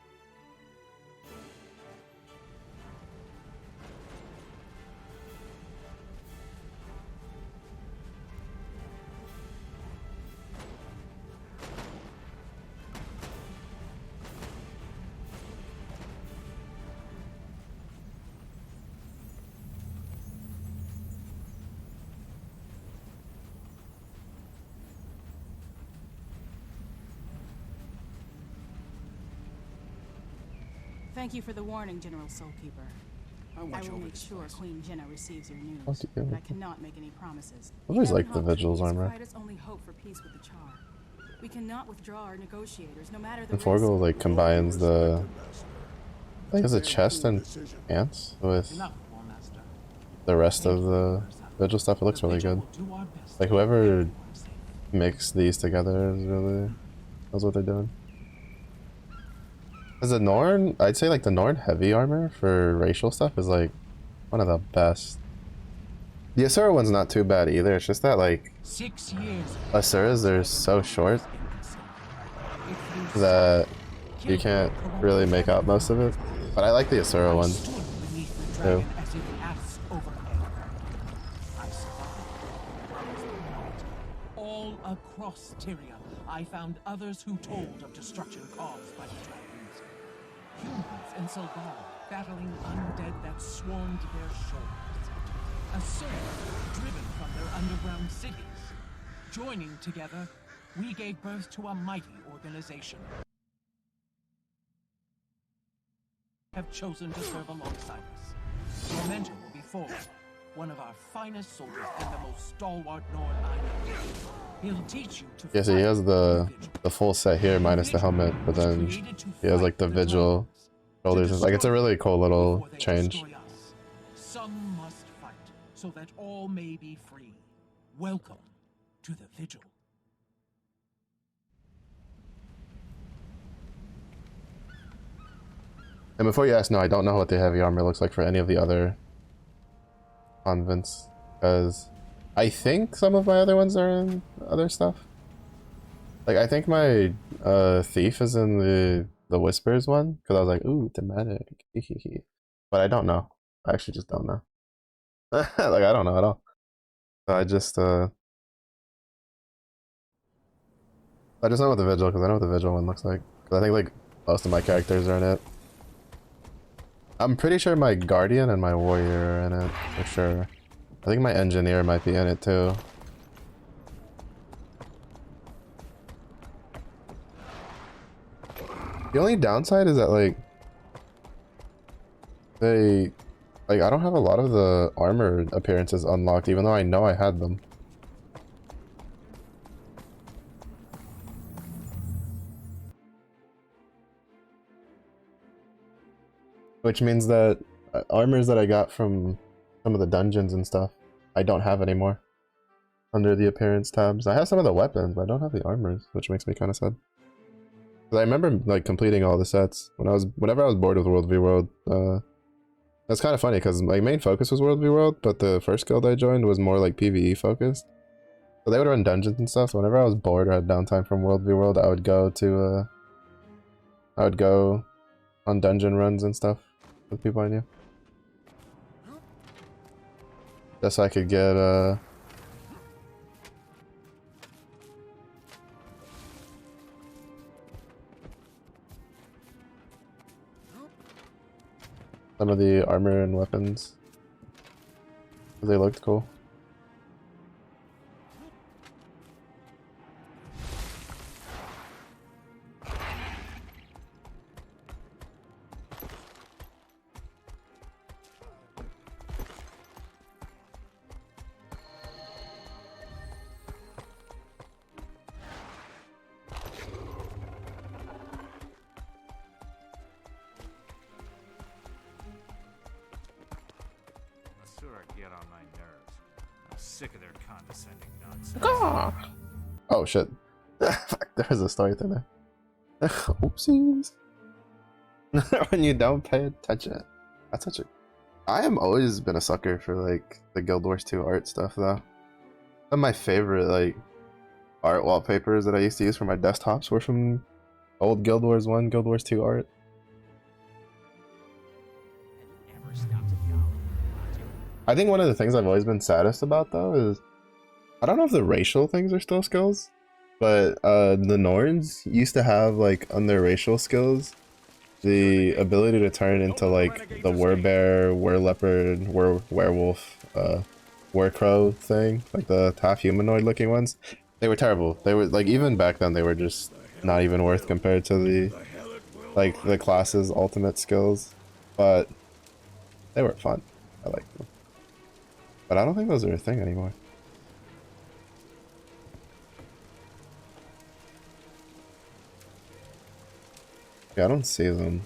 Thank you for the warning, General Soulkeeper. I will make sure Queen Jenna receives your news, Okay. but I cannot make any promises. I always like the Vigil's armor. Only hope for peace with the Char. We cannot withdraw our negotiators, no matter the And Forgo like combines the, I think it's a chest and ants with the rest of the Vigil stuff. It looks really good. Like whoever mixed these together is really knows what they're doing. Because the Norn, I'd say like the Norn heavy armor for racial stuff is like one of the best. The Asura one's not too bad either. It's just that like Asuras, they're so short that you can't really make out most of it. But I like the Asura one too. All across Tyria, I found others who told of destruction caused by the dragons. Humans in Solgar battling undead that swarmed their shores. Asura driven from their underground cities. Joining together, we gave birth to a mighty organization. Have chosen to serve alongside us. Your mentor will be Forward, one of our finest soldiers and the most stalwart Nord I know. He'll teach you to. Yeah, so he has the full set here minus the helmet, but then he has like the Vigil shoulders. Like it's a really cool little change. Some must fight so that all may be free. Welcome to the Vigil. And before you ask, no, I don't know what the heavy armor looks like for any of the other convents, because I think some of my other ones are in other stuff. Like I think my thief is in the Whispers one, because I was like, ooh, thematic. But I don't know. I actually just don't know. Like I don't know at all. So I just I just know what the Vigil, because I know what the Vigil one looks like. 'Cause I think like most of my characters are in it. I'm pretty sure my Guardian and my Warrior are in it, for sure. I think my Engineer might be in it too. The only downside is that like I don't have a lot of the armor appearances unlocked, even though I know I had them. Which means that armors that I got from some of the dungeons and stuff, I don't have anymore under the appearance tabs. I have some of the weapons, but I don't have the armors, which makes me kind of sad. 'Cause I remember like completing all the sets whenever I was bored with World v World. That's kind of funny because my main focus was World v World, but the first guild I joined was more like PvE focused. So they would run dungeons and stuff. So whenever I was bored or had downtime from World v World, I would go on dungeon runs and stuff with people I knew. Just so I could get some of the armor and weapons. They looked cool. Get on my nerves. I'm sick of their condescending nonsense. Oh shit. Fuck, there's a story thing there. Oopsies. When you don't pay attention. That's such a... I have always been a sucker for like the Guild Wars 2 art stuff though. Some of my favorite like art wallpapers that I used to use for my desktops were from old Guild Wars 1, Guild Wars 2 art. I think one of the things I've always been saddest about though is I don't know if the racial things are still skills, but the Norns used to have like on their racial skills the ability to turn into like the werebear, wereleopard, werewolf, werecrow thing, like the half humanoid looking ones. They were terrible. They were like even back then they were just not even worth compared to the class's ultimate skills, but they were fun. I liked them. But I don't think those are a thing anymore. Yeah, I don't see them.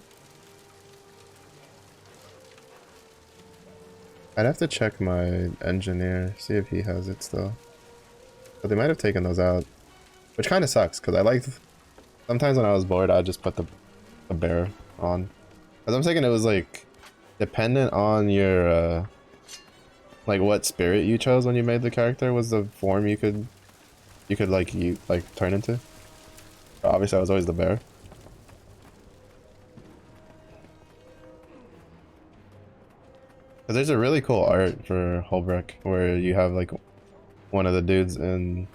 I'd have to check my engineer, see if he has it still. But they might have taken those out. Which kind of sucks, because I liked... Sometimes when I was bored, I'd just put the bear on. Because I'm thinking it was like... dependent on your... like what spirit you chose when you made the character was the form you could turn into. But obviously I was always the bear. But there's a really cool art for Holbrook where you have like one of the dudes in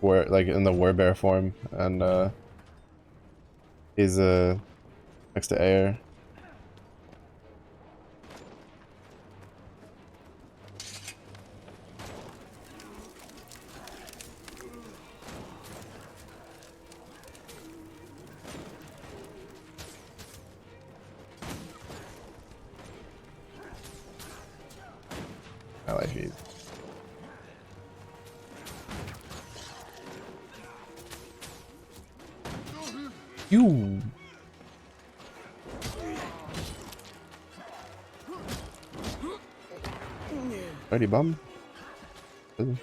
in the werebear form and he's next to Air. I like these. You. Dirty bum. Ooh.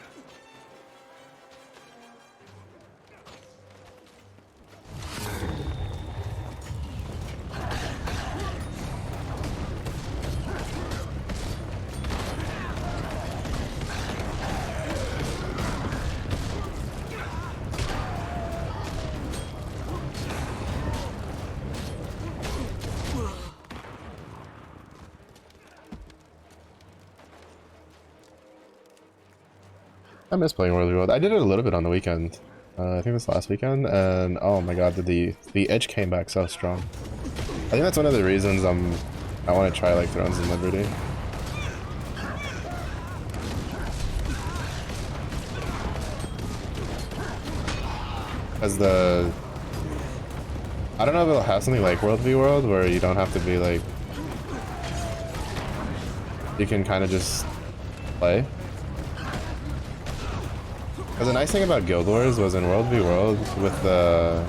I miss playing World of World. I did it a little bit on the weekend. I think this last weekend, and oh my god, did the itch came back so strong. I think that's one of the reasons I want to try like Thrones and Liberty. As I don't know if it'll have something like World v World where you don't have to be like, you can kind of just play. Because the nice thing about Guild Wars was in World v World with the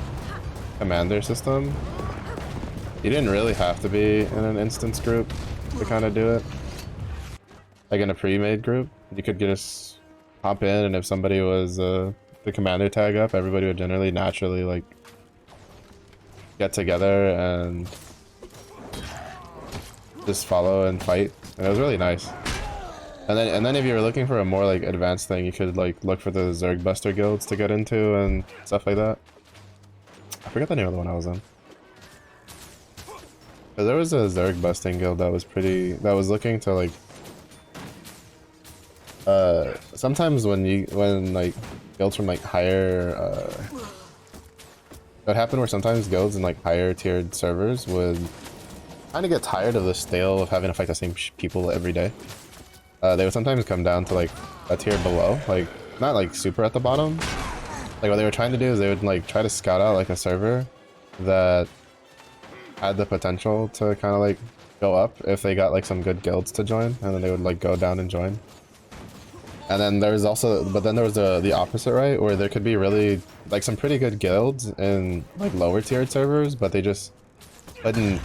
commander system, you didn't really have to be in an instance group to kind of do it. Like in a pre-made group, you could just hop in, and if somebody was the commander tag up, everybody would generally naturally like get together and just follow and fight, and it was really nice. And then if you were looking for a more like advanced thing, you could like look for the Zerg Buster guilds to get into and stuff like that. I forget the name of the one I was in. But there was a Zerg busting guild that was looking to like sometimes when like guilds from like higher what happened where sometimes guilds in like higher tiered servers would kind of get tired of the stale of having to fight the same people every day. They would sometimes come down to like a tier below, like not like super at the bottom. Like what they were trying to do is they would like try to scout out like a server that had the potential to kind of like go up if they got like some good guilds to join, and then they would like go down and join. And then there's also, but then there was the opposite, right, where there could be really like some pretty good guilds in like lower tiered servers, but they just couldn't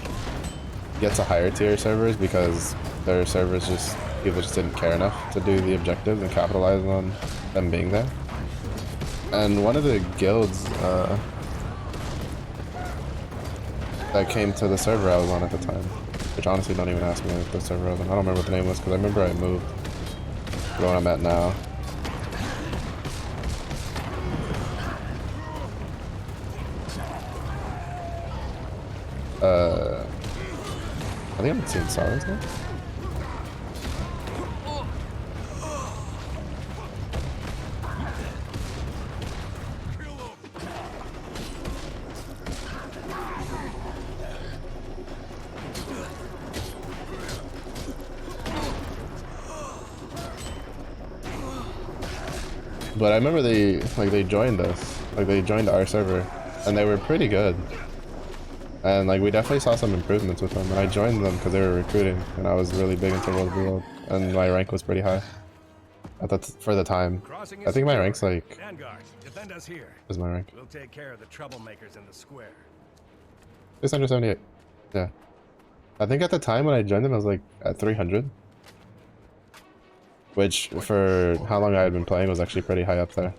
get to higher tier servers because their servers just, people just didn't care enough to do the objectives and capitalize on them being there. And one of the guilds that came to the server I was on at the time, which honestly don't even ask me if the server I was on. I don't remember what the name was because I remember I moved to the one I'm at now. I think I'm seeing Sorrows now. But I remember they joined us, like they joined our server, and they were pretty good. And like we definitely saw some improvements with them, and I joined them because they were recruiting, and I was really big into World War, and my rank was pretty high. I thought for the time. I think my rank's like. Vanguard, defend us here. Is my rank? We'll take care of the troublemakers in the square. 678. Yeah. I think at the time when I joined them, I was like at 300. Which, for how long I had been playing, was actually pretty high up there.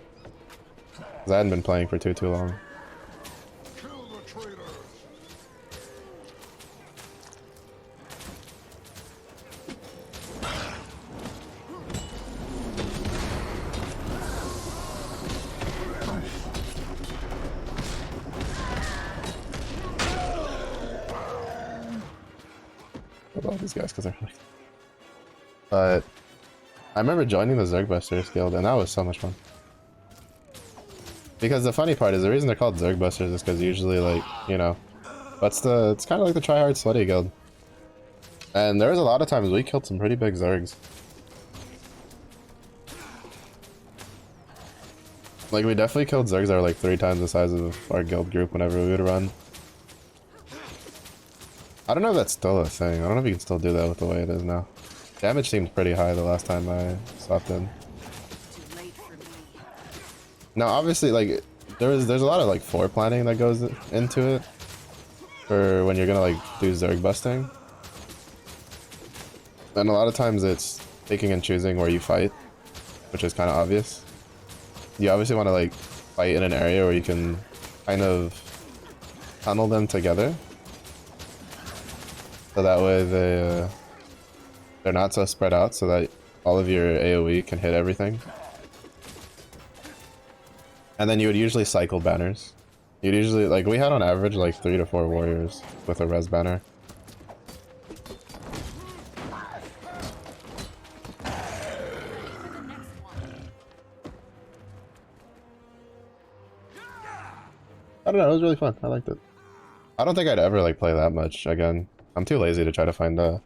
Because I hadn't been playing for too long. I love these guys because they're like... But... I remember joining the Zerg Busters guild, and that was so much fun. Because the funny part is, the reason they're called Zerg Busters is because usually, like, you know, it's kind of like the try-hard slutty guild. And there was a lot of times we killed some pretty big Zergs. Like, we definitely killed Zergs that were like 3 times the size of our guild group whenever we would run. I don't know if that's still a thing. I don't know if you can still do that with the way it is now. Damage seemed pretty high the last time I stopped in. Now, obviously, like, there's a lot of like foreplanning that goes into it for when you're gonna like do Zerg busting, and a lot of times it's picking and choosing where you fight, which is kind of obvious. You obviously want to like fight in an area where you can kind of tunnel them together, so that way they're not so spread out, so that all of your AoE can hit everything. And then you would usually cycle banners. You'd usually, like, we had on average like 3 to 4 warriors with a res banner. don't know, it was really fun. I liked it. I don't think I'd ever like play that much again. I'm too lazy to try to find a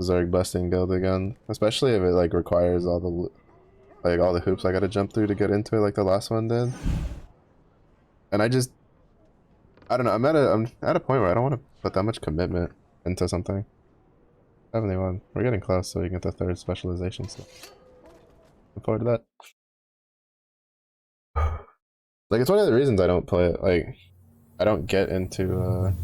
Zerg busting guild again, especially if it like requires all the hoops I gotta jump through to get into it, like the last one did. And I don't know. I'm at a point where I don't want to put that much commitment into something. 71. We're getting close, so we can get the third specialization. So look forward to that. Like, it's one of the reasons I don't play it. Like, I don't get into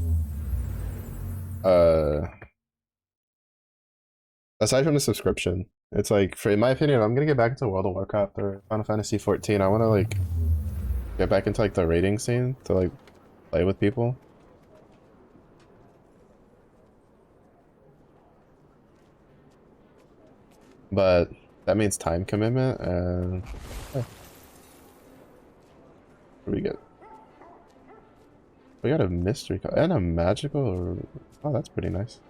aside from the subscription, it's like, for in my opinion, I'm gonna get back into World of Warcraft or Final Fantasy 14. I want to like get back into like the raiding scene to like play with people. But that means time commitment, and what do we get? We got a mystery card and a magical. Oh, that's pretty nice.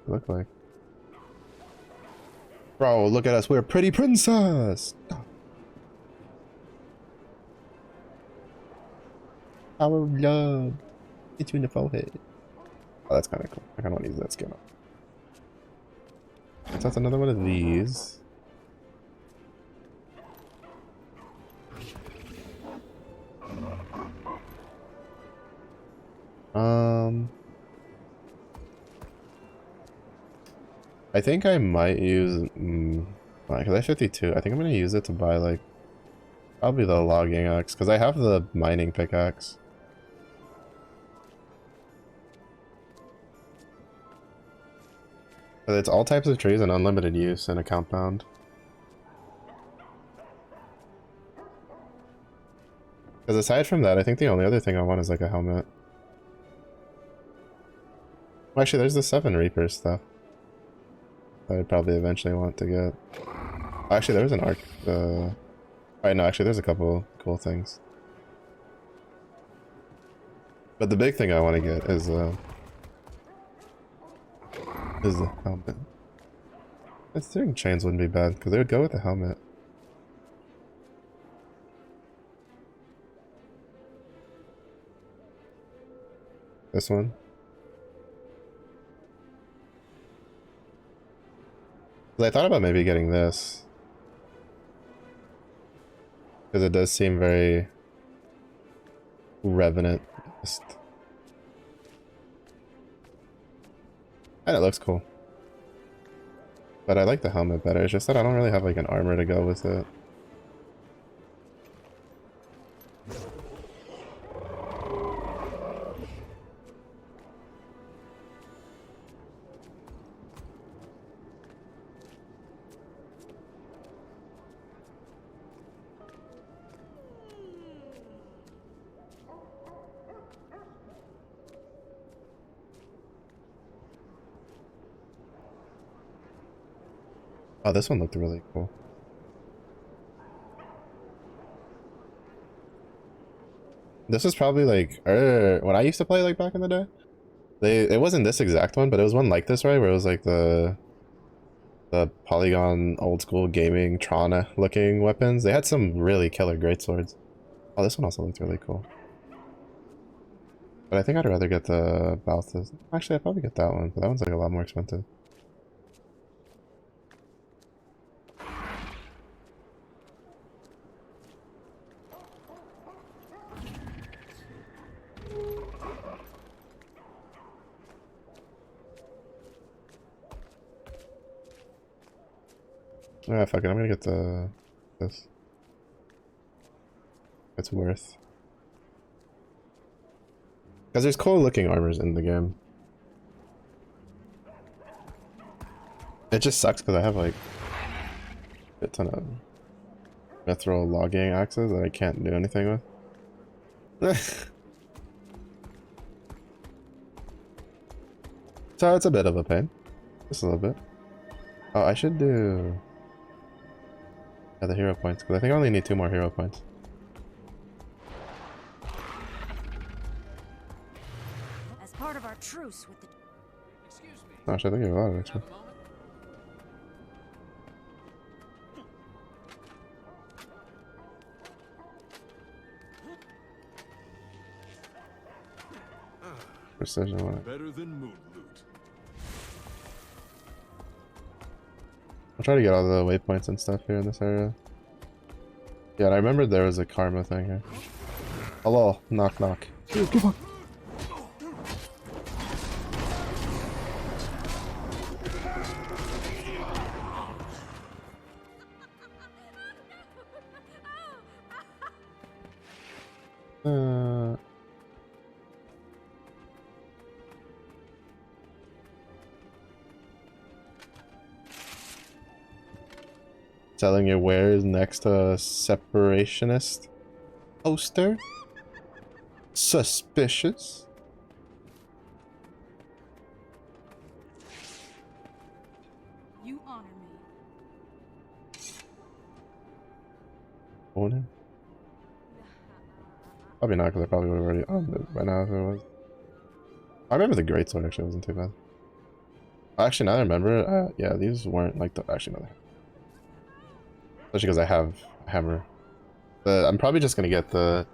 Look like, bro, look at us, we're a pretty princess. Power of love. Hit you in the forehead. Oh, that's kind of cool. I kind of want to use that skin. So that's another one of these. I think I might use, because I have 52. I think I'm going to use it to buy, like, probably the logging axe, because I have the mining pickaxe. But it's all types of trees and unlimited use in a compound. Because aside from that, I think the only other thing I want is, like, a helmet. Well, actually, there's the 7 Reaper stuff that I'd probably eventually want to get. Actually, there was an arc. Right, no, actually, there's a couple cool things. But the big thing I want to get is the helmet. I think chains wouldn't be bad, because they would go with the helmet. This one. I thought about maybe getting this, because it does seem very revenant. And it looks cool. But I like the helmet better. It's just that I don't really have like an armor to go with it. Oh, this one looked really cool. This was probably like when I used to play like back in the day. It wasn't this exact one, but it was one like this, right? Where it was like the polygon old school gaming Tron looking weapons. They had some really killer greatswords. Oh, this one also looked really cool. But I think I'd rather get the Balthus. Actually, I'd probably get that one, but that one's like a lot more expensive. Ah, fuck it, I'm gonna get this. It's worth. Because there's cool looking armors in the game. It just sucks because I have like a ton of mithril logging axes that I can't do anything with. So it's a bit of a pain. Just a little bit. Oh, I should do the hero points, because I think I only need 2 more hero points. As part of our truce with the... Actually, I think I have a lot of extra. precision one. Better than moon loot. I'll try to get all the waypoints and stuff here in this area. Yeah, and I remember there was a karma thing here. Hello, knock knock. Give up. Selling your wares next to a separationist poster? Suspicious. You honor me. Owner? Probably not, because I probably would have already owned it by now if it was. I remember the greatsword actually wasn't too bad. Actually, now that I remember, yeah, these weren't like the. Actually, no. Especially because I have a hammer. I'm probably just gonna get the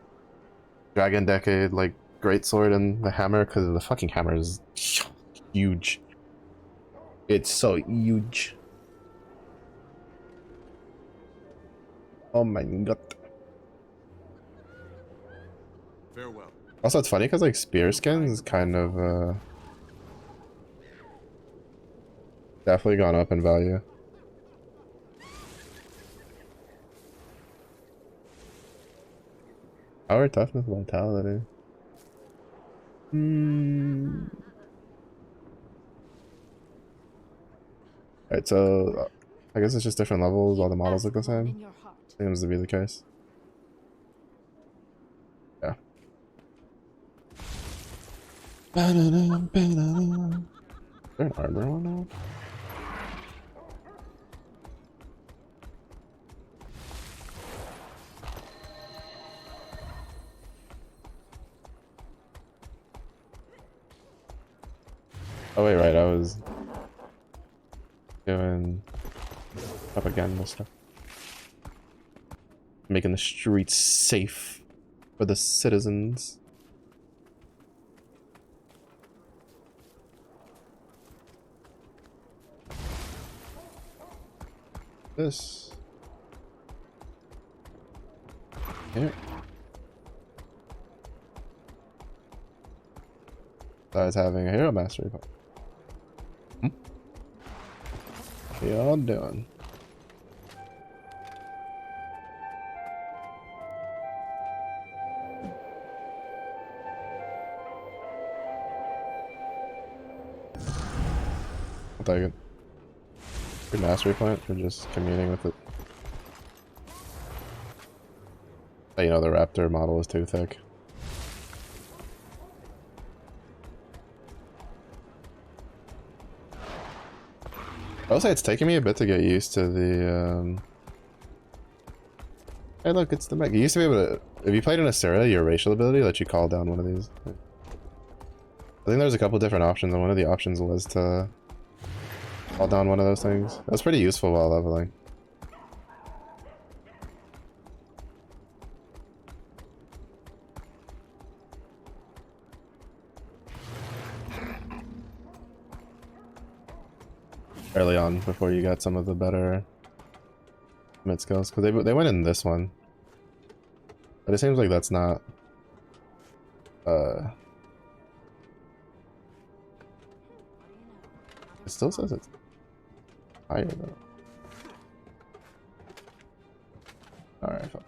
Dragon Decade like greatsword and the hammer because the fucking hammer is huge. It's so huge. Oh my god. Farewell. Also, it's funny because like spear skins kind of definitely gone up in value. Power, toughness, vitality. Alright, so I guess it's just different levels. All the models look the same. Seems to be the case. Yeah. Is there an armor one now? Oh wait, right, I was doing propaganda stuff. Making the streets safe for the citizens. This. Here. I was having a hero mastery point. What y'all doing? I'll take it. Good mastery point for just communing with it. But, you know, the raptor model is too thick. I will say it's taking me a bit to get used to the Hey look, it's the mech. You used to be able to, if you played in Asura, your racial ability lets you call down one of these. I think there's a couple different options, and one of the options was to call down one of those things. That's pretty useful while leveling. Early on, before you got some of the better mid skills, because they went in this one, but it seems like that's not. It still says it's higher though. All right. Fine.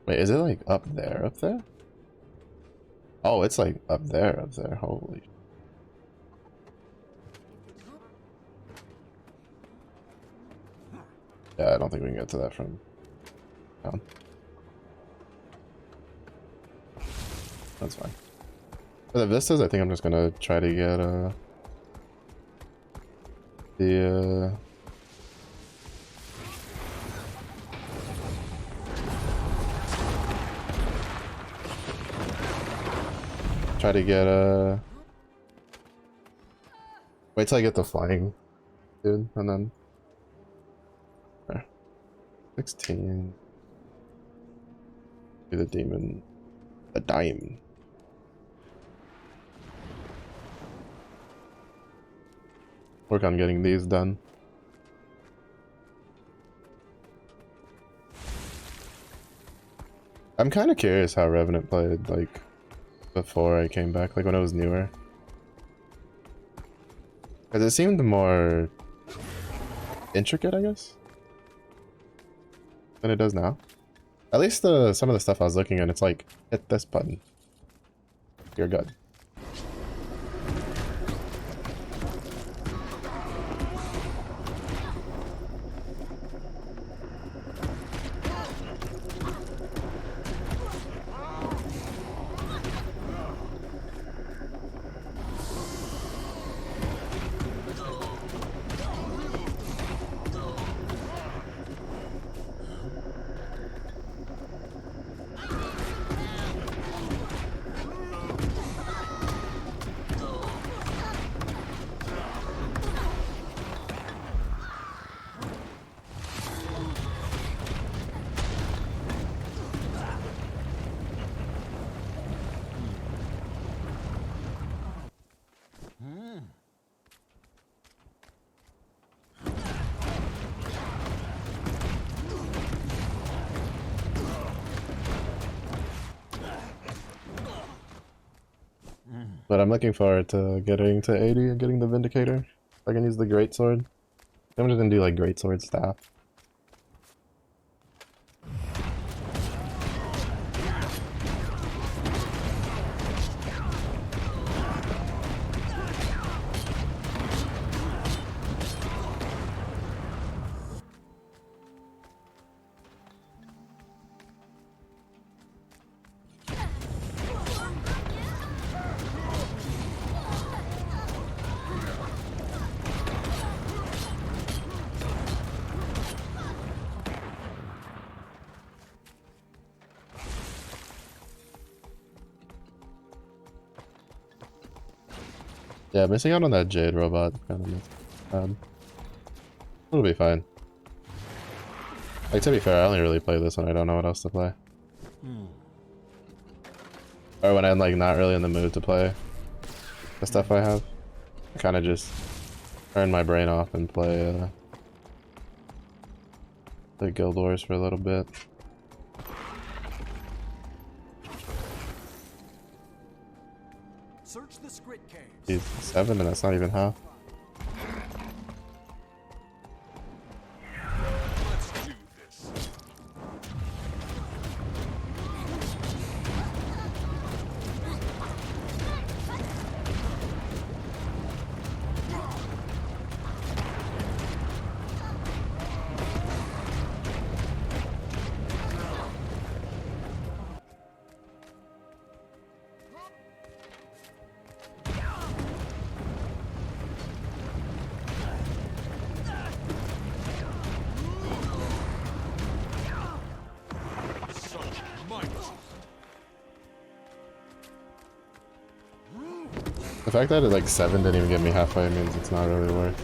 Wait, is it like up there? Up there? Oh, it's like up there, up there. Holy. Yeah, I don't think we can get to that from down. That's fine. For the vistas, I think I'm just gonna try to get the try to get wait till I get the flying dude, and then 16. Do the demon, a dime. Work on getting these done. I'm kind of curious how Revenant played, like, before I came back, like when it was newer. Because it seemed more intricate, I guess, than it does now. At least some of the stuff I was looking at, it's like, hit this button. You're good. But I'm looking forward to getting to 80 and getting the Vindicator. I can use the Greatsword. I'm just gonna do like Greatsword staff. Yeah, missing out on that Jade robot kind of it'll be fine. Like, to be fair, I only really play this when I don't know what else to play. Or when I'm like not really in the mood to play the stuff I have. I kind of just turn my brain off and play Guild Wars for a little bit. Search the Scrit Caves. He's 7 and that's not even half. Let's do this. The fact that it like 7 didn't even get me halfway means it's not really worth.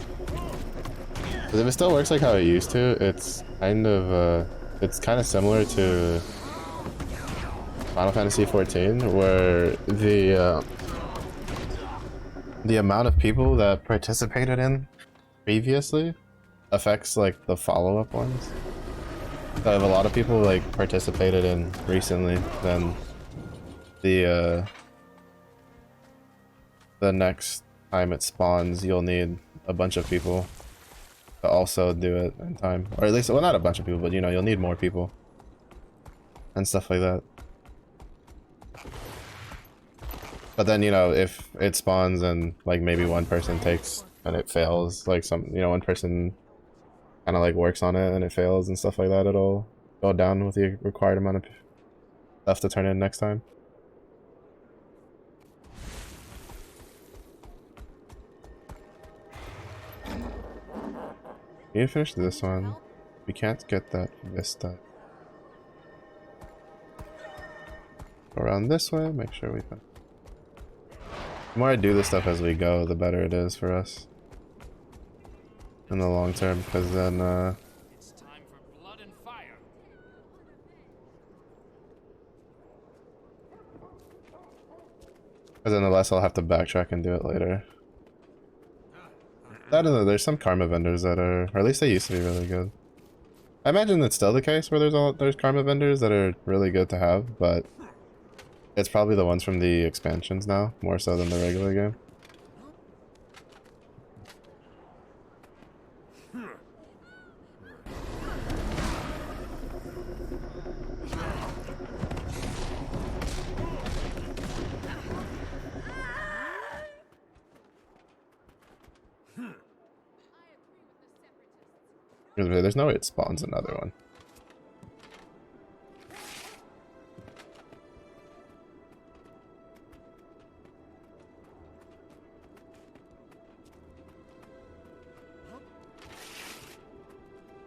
But if it still works like how it used to, it's kind of similar to Final Fantasy XIV, where the amount of people that participated in previously affects like the follow-up ones. So if a lot of people like participated in recently, then the next time it spawns, you'll need a bunch of people to also do it in time. Or at least, well, not a bunch of people, but you know, you'll need more people and stuff like that. But then, you know, if it spawns and like maybe one person takes and it fails, like one person kind of like works on it and it fails and stuff like that, it'll go down with the required amount of stuff to turn in next time. We need to finish this one. We can't get that Vista. Go around this way, make sure we finish. The more I do this stuff as we go, the better it is for us in the long term, because then It's time for blood and fire. the less I'll have to backtrack and do it later. I don't know, there's some karma vendors that are, or at least they used to be really good. I imagine it's still the case where there's karma vendors that are really good to have, but it's probably the ones from the expansions now, more so than the regular game. There's no way it spawns another one.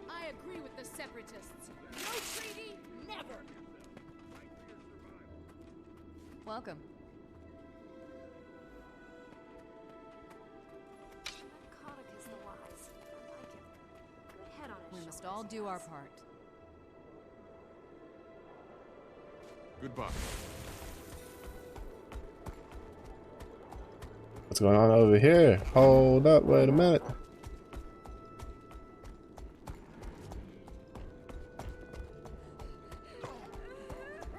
I agree with the separatists. No treaty, never. Welcome. Narcotic is the wise. I like him. Good head on his shoulders. We must all do our part. Goodbye. What's going on over here? Hold up, wait a minute.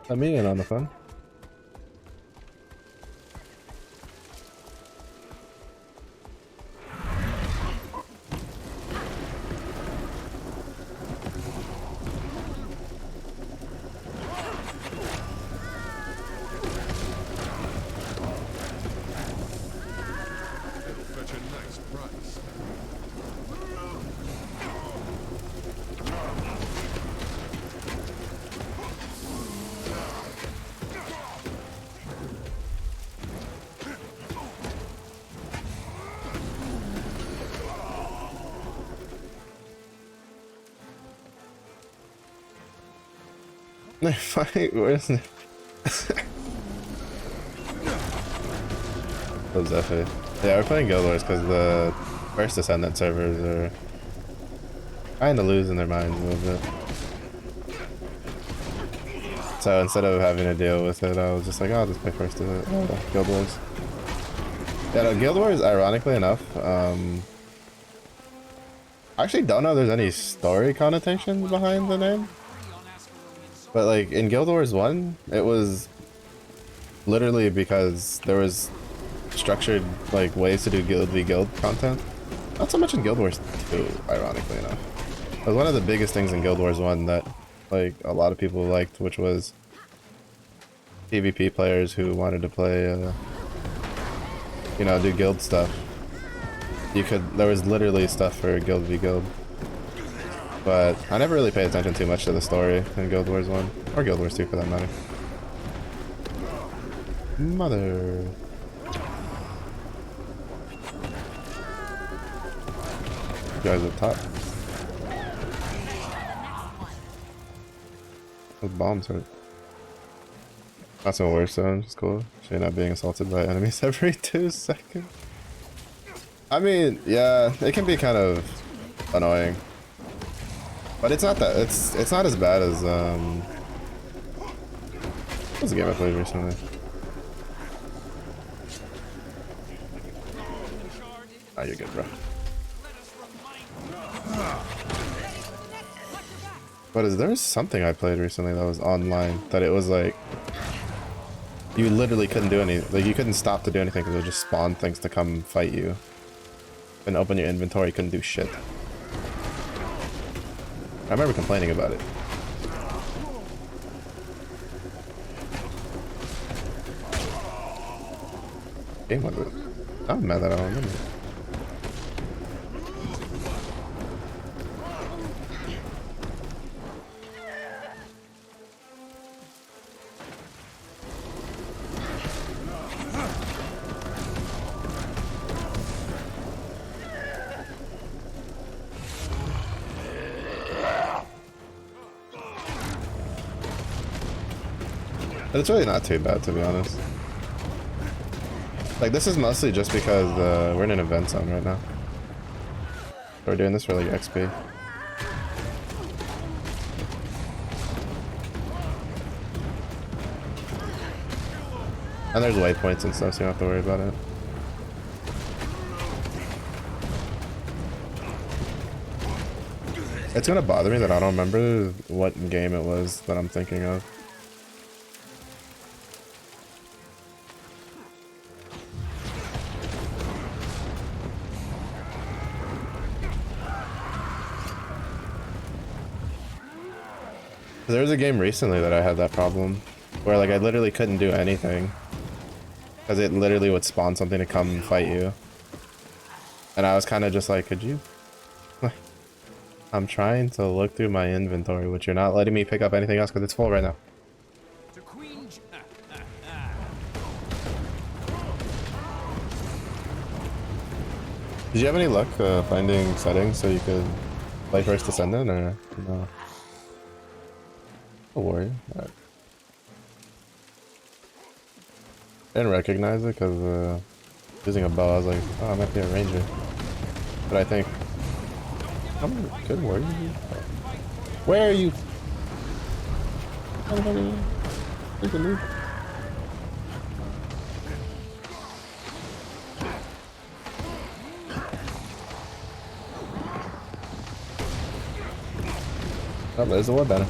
Let me in on the fun. It'll fetch a nice price. Fight, where's it? What's that for? Yeah, we're playing Guild Wars because the First Descendant servers are kind of losing their minds a little bit. So instead of having to deal with it, I was just like, oh, I'll just play Guild Wars. Yeah, no, Guild Wars, ironically enough, I actually don't know if there's any story connotations behind the name. But like in Guild Wars 1, it was literally because there was structured like ways to do guild v guild content. Not so much in Guild Wars 2, ironically enough. It was one of the biggest things in Guild Wars 1 that like a lot of people liked, which was PvP players who wanted to play you know, do guild stuff. There was literally stuff for guild v guild. But I never really paid attention too much to the story in Guild Wars 1, or Guild Wars 2 for that matter. Mother. Guys up top. Those bombs hurt. That's no worse zone, it's cool. You're not being assaulted by enemies every 2 seconds. I mean, yeah, it can be kind of annoying. But it's not that, it's not as bad as, what was the game I played recently? Ah, you're good, bro. But there was something I played recently that was online, that it was like, you literally couldn't do anything, like you couldn't stop to do anything because it would just spawn things to come fight you. And open your inventory, you couldn't do shit. I remember complaining about it. Game was it? I'm mad that I don't remember. But it's really not too bad, to be honest. Like, this is mostly just because we're in an event zone right now. We're doing this for like XP. And there's waypoints and stuff, so you don't have to worry about it. It's gonna bother me that I don't remember what game it was that I'm thinking of. There was a game recently that I had that problem, where like I literally couldn't do anything, because it literally would spawn something to come fight you. And I was kind of just like, could you? I'm trying to look through my inventory, which you're not letting me pick up anything else because it's full right now. Did you have any luck finding settings so you could play First Descendant, or no? A warrior. Right. I didn't recognize it because using a bow, I was like, oh, I might be a ranger. But I think I'm a good warrior. Where are you? Freaking dude. Oh, there's the war banner.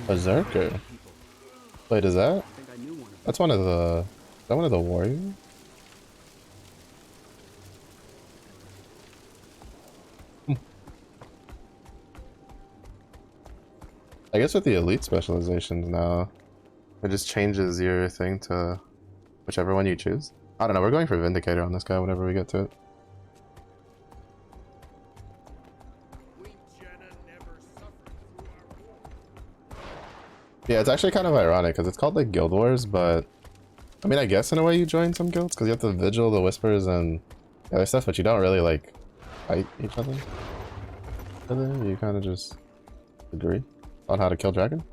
Berserker. Wait, is that? That's one of the. Is that one of the warriors? I guess with the elite specializations now, it just changes your thing to whichever one you choose. I don't know. We're going for Vindicator on this guy whenever we get to it. Yeah, it's actually kind of ironic because it's called like Guild Wars, but I mean, I guess in a way you join some guilds because you have the Vigil, the Whispers, and the other stuff, but you don't really like fight each other. You kind of just agree on how to kill dragon.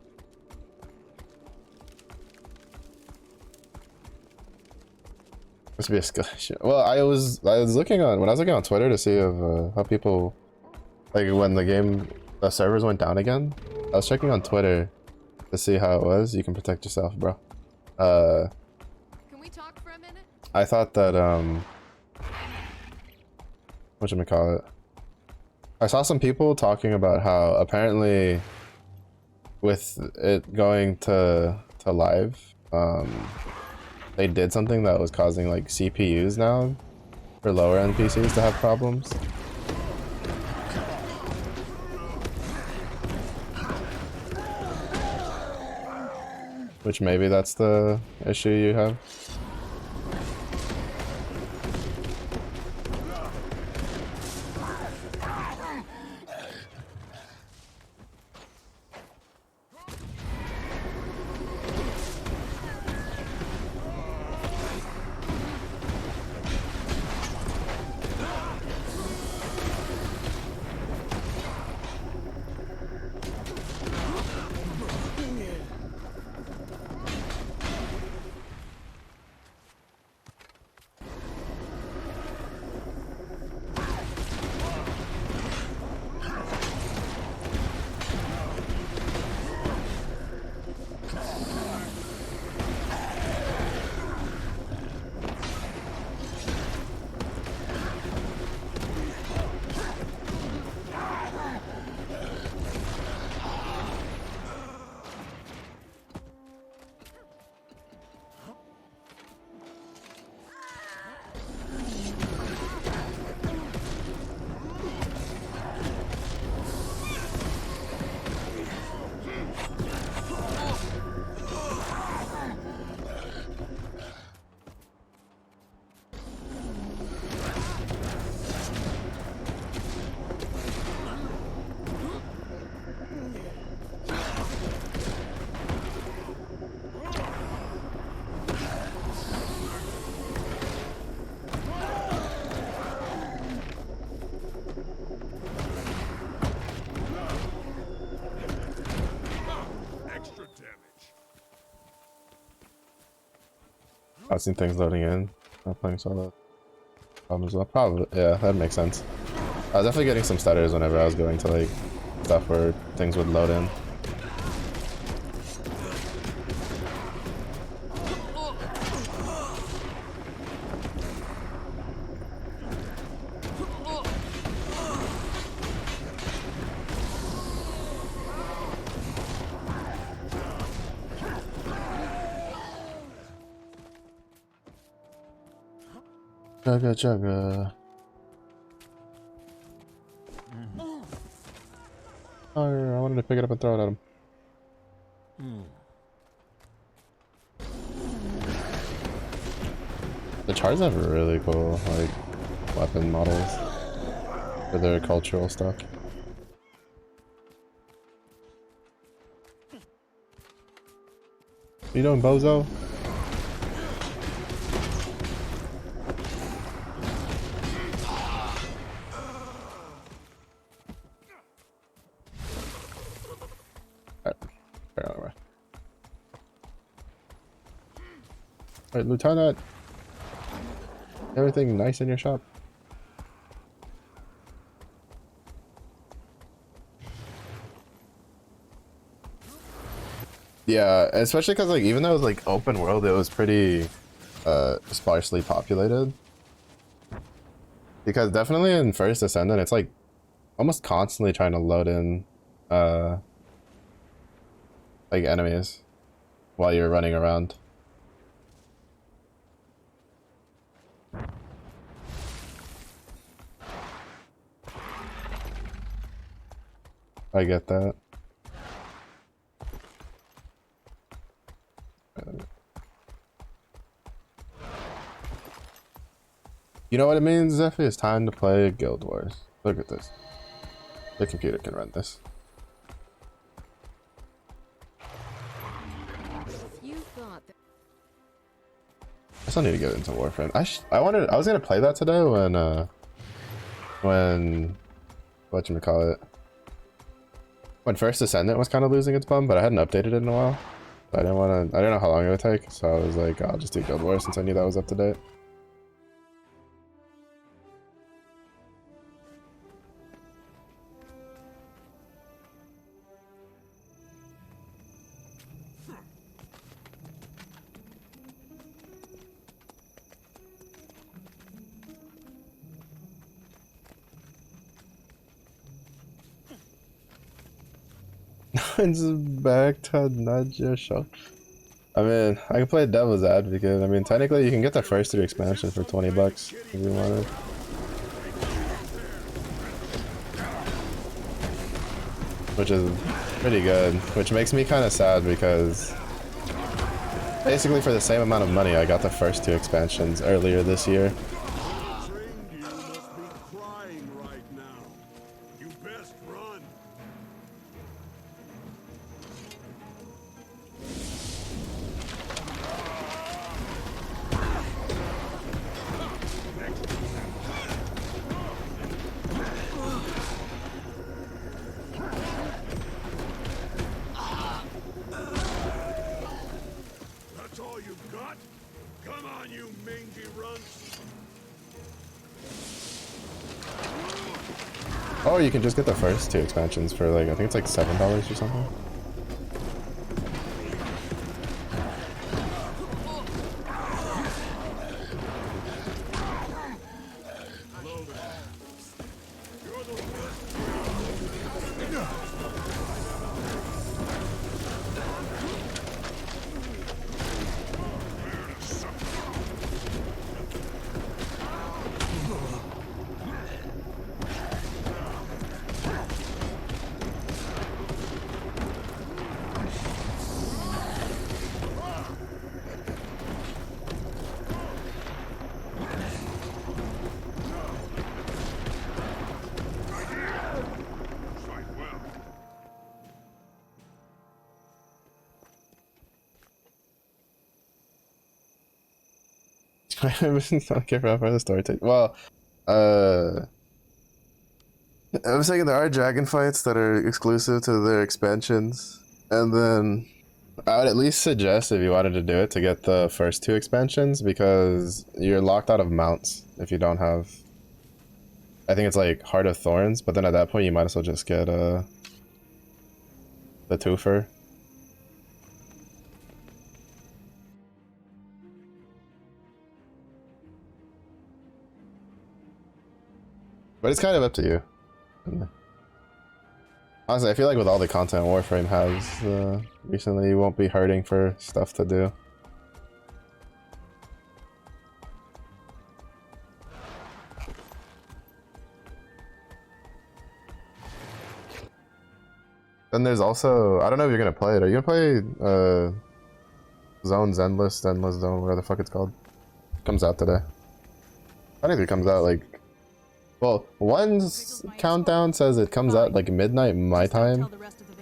Must be a skill issue. Well, I was looking on when I was looking on Twitter to see if how people like when the servers went down again. I was checking on Twitter to see how it was. You can protect yourself, bro. Can we talk for a minute? I thought that whatchamacallit, I saw some people talking about how apparently with it going to live, they did something that was causing like CPUs now for lower end PCs to have problems. Which maybe that's the issue you have. I've seen things loading in. Not playing solo. Problems well. Probably, yeah, that makes sense. I was definitely getting some stutters whenever I was going to like stuff where things would load in. Chugga chugga. Oh, I wanted to pick it up and throw it at him. The Chars have really cool like weapon models for their cultural stuff. You doing, bozo? Alright, Lieutenant. Everything nice in your shop? Yeah, especially because like even though it was like open world, it was pretty sparsely populated. Because definitely in First Ascendant, it's like almost constantly trying to load in like enemies while you're running around. I get that. You know what it means, Zephy? It's time to play Guild Wars. Look at this. The computer can run this. I still need to get into Warframe. I was gonna play that today when whatchamacallit, when First Ascendant was kind of losing its bum, but I hadn't updated it in a while. So I didn't know how long it would take, so I was like, I'll just do Guild Wars since I knew that was up to date. It's back to nudge your show. I mean, I can play Devil's Advocate. I mean, technically, you can get the first 3 expansions for 20 bucks if you wanted. Which is pretty good. Which makes me kind of sad because basically for the same amount of money, I got the first 2 expansions earlier this year. Oh, you can just get the first 2 expansions for like, I think it's like $7 or something. I don't care about the story take. Well, I was thinking there are dragon fights that are exclusive to their expansions, and then I would at least suggest if you wanted to do it to get the first 2 expansions because you're locked out of mounts if you don't have. I think it's like Heart of Thorns, but then at that point you might as well just get the twofer. But it's kind of up to you. Honestly, I feel like with all the content Warframe has recently, you won't be hurting for stuff to do. Then there's also, I don't know if you're gonna play it. Are you gonna play Zone's Endless Zone, whatever the fuck it's called? Comes out today. I think it comes out like, well, one's countdown says it comes out like midnight my time,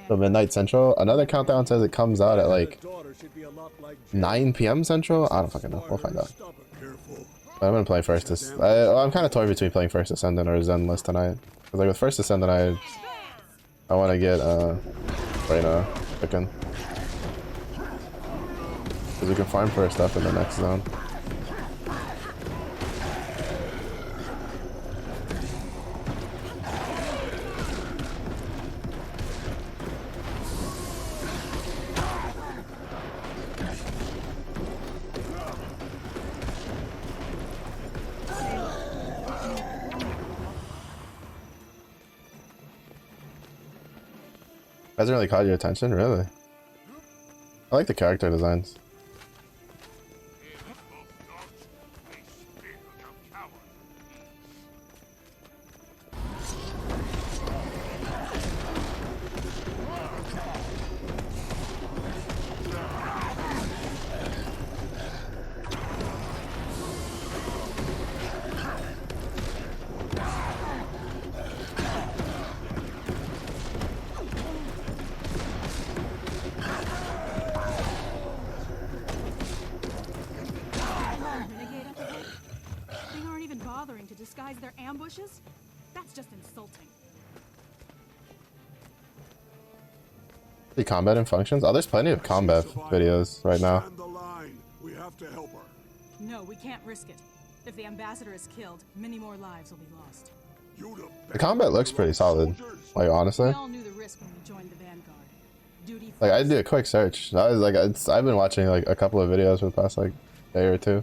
so midnight central. Another countdown says it comes out at like 9 p.m. central. I don't fucking know. We'll find out. But I'm gonna play First I'm kind of torn between playing First Ascendant or Zenless tonight. Cause like with First Ascendant, I want to get Reyna picking. Cause we can farm for our stuff in the next zone. Hasn't really caught your attention, really? I like the character designs. To disguise their ambushes? That's just insulting. The combat and functions? Oh, there's plenty of combat videos right now. We have to help her. No, we can't risk it. If the ambassador is killed, many more lives will be lost. The combat looks pretty solid, like honestly. We all knew the risk when we joined the Vanguard. Duty like I did a quick search. I was like, I've been watching like a couple of videos for the past like day or two.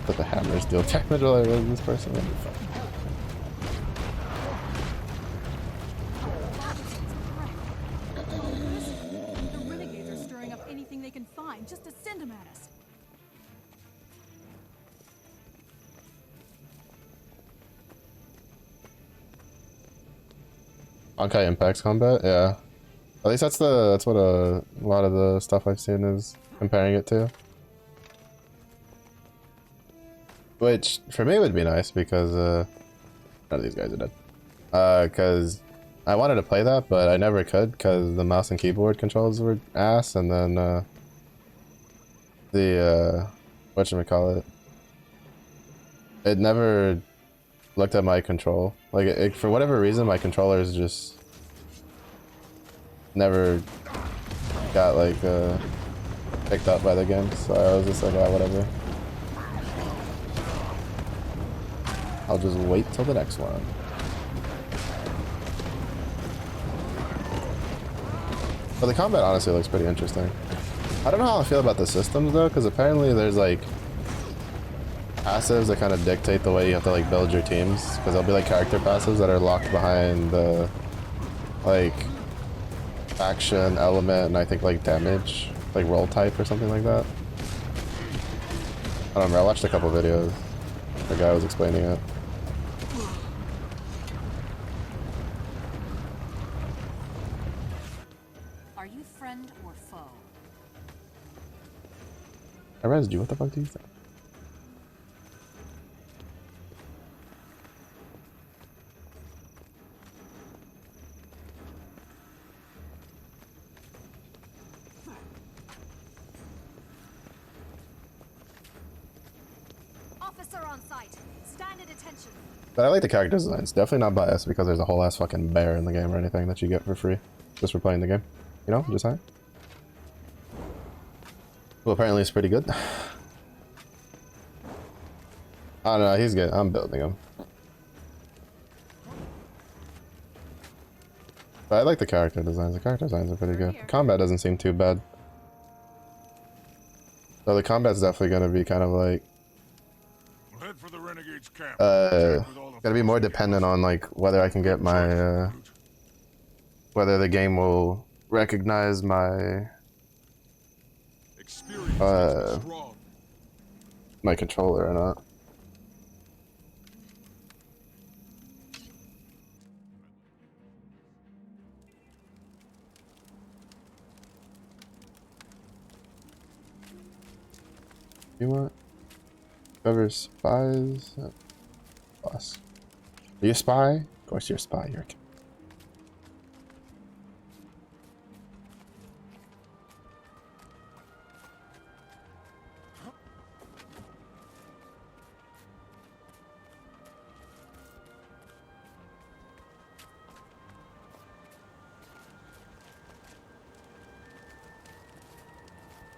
But the hammers deal damage while I raise this person. The renegades are stirring up anything they can find just to send them at us. Honkai impacts combat, yeah. At least that's what a lot of the stuff I've seen is comparing it to. Which for me would be nice because none of these guys are dead. Because I wanted to play that, but I never could because the mouse and keyboard controls were ass, and then the whatchamacallit, it never looked at my control. Like for whatever reason, my controllers just never got like picked up by the game, so I was just like, ah, whatever. I'll just wait till the next one. But the combat honestly looks pretty interesting. I don't know how I feel about the systems though, because apparently there's like passives that kind of dictate the way you have to like build your teams. Because there'll be like character passives that are locked behind the like action element and I think like damage, like roll type or something like that. I don't remember. I watched a couple videos. The guy was explaining it. Are you friend or foe? I rezzed you. What the fuck do you think? Officer on site. Stand at attention. But I like the character designs. Definitely not biased because there's a whole ass fucking bear in the game or anything that you get for free just for playing the game. You know, just saying. Well, apparently it's pretty good. Oh no, he's good. I'm building him. But I like the character designs. The character designs are pretty good. The combat doesn't seem too bad. So the combat's definitely gonna be kind of like Head for the Renegade's camp. gonna be more dependent on like whether I can get my whether the game will recognize my my controller or not. You want whoever spies boss. Are you a spy? Of course you're a spy, you're a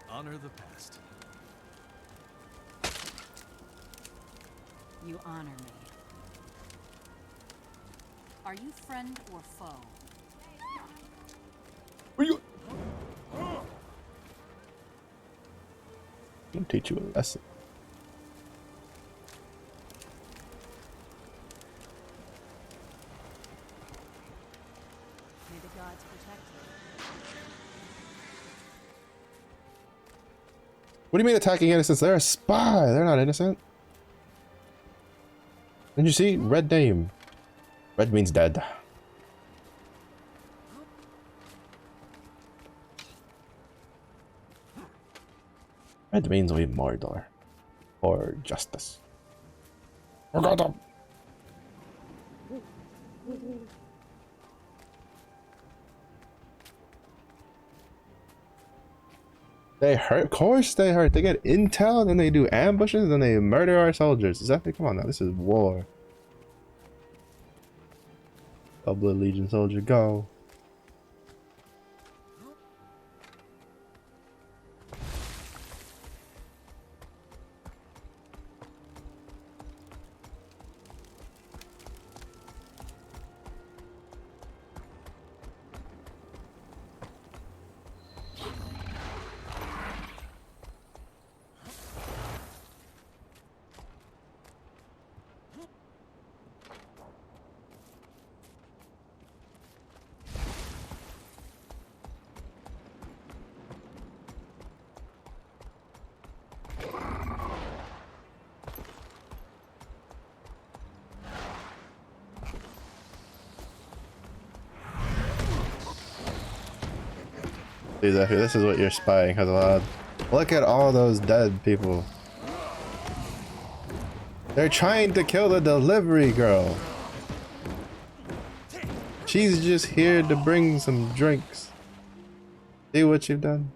Honor the past. You honor me. Are you friend or foe? Where you? I'm gonna teach you a lesson. May the gods protect you. What do you mean attacking innocents? They're a spy. They're not innocent. Didn't you see? Red name. Red means dead. Red means we Mordor. Or justice. Oh god. They hurt. Of course they hurt. They get intel, then they do ambushes, then they murder our soldiers. Exactly. Come on now. This is war. Double Legion soldier, go. Exactly, this is what your spying has allowed. Look at all those dead people. They're trying to kill the delivery girl. She's just here to bring some drinks. See what you've done?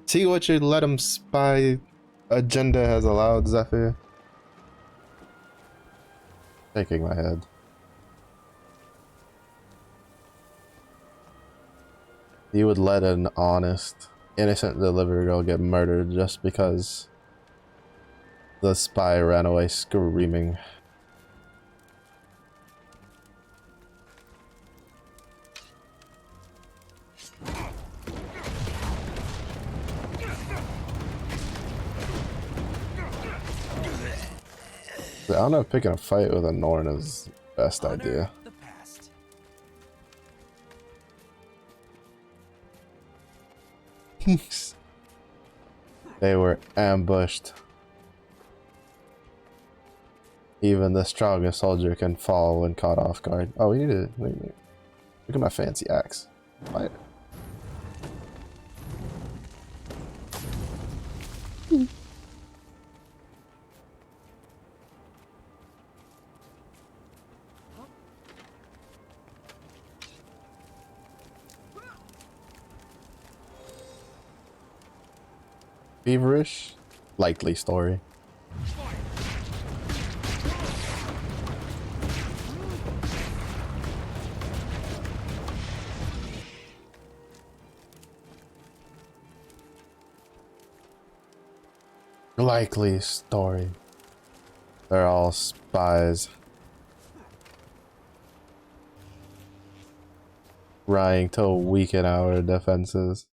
See what your let 'em spy agenda has allowed, Zephyr? Shaking my head. You would let an honest innocent delivery girl get murdered just because the spy ran away screaming. I don't know if picking a fight with a Norn is the best idea. The past. They were ambushed. Even the strongest soldier can fall when caught off guard. Oh, we need to look at my fancy axe. Fight. Feverish? Likely story. Likely story. They're all spies. Trying to weaken our defenses.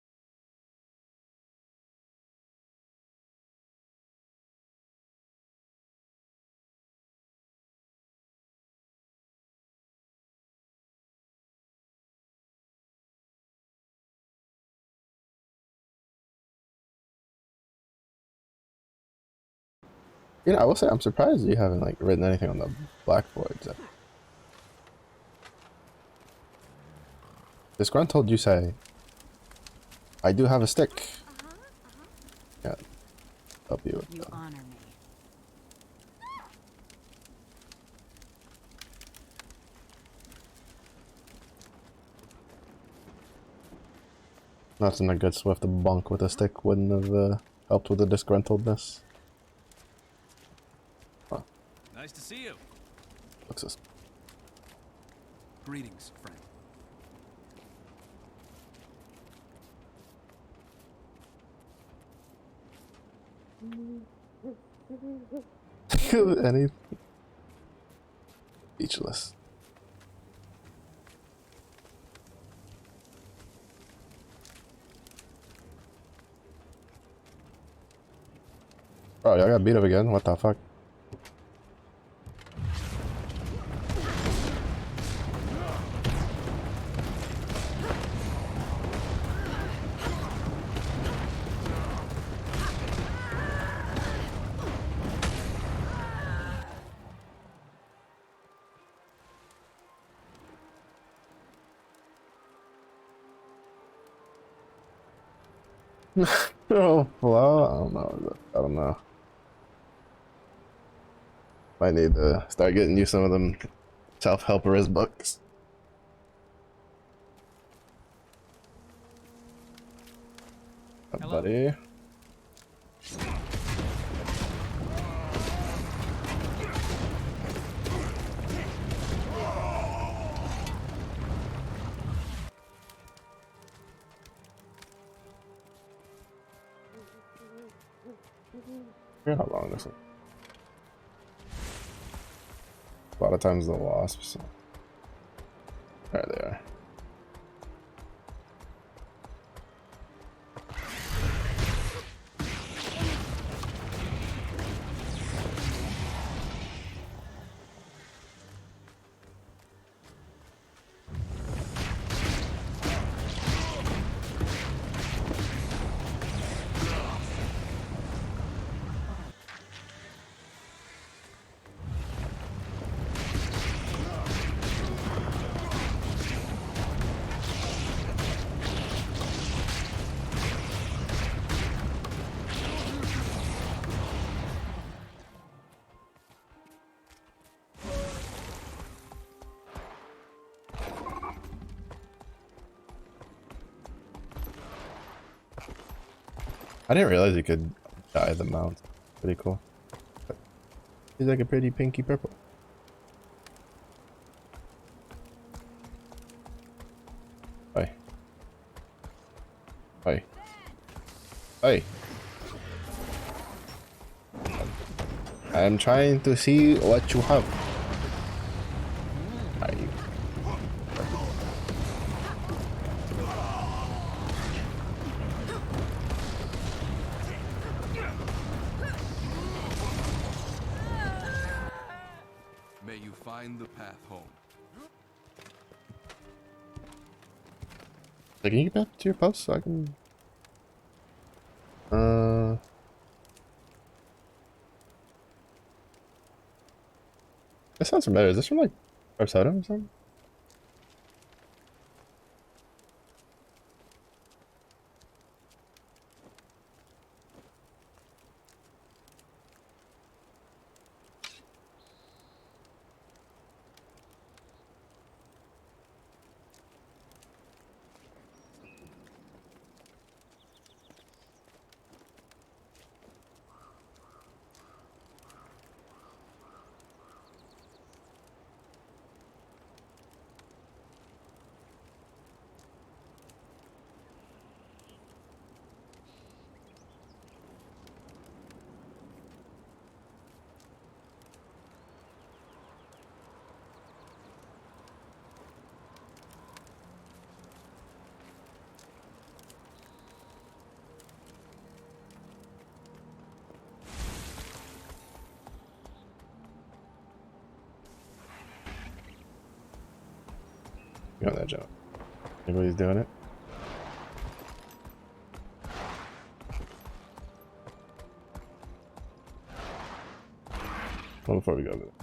You know, I will say I'm surprised you haven't like written anything on the blackboard. Disgruntled, you say? I do have a stick. Yeah, help you with that. Honor me. Not in a good swift bunk with a stick wouldn't have helped with the disgruntledness. Huh. Nice to see you. Looks this. Greetings, friend. Any speechless. Oh, y'all got beat up again? What the fuck? Oh, well, I don't know. I don't know. Might need to start getting you some of them self-helperist books. Hello. Buddy. Yeah, how long is it? A lot of times the wasps. There they are. I didn't realize you could dye the mount. Pretty cool. He's like a pretty pinky purple. Bye. Bye. Hey. I'm trying to see what you have. Aye. May you find the path home. So can you get back to your post so I can... This sounds familiar. Is this from like Persona or something? You know that joke. Anybody's doing it? Well, before we go to it.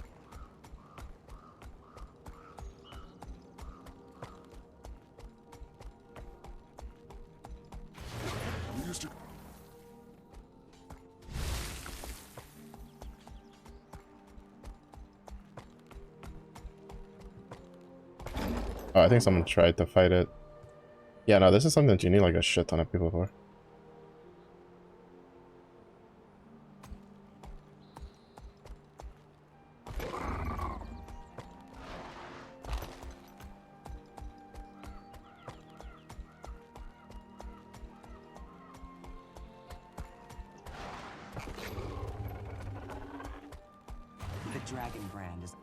We used to. Oh, I think someone tried to fight it. Yeah, no, this is something that you need like a shit ton of people for. The Dragon brand is...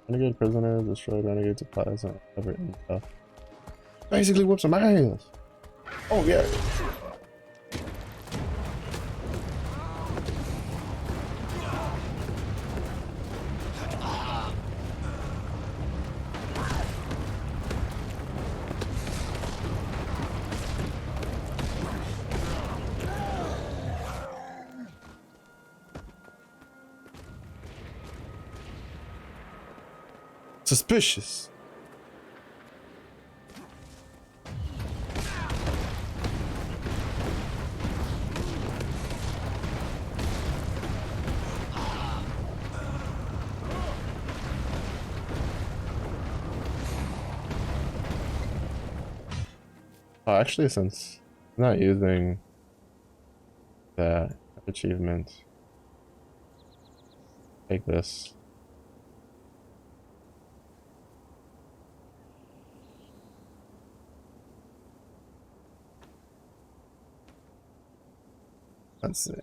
Renegade prisoners, destroy renegade supplies, and cover intel. Basically whoop some ass. Oh yeah. Suspicious. Oh, actually, since I'm not using that achievement, take this. Let's see.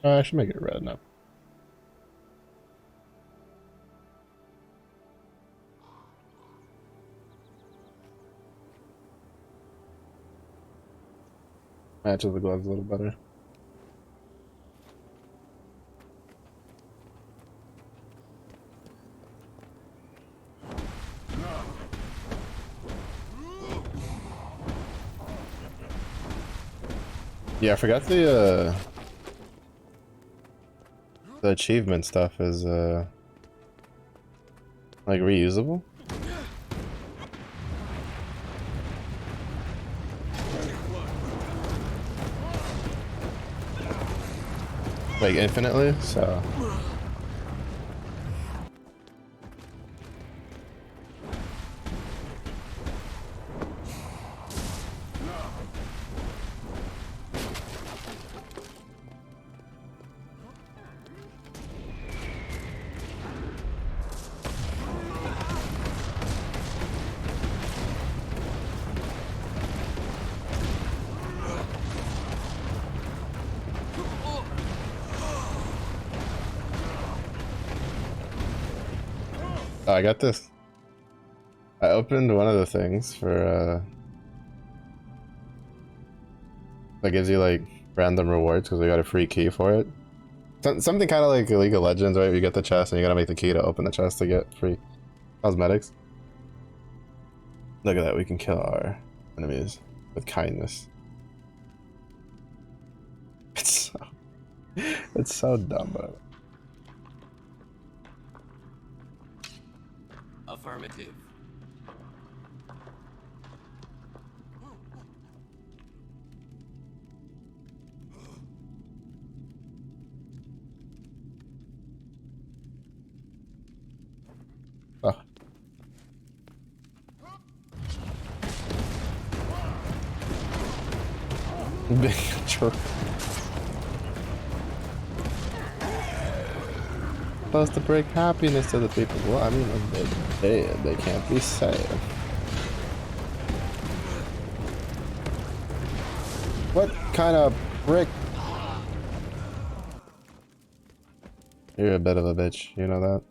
I should make it red now. Matches the gloves a little better. Yeah, I forgot the achievement stuff is like reusable. Like infinitely, so oh, I got this. I opened one of the things for that gives you like random rewards because I got a free key for it. Something kind of like League of Legends, right? You get the chest and you gotta make the key to open the chest to get free cosmetics. Look at that, we can kill our enemies with kindness. It's so dumb, but Affirmative. oh. Big jerk. Supposed to bring happiness to the people. Well, I mean, they can't be saved. What kind of brick? You're a bit of a bitch, you know that?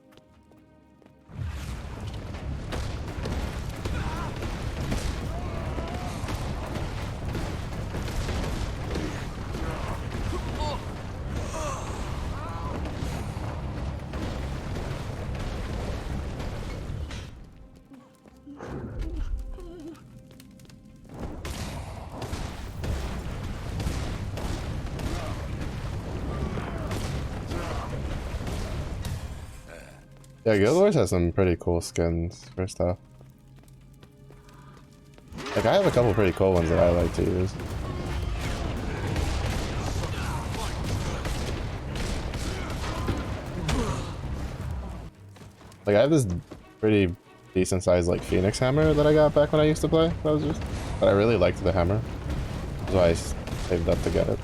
Yeah, Guild Wars has some pretty cool skins for stuff. Like, I have a couple pretty cool ones that I like to use. Like, I have this pretty decent sized, like, Phoenix hammer that I got back when I used to play. But I really liked the hammer. That's why I saved up to get it.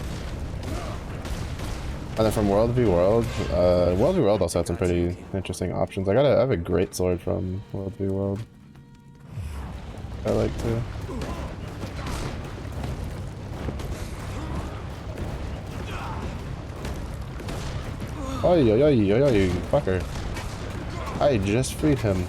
And then from World v World, World v World also had some pretty interesting options. I have a great sword from World v World. I like to. Oi, oi, oi, oi, oi, fucker. I just freed him.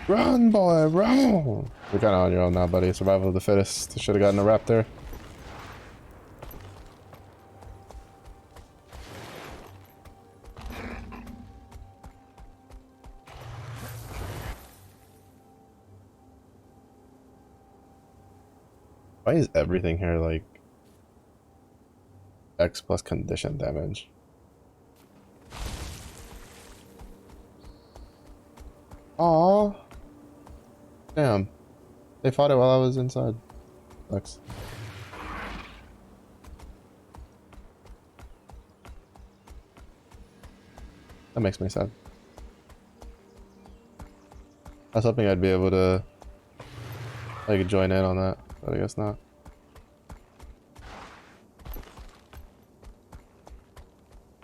Run, boy, run! You're kind of on your own now, buddy. Survival of the fittest. Should have gotten a wrap there. Why is everything here like X plus condition damage? Aww. Damn. They fought it while I was inside. Sucks. That makes me sad. I was hoping I'd be able to like join in on that, but I guess not.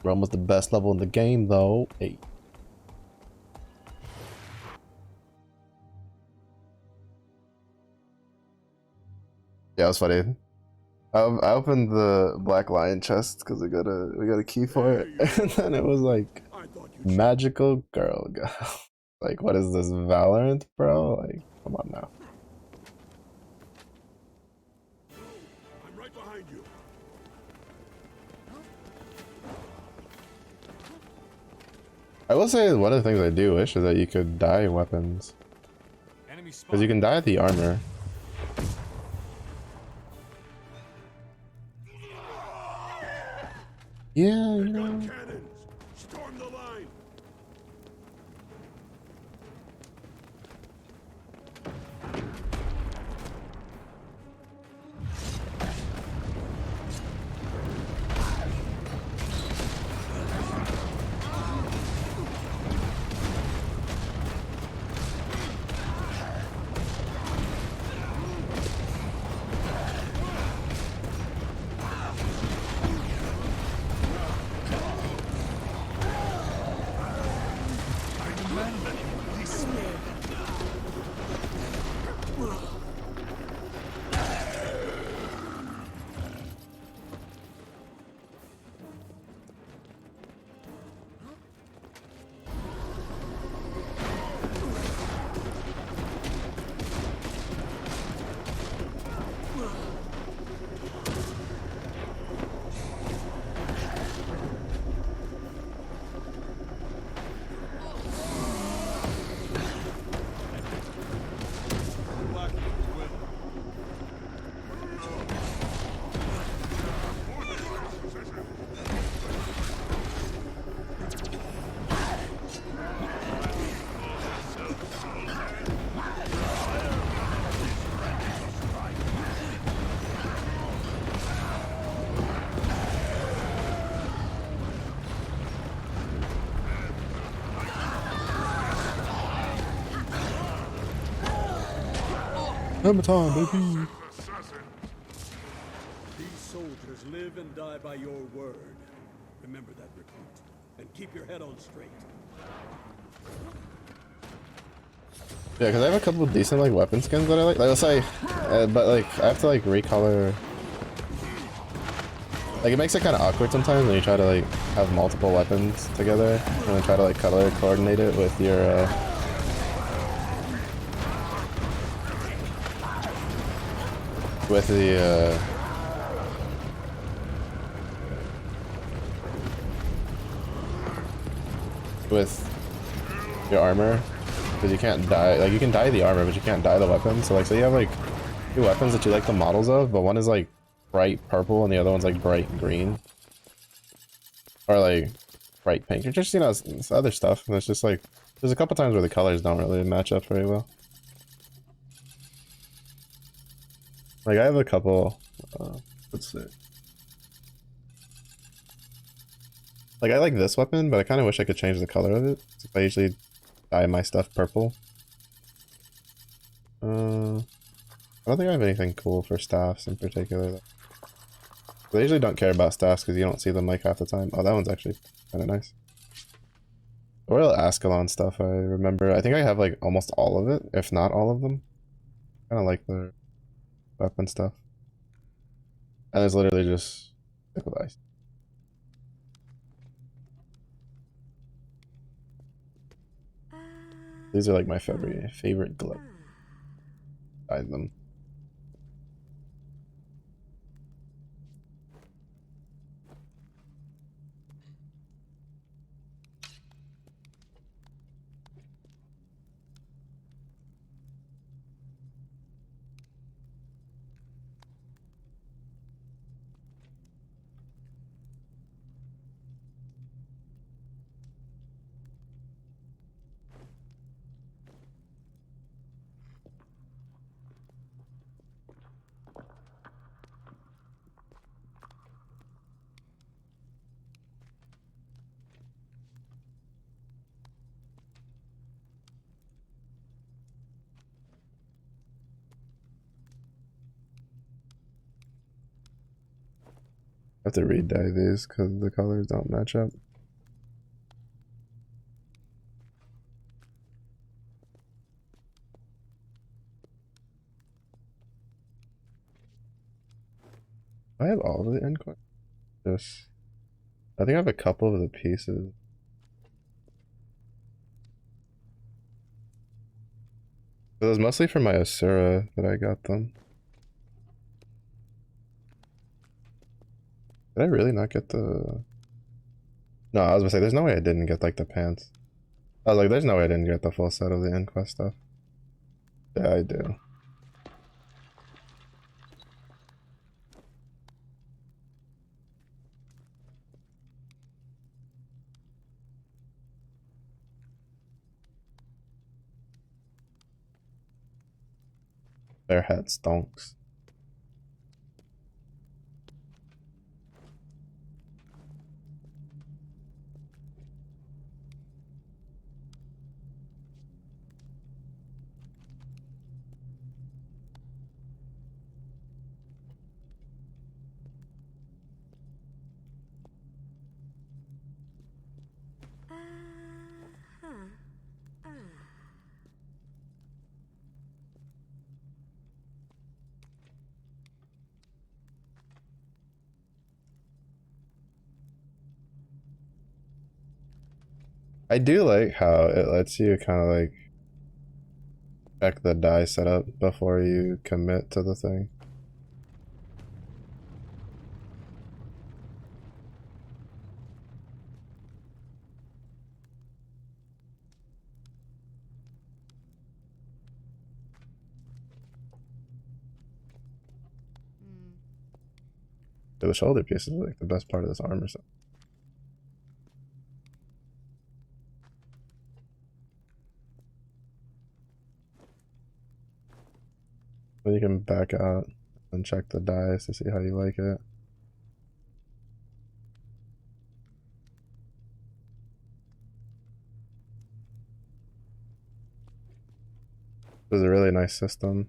Rome was the best level in the game though. Hey. Yeah, it was funny. I opened the Black Lion chest because we got a key for it, and then it was like magical girl go. Like, what is this, Valorant, bro? Like, come on now. I'm right behind you. I will say one of the things I do wish is that you could dye weapons, because you can dye the armor. Yeah, you know. Cannons! Storm the line! Baton, baby. These soldiers live and die by your word. Remember that, recruit. And keep your head on straight. Yeah, because I have a couple of decent like weapon skins that I like. Like, let's say, but like I have to like recolor. Like, it makes it kind of awkward sometimes when you try to like have multiple weapons together and then try to like color coordinate it with your with the with your armor, because you can't dye, like you can dye the armor but you can't dye the weapon. So like, say you have like two weapons that you like the models of, but one is like bright purple and the other one's like bright green, or like bright pink, or just, you know, it's other stuff, and it's just like there's a couple times where the colors don't really match up very well. Like, I have a couple, let's see. Like, I like this weapon, but I kind of wish I could change the color of it. I usually dye my stuff purple. I don't think I have anything cool for staffs in particular. I usually don't care about staffs because you don't see them like half the time. Oh, that one's actually kind of nice. Royal Ascalon stuff, I remember. I think I have like almost all of it, if not all of them. Kind of like the weapon stuff. And it's literally just liquid ice. These are like my favorite gloves. Buy them. I have to re-dye these because the colors don't match up. I have all of the end quests? Just, I think I have a couple of the pieces. It was mostly for my Asura that I got them. Did I really not get the... No, I was gonna say, there's no way I didn't get, like, the pants. I was like, there's no way I didn't get the full set of the end quest stuff. Yeah, I do. Their hat stonks. I do like how it lets you kind of like check the die setup before you commit to the thing. The shoulder piece is like the best part of this armor set. But you can back out and check the dice to see how you like it. It was a really nice system.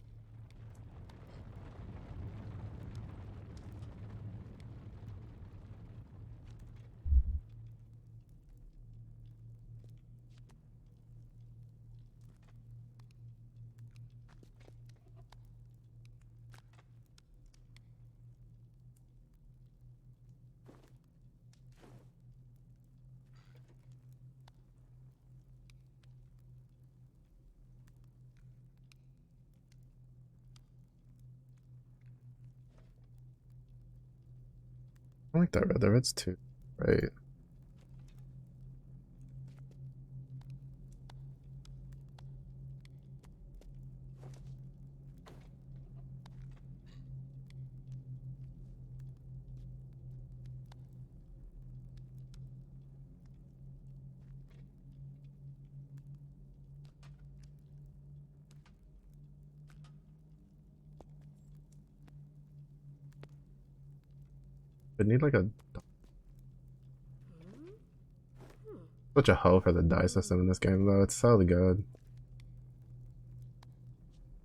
I like that red. The red's too right. I need like a such a hoe for the die system in this game though. It's so good.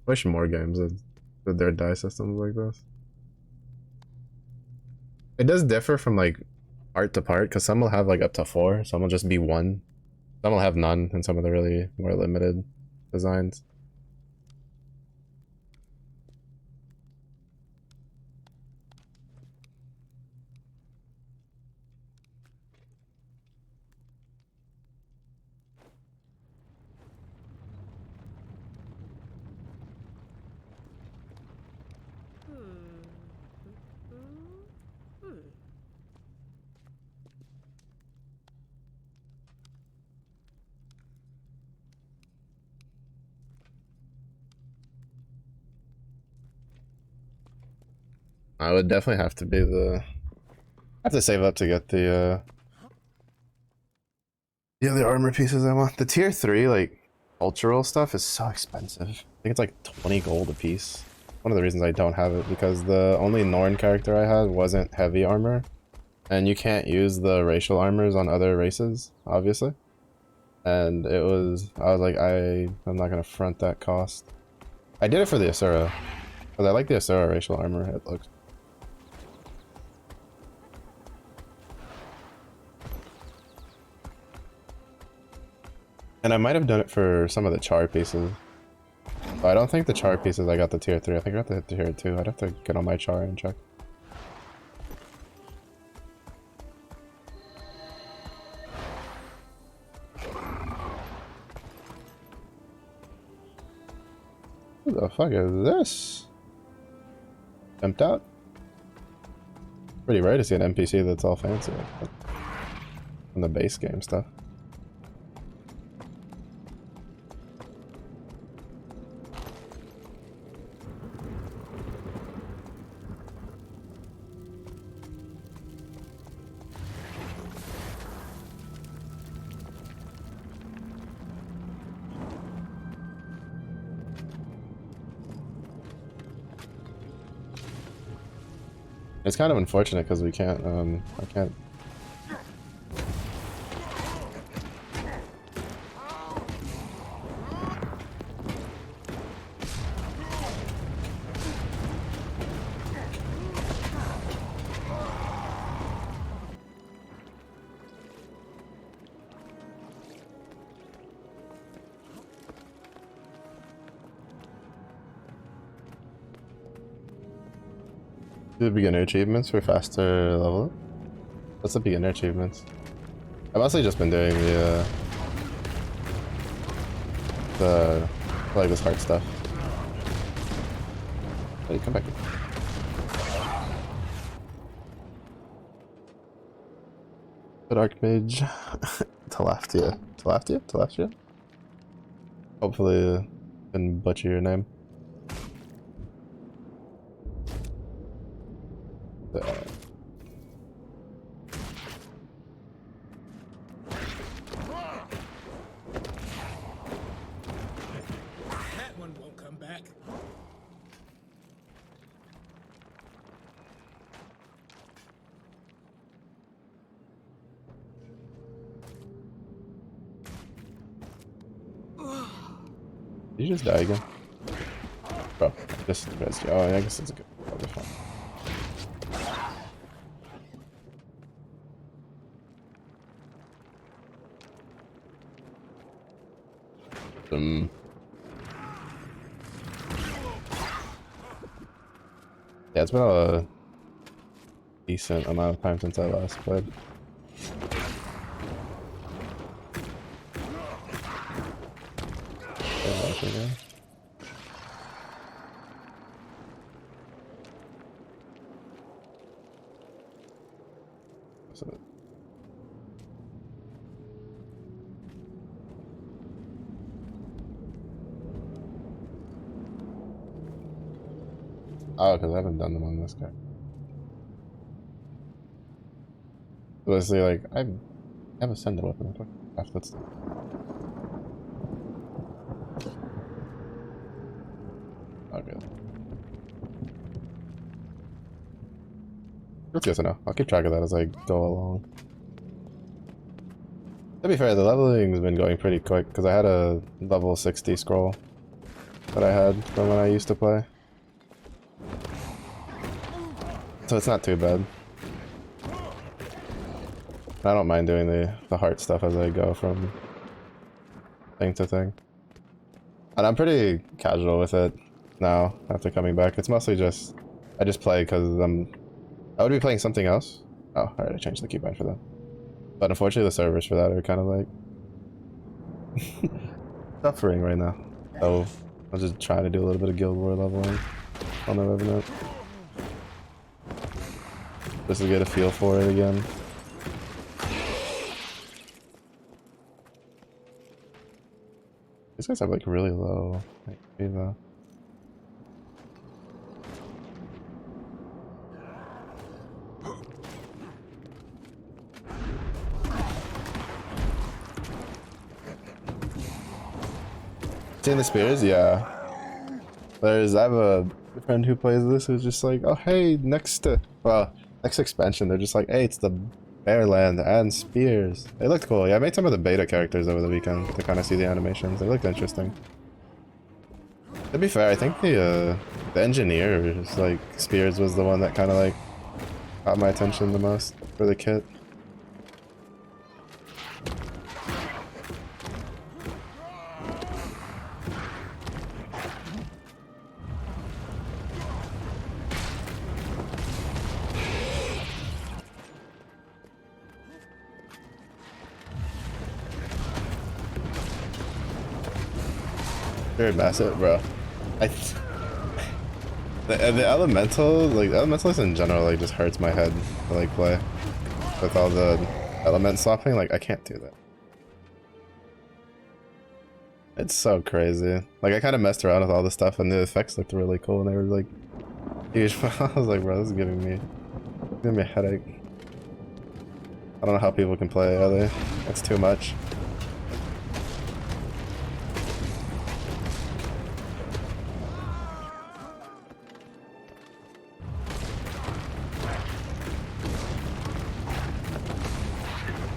Wish more games with their die systems like this. It does differ from like part to part because some will have like up to 4, some will just be 1, some will have none, and some of the really more limited designs. I would definitely have to be the... I have to save up to get the other armor pieces I want. The tier 3, like, cultural stuff is so expensive. I think it's like 20 gold a piece. One of the reasons I don't have it, because the only Norn character I had wasn't heavy armor. And you can't use the racial armors on other races, obviously. And it was... I was like, I'm not gonna front that cost. I did it for the Asura. Because I like the Asura racial armor. It looks... And I might have done it for some of the char pieces. But I don't think the char pieces I got the tier 3. I think I got the tier 2. I'd have to get on my char and check. Who the fuck is this? Jumped out? Pretty rare to see an NPC that's all fancy like that. From the base game stuff. It's kind of unfortunate because we can't, I can't. Do the beginner achievements for faster level up? What's the beginner achievements? I've mostly just been doing the like this hard stuff. Hey, come back. Good Archmage. Telaftia. Telaftia? Telaftia? Hopefully didn't butcher your name. That one won't come back. Did you just die again? Bro, just res you. Oh, I guess it's a good. Probably fine. Yeah, it's been a decent amount of time since I last played. Oh, because I haven't done them on this guy. Basically, like, I have a sender weapon. That's okay. That's good to know. I'll keep track of that as I go along. To be fair, the leveling's been going pretty quick because I had a level 60 scroll that I had from when I used to play. So it's not too bad. I don't mind doing the hard stuff as I go from thing to thing. And I'm pretty casual with it now after coming back. It's mostly just, I just play because I would be playing something else. Oh, alright, I changed the keybind for that. But unfortunately the servers for that are kind of like suffering right now. So I'll just try to do a little bit of Guild War leveling on the Revenant. Just to get a feel for it again. These guys have like really low Eva. Seeing the spears, yeah. I have a friend who plays this who's just like, oh hey, next expansion, they're just like, hey, it's the Bearland and spears. They looked cool. Yeah, I made some of the beta characters over the weekend to kind of see the animations. They looked interesting. To be fair, I think the engineer's like spears was the one that kind of like caught my attention the most for the kit. Very massive, bro. The elemental, like elementals in general, like just hurts my head to like play with all the element swapping. Like I can't do that. It's so crazy. Like I kind of messed around with all this stuff, and the effects looked really cool, and they were like huge. I was like, bro, this is giving me a headache. I don't know how people can play, really. It's too much.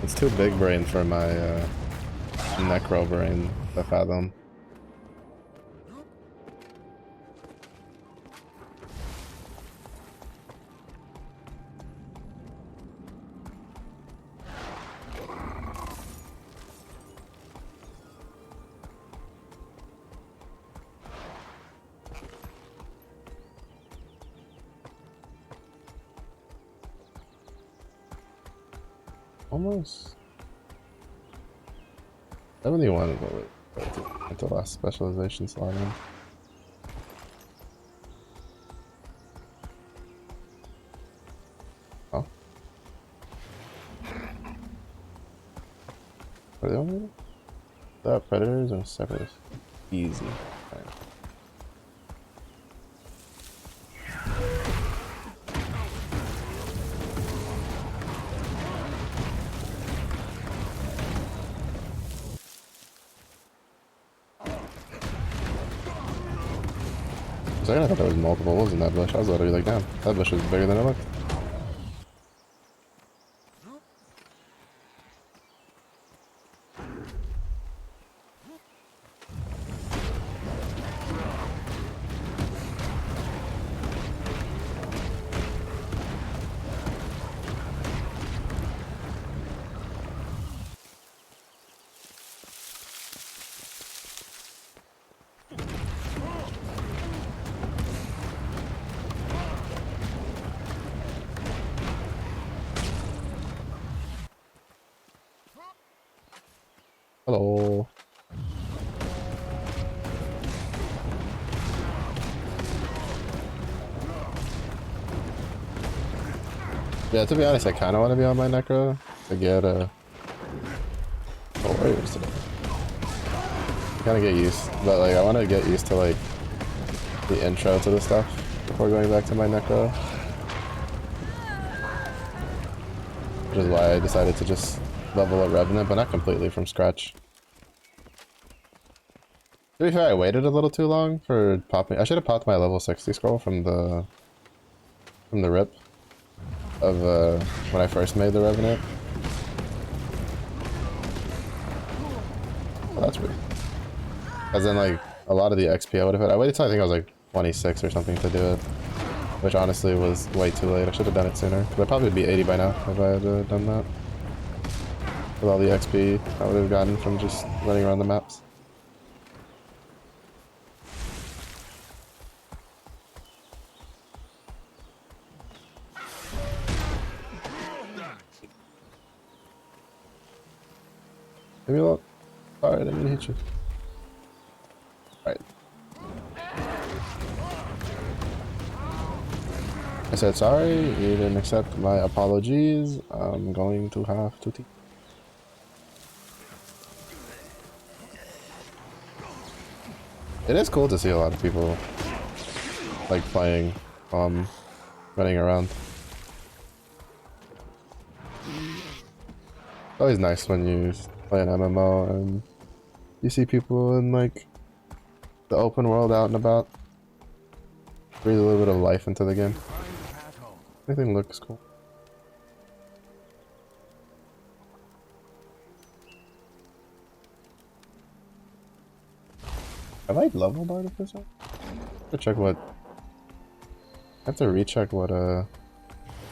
It's too big brain for my necro brain to fathom. Almost 71 at the last specialization slot in. Oh. Are they only? That predators and separatists. Easy. Right. For a second I thought there was multiple wolves in that bush. I was literally like, damn, that bush is bigger than it looked. Hello. Yeah, to be honest, I kind of want to be on my necro to get warriors today. Kind of get used, but like I want to get used to like the intro to the stuff before going back to my necro. Which is why I decided to just level a revenant, but not completely from scratch. To be fair, I waited a little too long for popping. I should have popped my level 60 scroll from the rip of when I first made the revenant. Oh, that's weird. As in like a lot of the XP I would have had. I waited till I think I was like 26 or something to do it, which honestly was way too late. I should have done it sooner. But I probably would be 80 by now if I had done that. With all the XP I would have gotten from just running around the maps. Maybe look. Alright, I didn't hit you. Alright. I said sorry, you didn't accept my apologies. I'm going to have to teach. It is cool to see a lot of people like playing, running around. It's always nice when you play an MMO and you see people in like the open world out and about. Breathe a little bit of life into the game. Everything looks cool. Have I leveled artificer? I have to check what. I have to recheck what I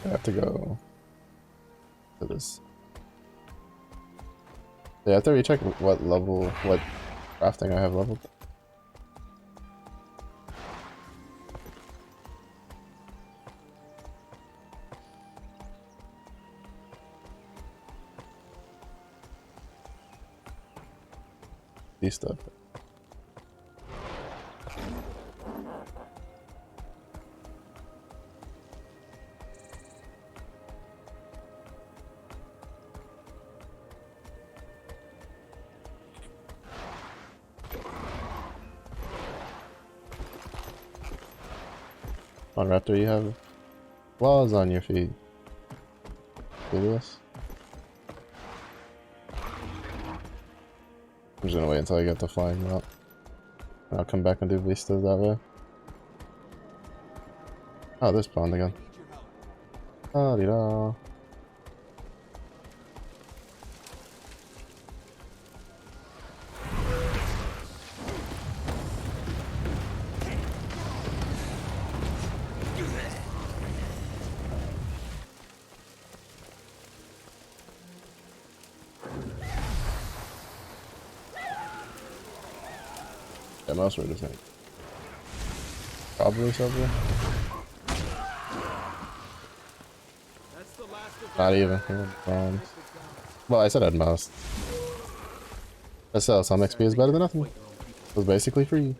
have to go to this. Yeah, I have to recheck what level, what crafting I have leveled. These stuff. On Raptor, you have claws on your feet. See this? I'm just gonna wait until I get the flying route. And I'll come back and do vistas that way. Oh, this spawned again. Ah, dee da. Yeah, mouse were just like probably something. Not even. Well, I said I'd mouse. I said some XP is better than nothing. It was basically free.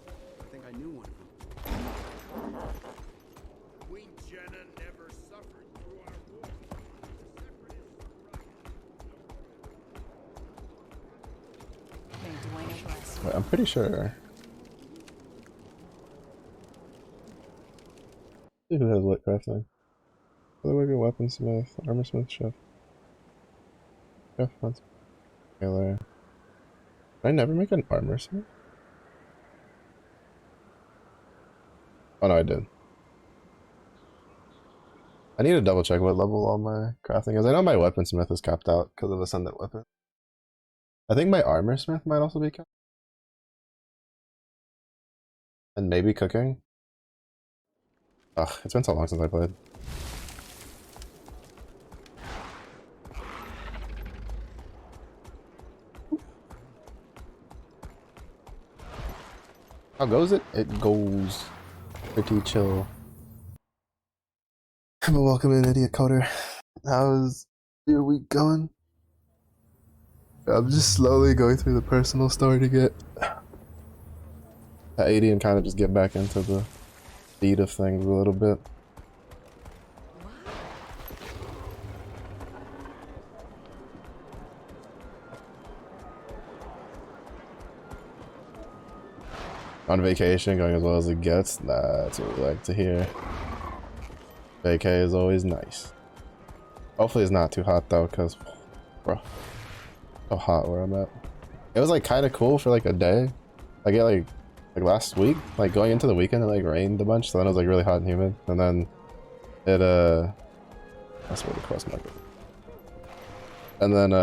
Wait, I'm pretty sure. See who has what crafting. Otherworker, weaponsmith, armorsmith, chef. Chef wants tailor. Did I never make an armorsmith? Oh no, I did. I need to double check what level all my crafting is. I know my weaponsmith is capped out because of ascendant weapon. I think my armorsmith might also be capped. And maybe cooking. Ugh, it's been so long since I played. How goes it? It goes pretty chill. But welcome in, idiot coder. How's your week going? I'm just slowly going through the personal story to get to 80 and kind of just get back into the beat of things a little bit. On vacation, going as well as it gets. That's what we like to hear. Vacay is always nice. Hopefully it's not too hot though, because bro, so hot where I'm at. It was like kind of cool for like a day. I get like last week, like going into the weekend, it like rained a bunch, so then it was like really hot and humid, and then it that's where the quest marker. And then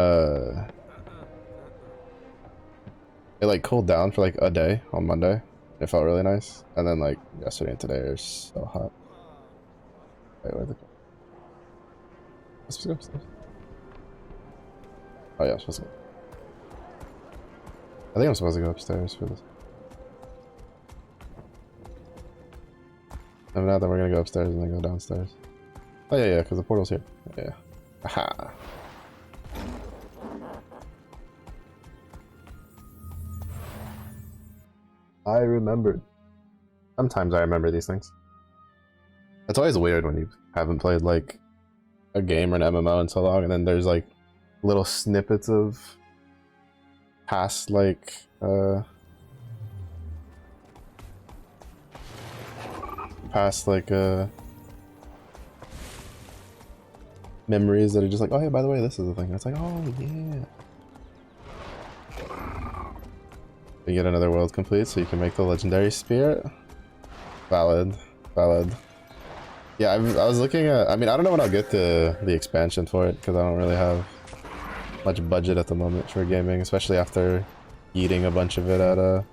it like cooled down for like a day on Monday. It felt really nice, and then like yesterday and today are so hot. Wait, where'd the... Let's just go upstairs. Oh yeah, I'm supposed to go. I think I'm supposed to go upstairs for this. And now that we're gonna go upstairs and then go downstairs. Oh yeah, yeah, because the portal's here. Yeah. Aha. I remembered. Sometimes I remember these things. It's always weird when you haven't played like a game or an MMO in so long, and then there's like little snippets of past like memories that are just like, oh yeah, by the way, this is the thing. And it's like, oh yeah. You get another world complete so you can make the legendary spirit. Valid. Valid. Yeah, I was looking at, I mean, I don't know when I'll get the expansion for it, because I don't really have much budget at the moment for gaming, especially after eating a bunch of it at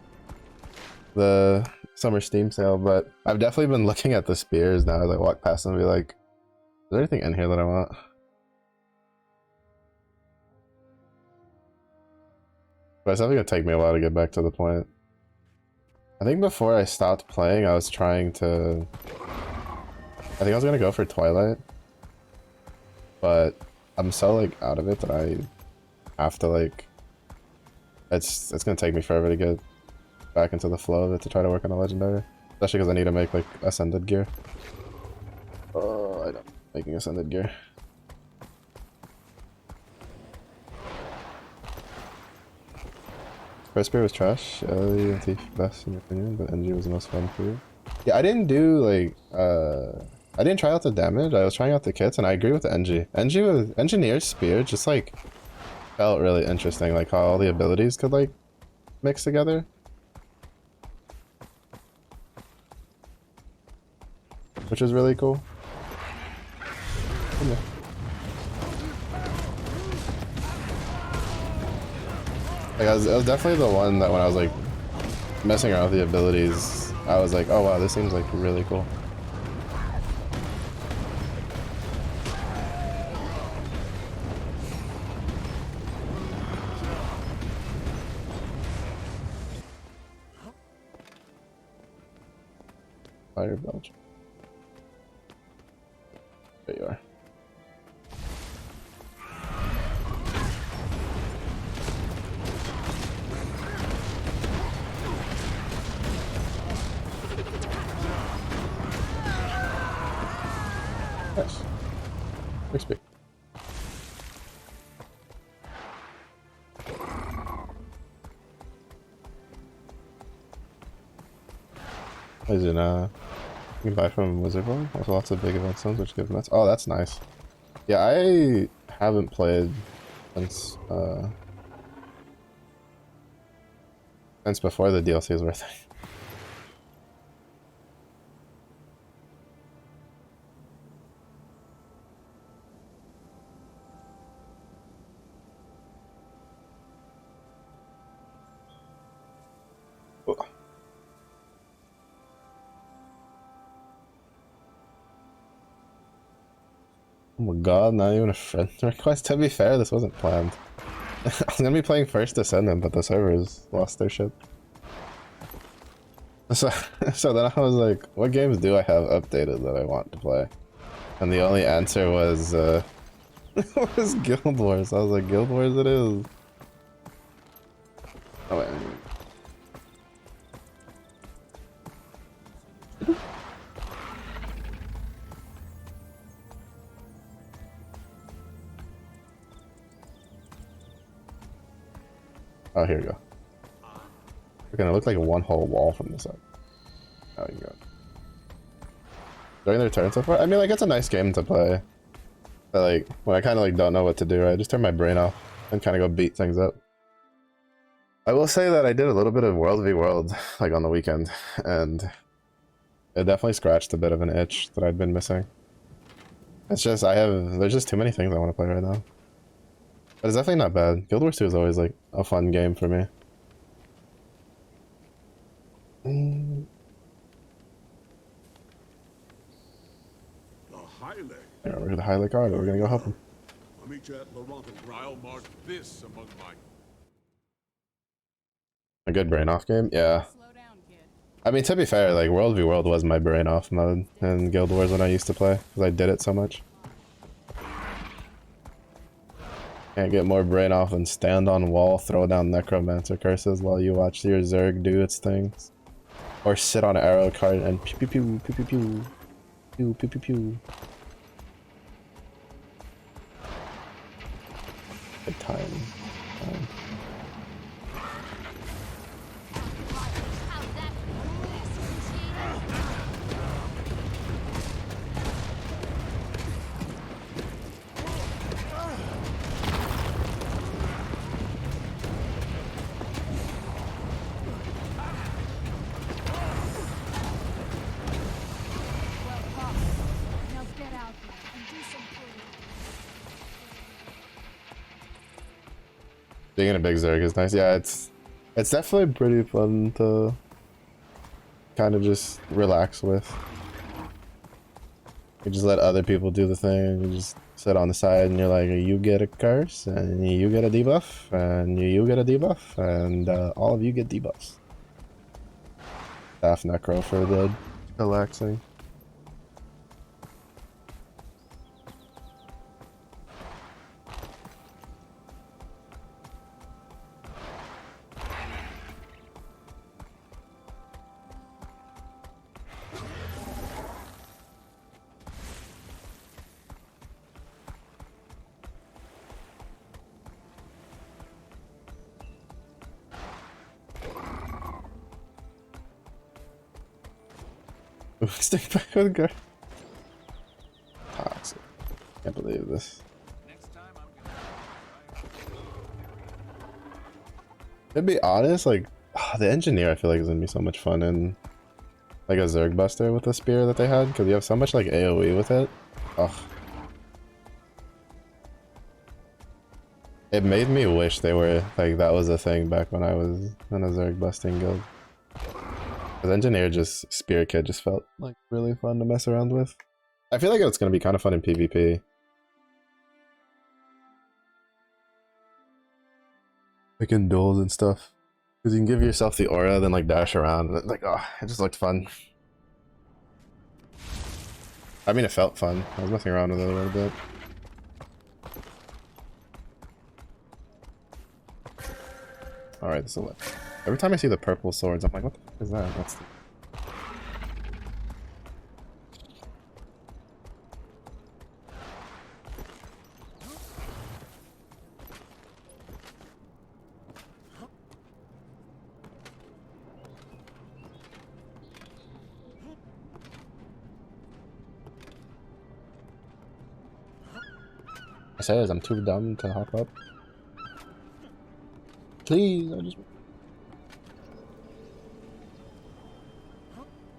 the summer Steam sale. But I've definitely been looking at the spears now as I walk past them and be like, is there anything in here that I want? But it's definitely gonna take me a while to get back to the point. I think before I stopped playing, I was trying to... I think I was gonna go for Twilight. But I'm so like out of it that I have to like... It's gonna take me forever to get back into the flow of it to try to work on a legendary. Especially because I need to make like ascended gear. Oh, I don't... Making ascended gear. First spear was trash. Thief best in your opinion, but NG was the most fun for you. Yeah, I didn't do like I didn't try out the damage. I was trying out the kits, and I agree with the NG. NG with Engineer's Spear just like felt really interesting, like how all the abilities could like mix together. Which is really cool. Yeah. Like it was definitely the one that when I was like messing around with the abilities, I was like, oh wow, this seems like really cool. Fire Belch. There you are. Nice. XP. Is it you can buy from Wizard World. Also lots of big event zones which give nuts. Oh, that's nice. Yeah, I haven't played since before the DLCs were a thing. Oh my god, not even a friend request? To be fair, this wasn't planned. I was gonna be playing First Descendant, but the servers lost their shit. So, so then I was like, what games do I have updated that I want to play? And the only answer was, was Guild Wars. I was like, Guild Wars it is. Oh wait. Oh, here we go. It's gonna look like a one whole wall from the side. Oh, you go. During their turn so far? I mean, like, it's a nice game to play. But, like, when I kind of, like, don't know what to do, I just turn my brain off and kind of go beat things up. I will say that I did a little bit of World v World, like, on the weekend, and it definitely scratched a bit of an itch that I'd been missing. It's just, there's just too many things I want to play right now. But it's definitely not bad. Guild Wars 2 is always, like, a fun game for me. Yeah, we're the High Card. We're gonna go help him. I'll meet you at Laurent. I'll mark this among my... A good brain off game? Yeah. I mean, to be fair, like, World v World was my brain off mode in Guild Wars when I used to play, because I did it so much. Can't get more brain off than stand on wall, throw down necromancer curses while you watch your Zerg do its things. Or sit on arrow card and pew pew pew pew pew pew pew pew pew pew. Good time. Being in a big Zerg is nice. Yeah, it's definitely pretty fun to kind of just relax with. You just let other people do the thing. You just sit on the side and you're like, you get a curse, and you get a debuff, and you get a debuff, and all of you get debuffs. Staff Necro for the relaxing. Stick back with girl. Toxic. Can't believe this. To be honest, like the engineer, I feel like is gonna be so much fun in like a Zerg Buster with the spear that they had, because you have so much like AoE with it. Ugh. It made me wish they were like that was a thing back when I was in a Zerg busting guild. Because engineer just spear kit just felt like really fun to mess around with. I feel like it's gonna be kind of fun in PvP. Like in duels and stuff. Because you can give yourself the aura, then like dash around, and like, oh, it just looked fun. I mean, it felt fun. I was messing around with it a little bit. Alright, this will every time I see the purple swords, I'm like, what the fuck is that? That's the... I says I'm too dumb to hop up. Please, I just...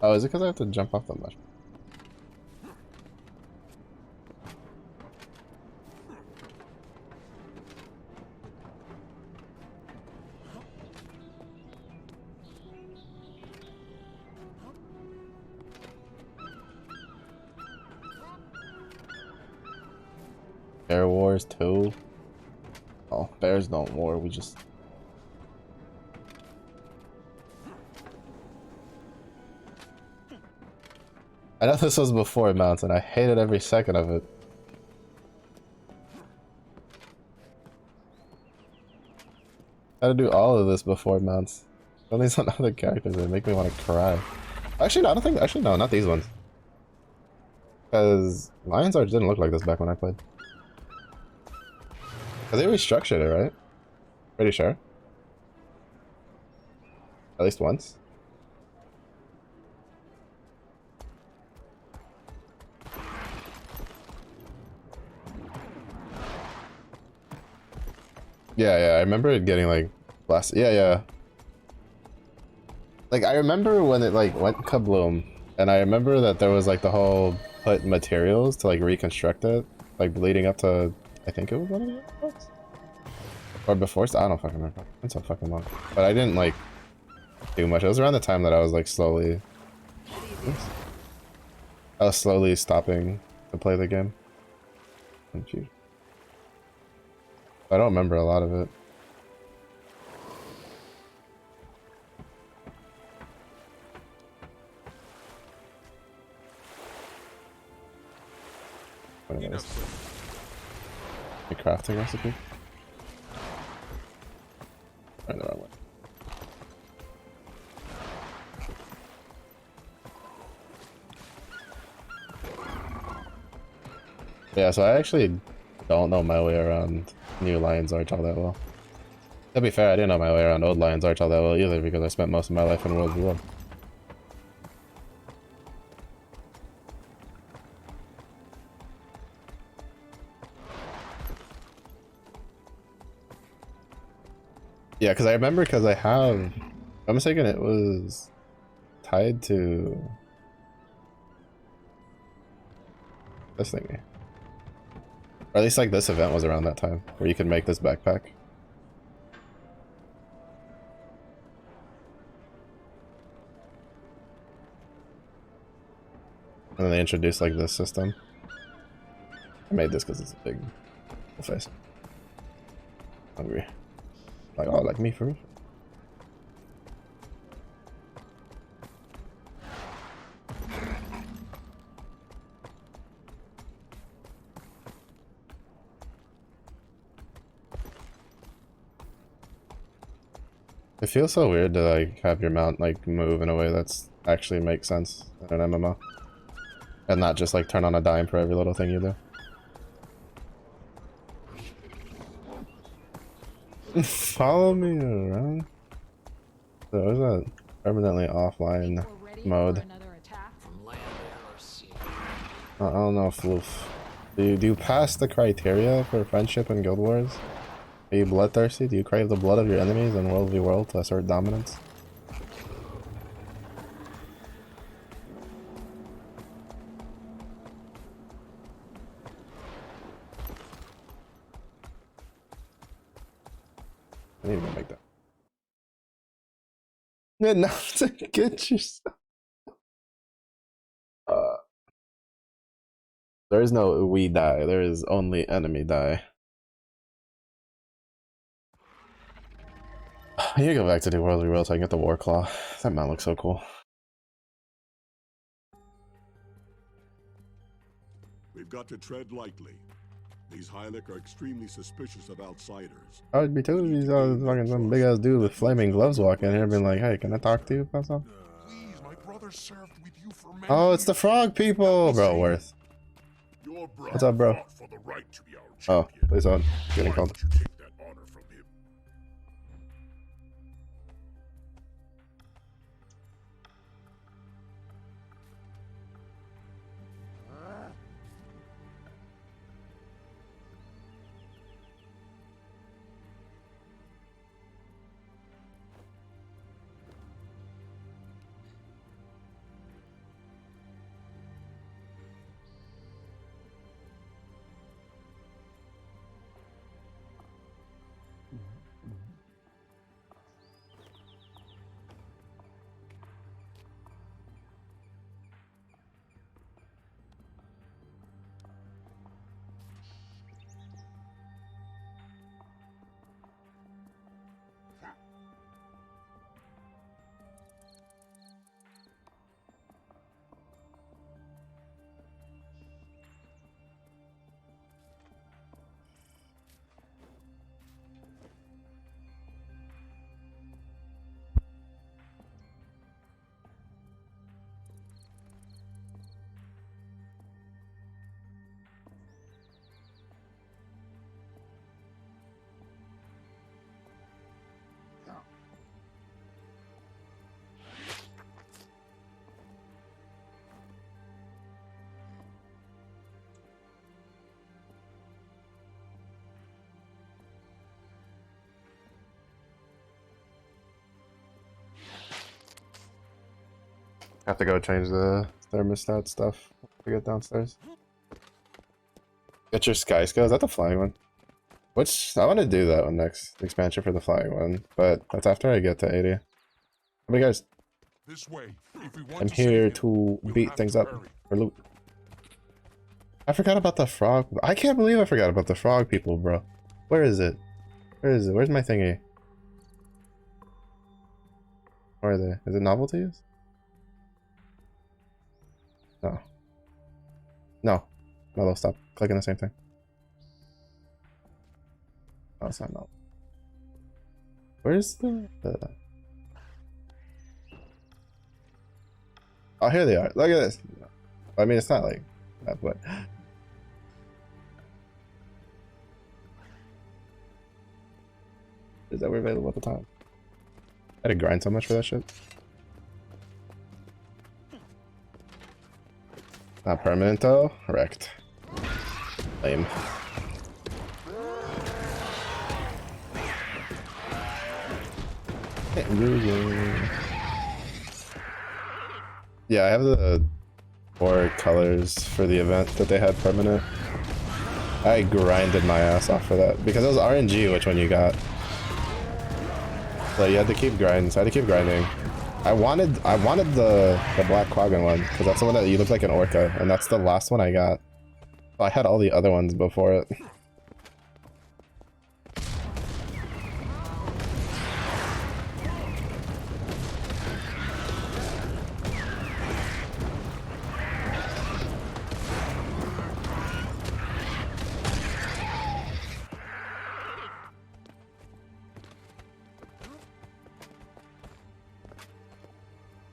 Oh, is it because I have to jump off the mushroom? Bear Wars 2? Oh, bears don't war, we just... I know this was before mounts and I hated every second of it. I had to do all of this before mounts. All these other characters that make me want to cry. Actually, no, I don't think. Actually, no, not these ones. Because Lion's Arch didn't look like this back when I played. Because they restructured it, right? Pretty sure. At least once. Yeah, I remember it getting like blasted. Yeah. Like I remember when it like went kabloom, and I remember that there was like the whole put materials to like reconstruct it, like leading up to I think it was one of the books? Or before. I don't fucking remember. It's so fucking long. But I didn't like do much. It was around the time that I was like slowly. Oops. I was slowly stopping to play the game. I don't remember a lot of it. Anyways. A crafting recipe? Or the wrong way. Yeah, so I actually don't know my way around new Lion's Arch all that well. To be fair, I didn't know my way around old Lion's Arch all that well either because I spent most of my life in World War I. Yeah, because I remember because I have... If I'm mistaken, it was tied to this thingy. Or at least like this event was around that time, where you could make this backpack. And then they introduced like this system. I made this because it's a big face. Hungry. Like, oh, like me for real. It feels so weird to like have your mount like move in a way that's actually makes sense in an MMO. And not just like turn on a dime for every little thing you do. Follow me around? So is that permanently offline mode? I don't know, Floof. Do you pass the criteria for friendship in Guild Wars? Are you bloodthirsty? Do you crave the blood of your enemies in World v World to assert dominance? I need to go make that. Enough to get yourself. There is no we die, there is only enemy die. I need to go back to the World v World so I can get the War Claw. That mount looks so cool. We've got to tread lightly. These Hylic are extremely suspicious of outsiders. I would be too. These fucking some big ass dude with flaming gloves walking in here being like, hey, can I talk to you about something? Please, my brother served with you for many Oh, it's the frog people! Bro, Worth. What's up, bro? For the right to be our Oh, champion. please on. Getting called. You take that honor from him. Have to go change the thermostat stuff to get downstairs. Get your sky skill. Is that the flying one? Which I want to do that one next. The expansion for the flying one, but that's after I get to 80. How many guys? This way. If we want I'm to here save him, to we'll beat have things to up hurry. for loot. I forgot about the frog. I can't believe I forgot about the frog people, bro. Where is it? Where is it? Where's my thingy? Where are they? Is it novelties? No. No. No, stop clicking the same thing. Oh, it's not no. Where's the... Oh, here they are. Look at this. I mean, it's not like that, but... Is that were available at the time? I had to grind so much for that shit. Not permanent though. Wrecked. Lame. Yeah, I have the 4 colors for the event that they had permanent. I grinded my ass off for that because it was RNG which one you got. So you had to keep grinding. So I had to keep grinding. I wanted the black Quaggin one because that's the one that you look like an orca, and that's the last one I got. So I had all the other ones before it.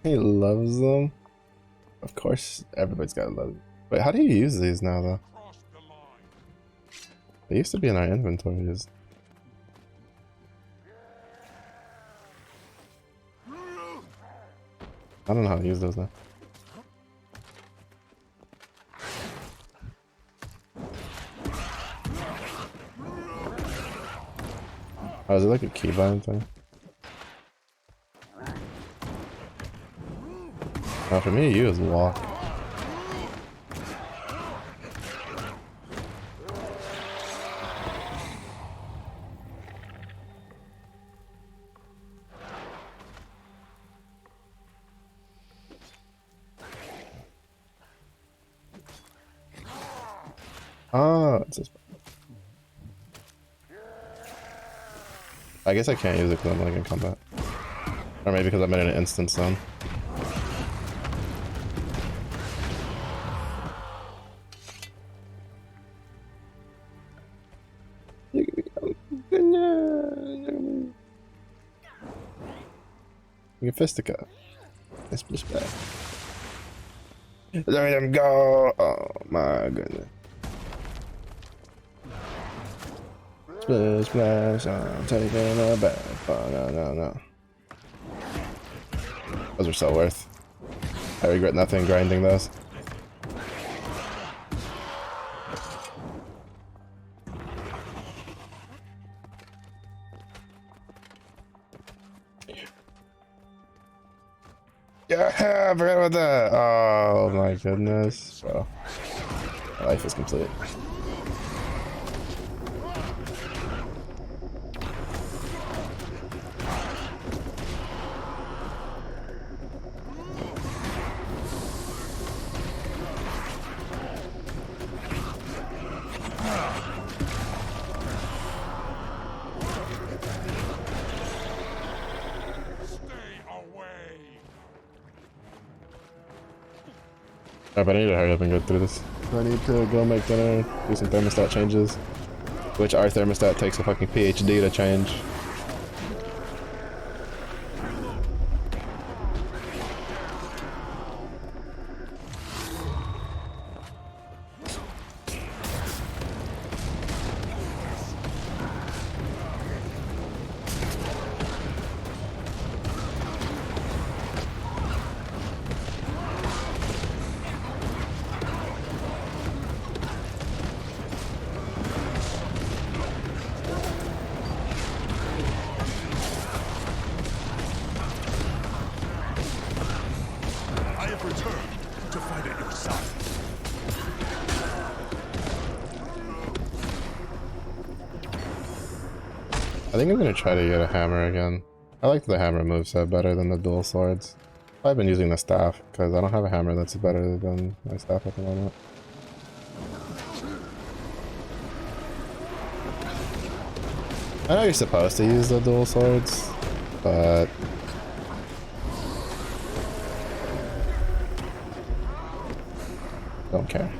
He loves them. Of course, everybody's gotta love them. Wait, how do you use these now, though? They used to be in our inventories. I don't know how to use those now. Oh, is it like a keybind thing? Oh, for me, you is walk. Oh, it's just... I guess I can't use it because I'm like in combat. Or maybe because I'm in an instance zone. You fistica. Splish back. Let him go! Oh my goodness. Splish splash, I'm taking a bath. Oh no, no, no. Those are so worth. I regret nothing grinding those. Yeah, I forgot about that. Oh my goodness, bro. My life is complete. Alright, but I need to hurry up and go through this. I need to go make dinner, do some thermostat changes. Which our thermostat takes a fucking PhD to change. I think I'm gonna try to get a hammer again. I like the hammer moveset better than the dual swords. I've been using the staff because I don't have a hammer that's better than my staff at the moment. I know you're supposed to use the dual swords, but don't care.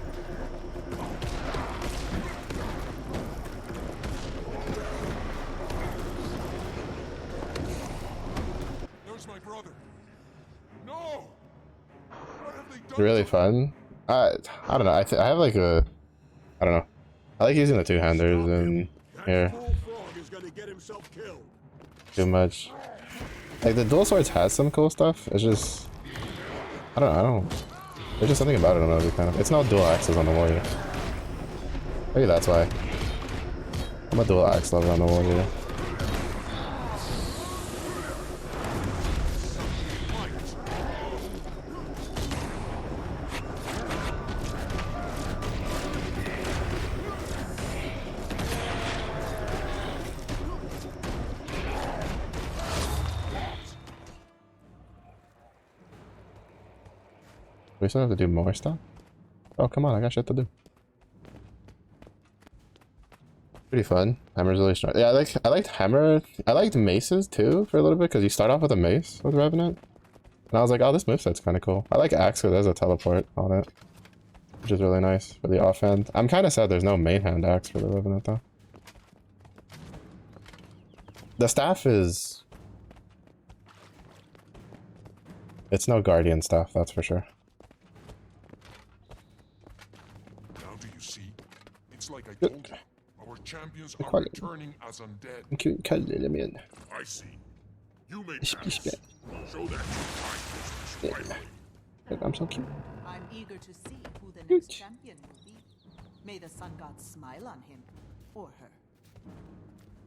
Really fun. I don't know. I have like a, I don't know. I like using the two-handers in here. Too much. Like the dual swords has some cool stuff. It's just, I don't. There's just something about it. I don't know. Kind of. It's not dual axes on the warrior. Maybe that's why. I'm a dual axe lover on the warrior. We still have to do more stuff? Oh, come on, I got shit to do. Pretty fun. Hammer's really strong. Yeah, I liked hammer. I liked maces too for a little bit because you start off with a mace with Revenant. And I was like, oh, this moveset's kind of cool. I like axe because there's a teleport on it, which is really nice for the offhand. I'm kind of sad there's no main hand axe for the Revenant though. The staff is... It's no guardian staff, that's for sure. Like I told you, our champions are returning as undead. I see. You may pass. Show that you find this I'm so cute. I'm eager to see who the next champion will be. May the sun god smile on him or her.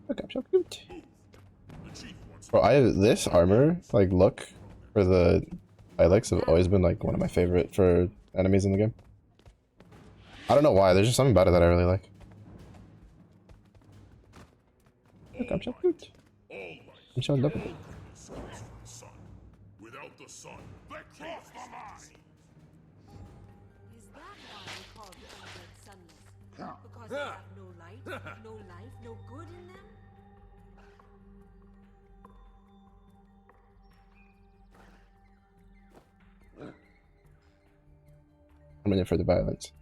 Look, I'm so cute. Bro, this armor like look for the Ilex have always been like one of my favorite for enemies in the game. I don't know why. There's just something about it that I really like. Look, I'm so cute. I'm so lovable. Without the sun, they cross the line. Is that why they call the undead sunless? Because they have no light, no life, no good in them? I'm in it for the violence.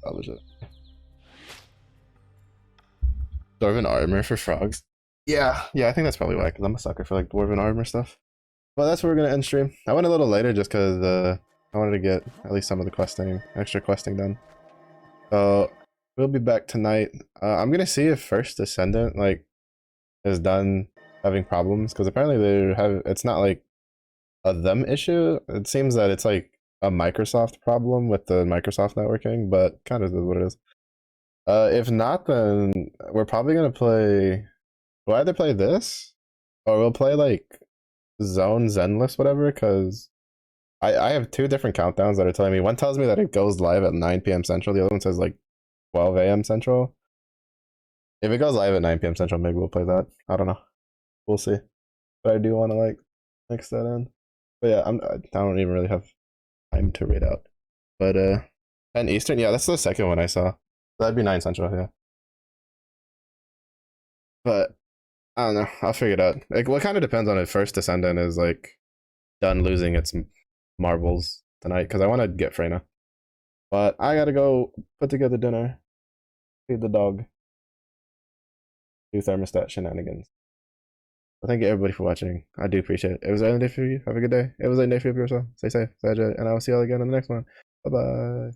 That was it. Dwarven armor for frogs. Yeah, I think that's probably why, because I'm a sucker for like dwarven armor stuff. Well, that's where we're gonna end stream. I went a little later just because I wanted to get at least some of the extra questing done. So we'll be back tonight. I'm gonna see if First Descendant like is done having problems, because apparently it's not like a them issue. It seems that it's like a Microsoft problem with the Microsoft networking, but kind of is what it is. If not, then we're probably gonna play. We'll either play this, or we'll play like Zone Zenless, whatever. Because I have two different countdowns that are telling me. One tells me that it goes live at 9 p.m. Central. The other one says like 12 a.m. Central. If it goes live at 9 p.m. Central, maybe we'll play that. I don't know. We'll see. But I do want to like mix that in. But yeah, I don't even really have time to read out. But 10 Eastern, yeah, that's the second one I saw. That'd be 9 Central, yeah. But I don't know. I'll figure it out. Like, what kind of depends on if First Descendant is like done losing its marbles tonight, because I want to get Freyna. But I gotta go put together dinner, feed the dog, do thermostat shenanigans. So thank you everybody for watching. I do appreciate it. It was a day for you. Have a good day. It was a day for you, so stay safe, and I will see y'all again in the next one. Bye bye.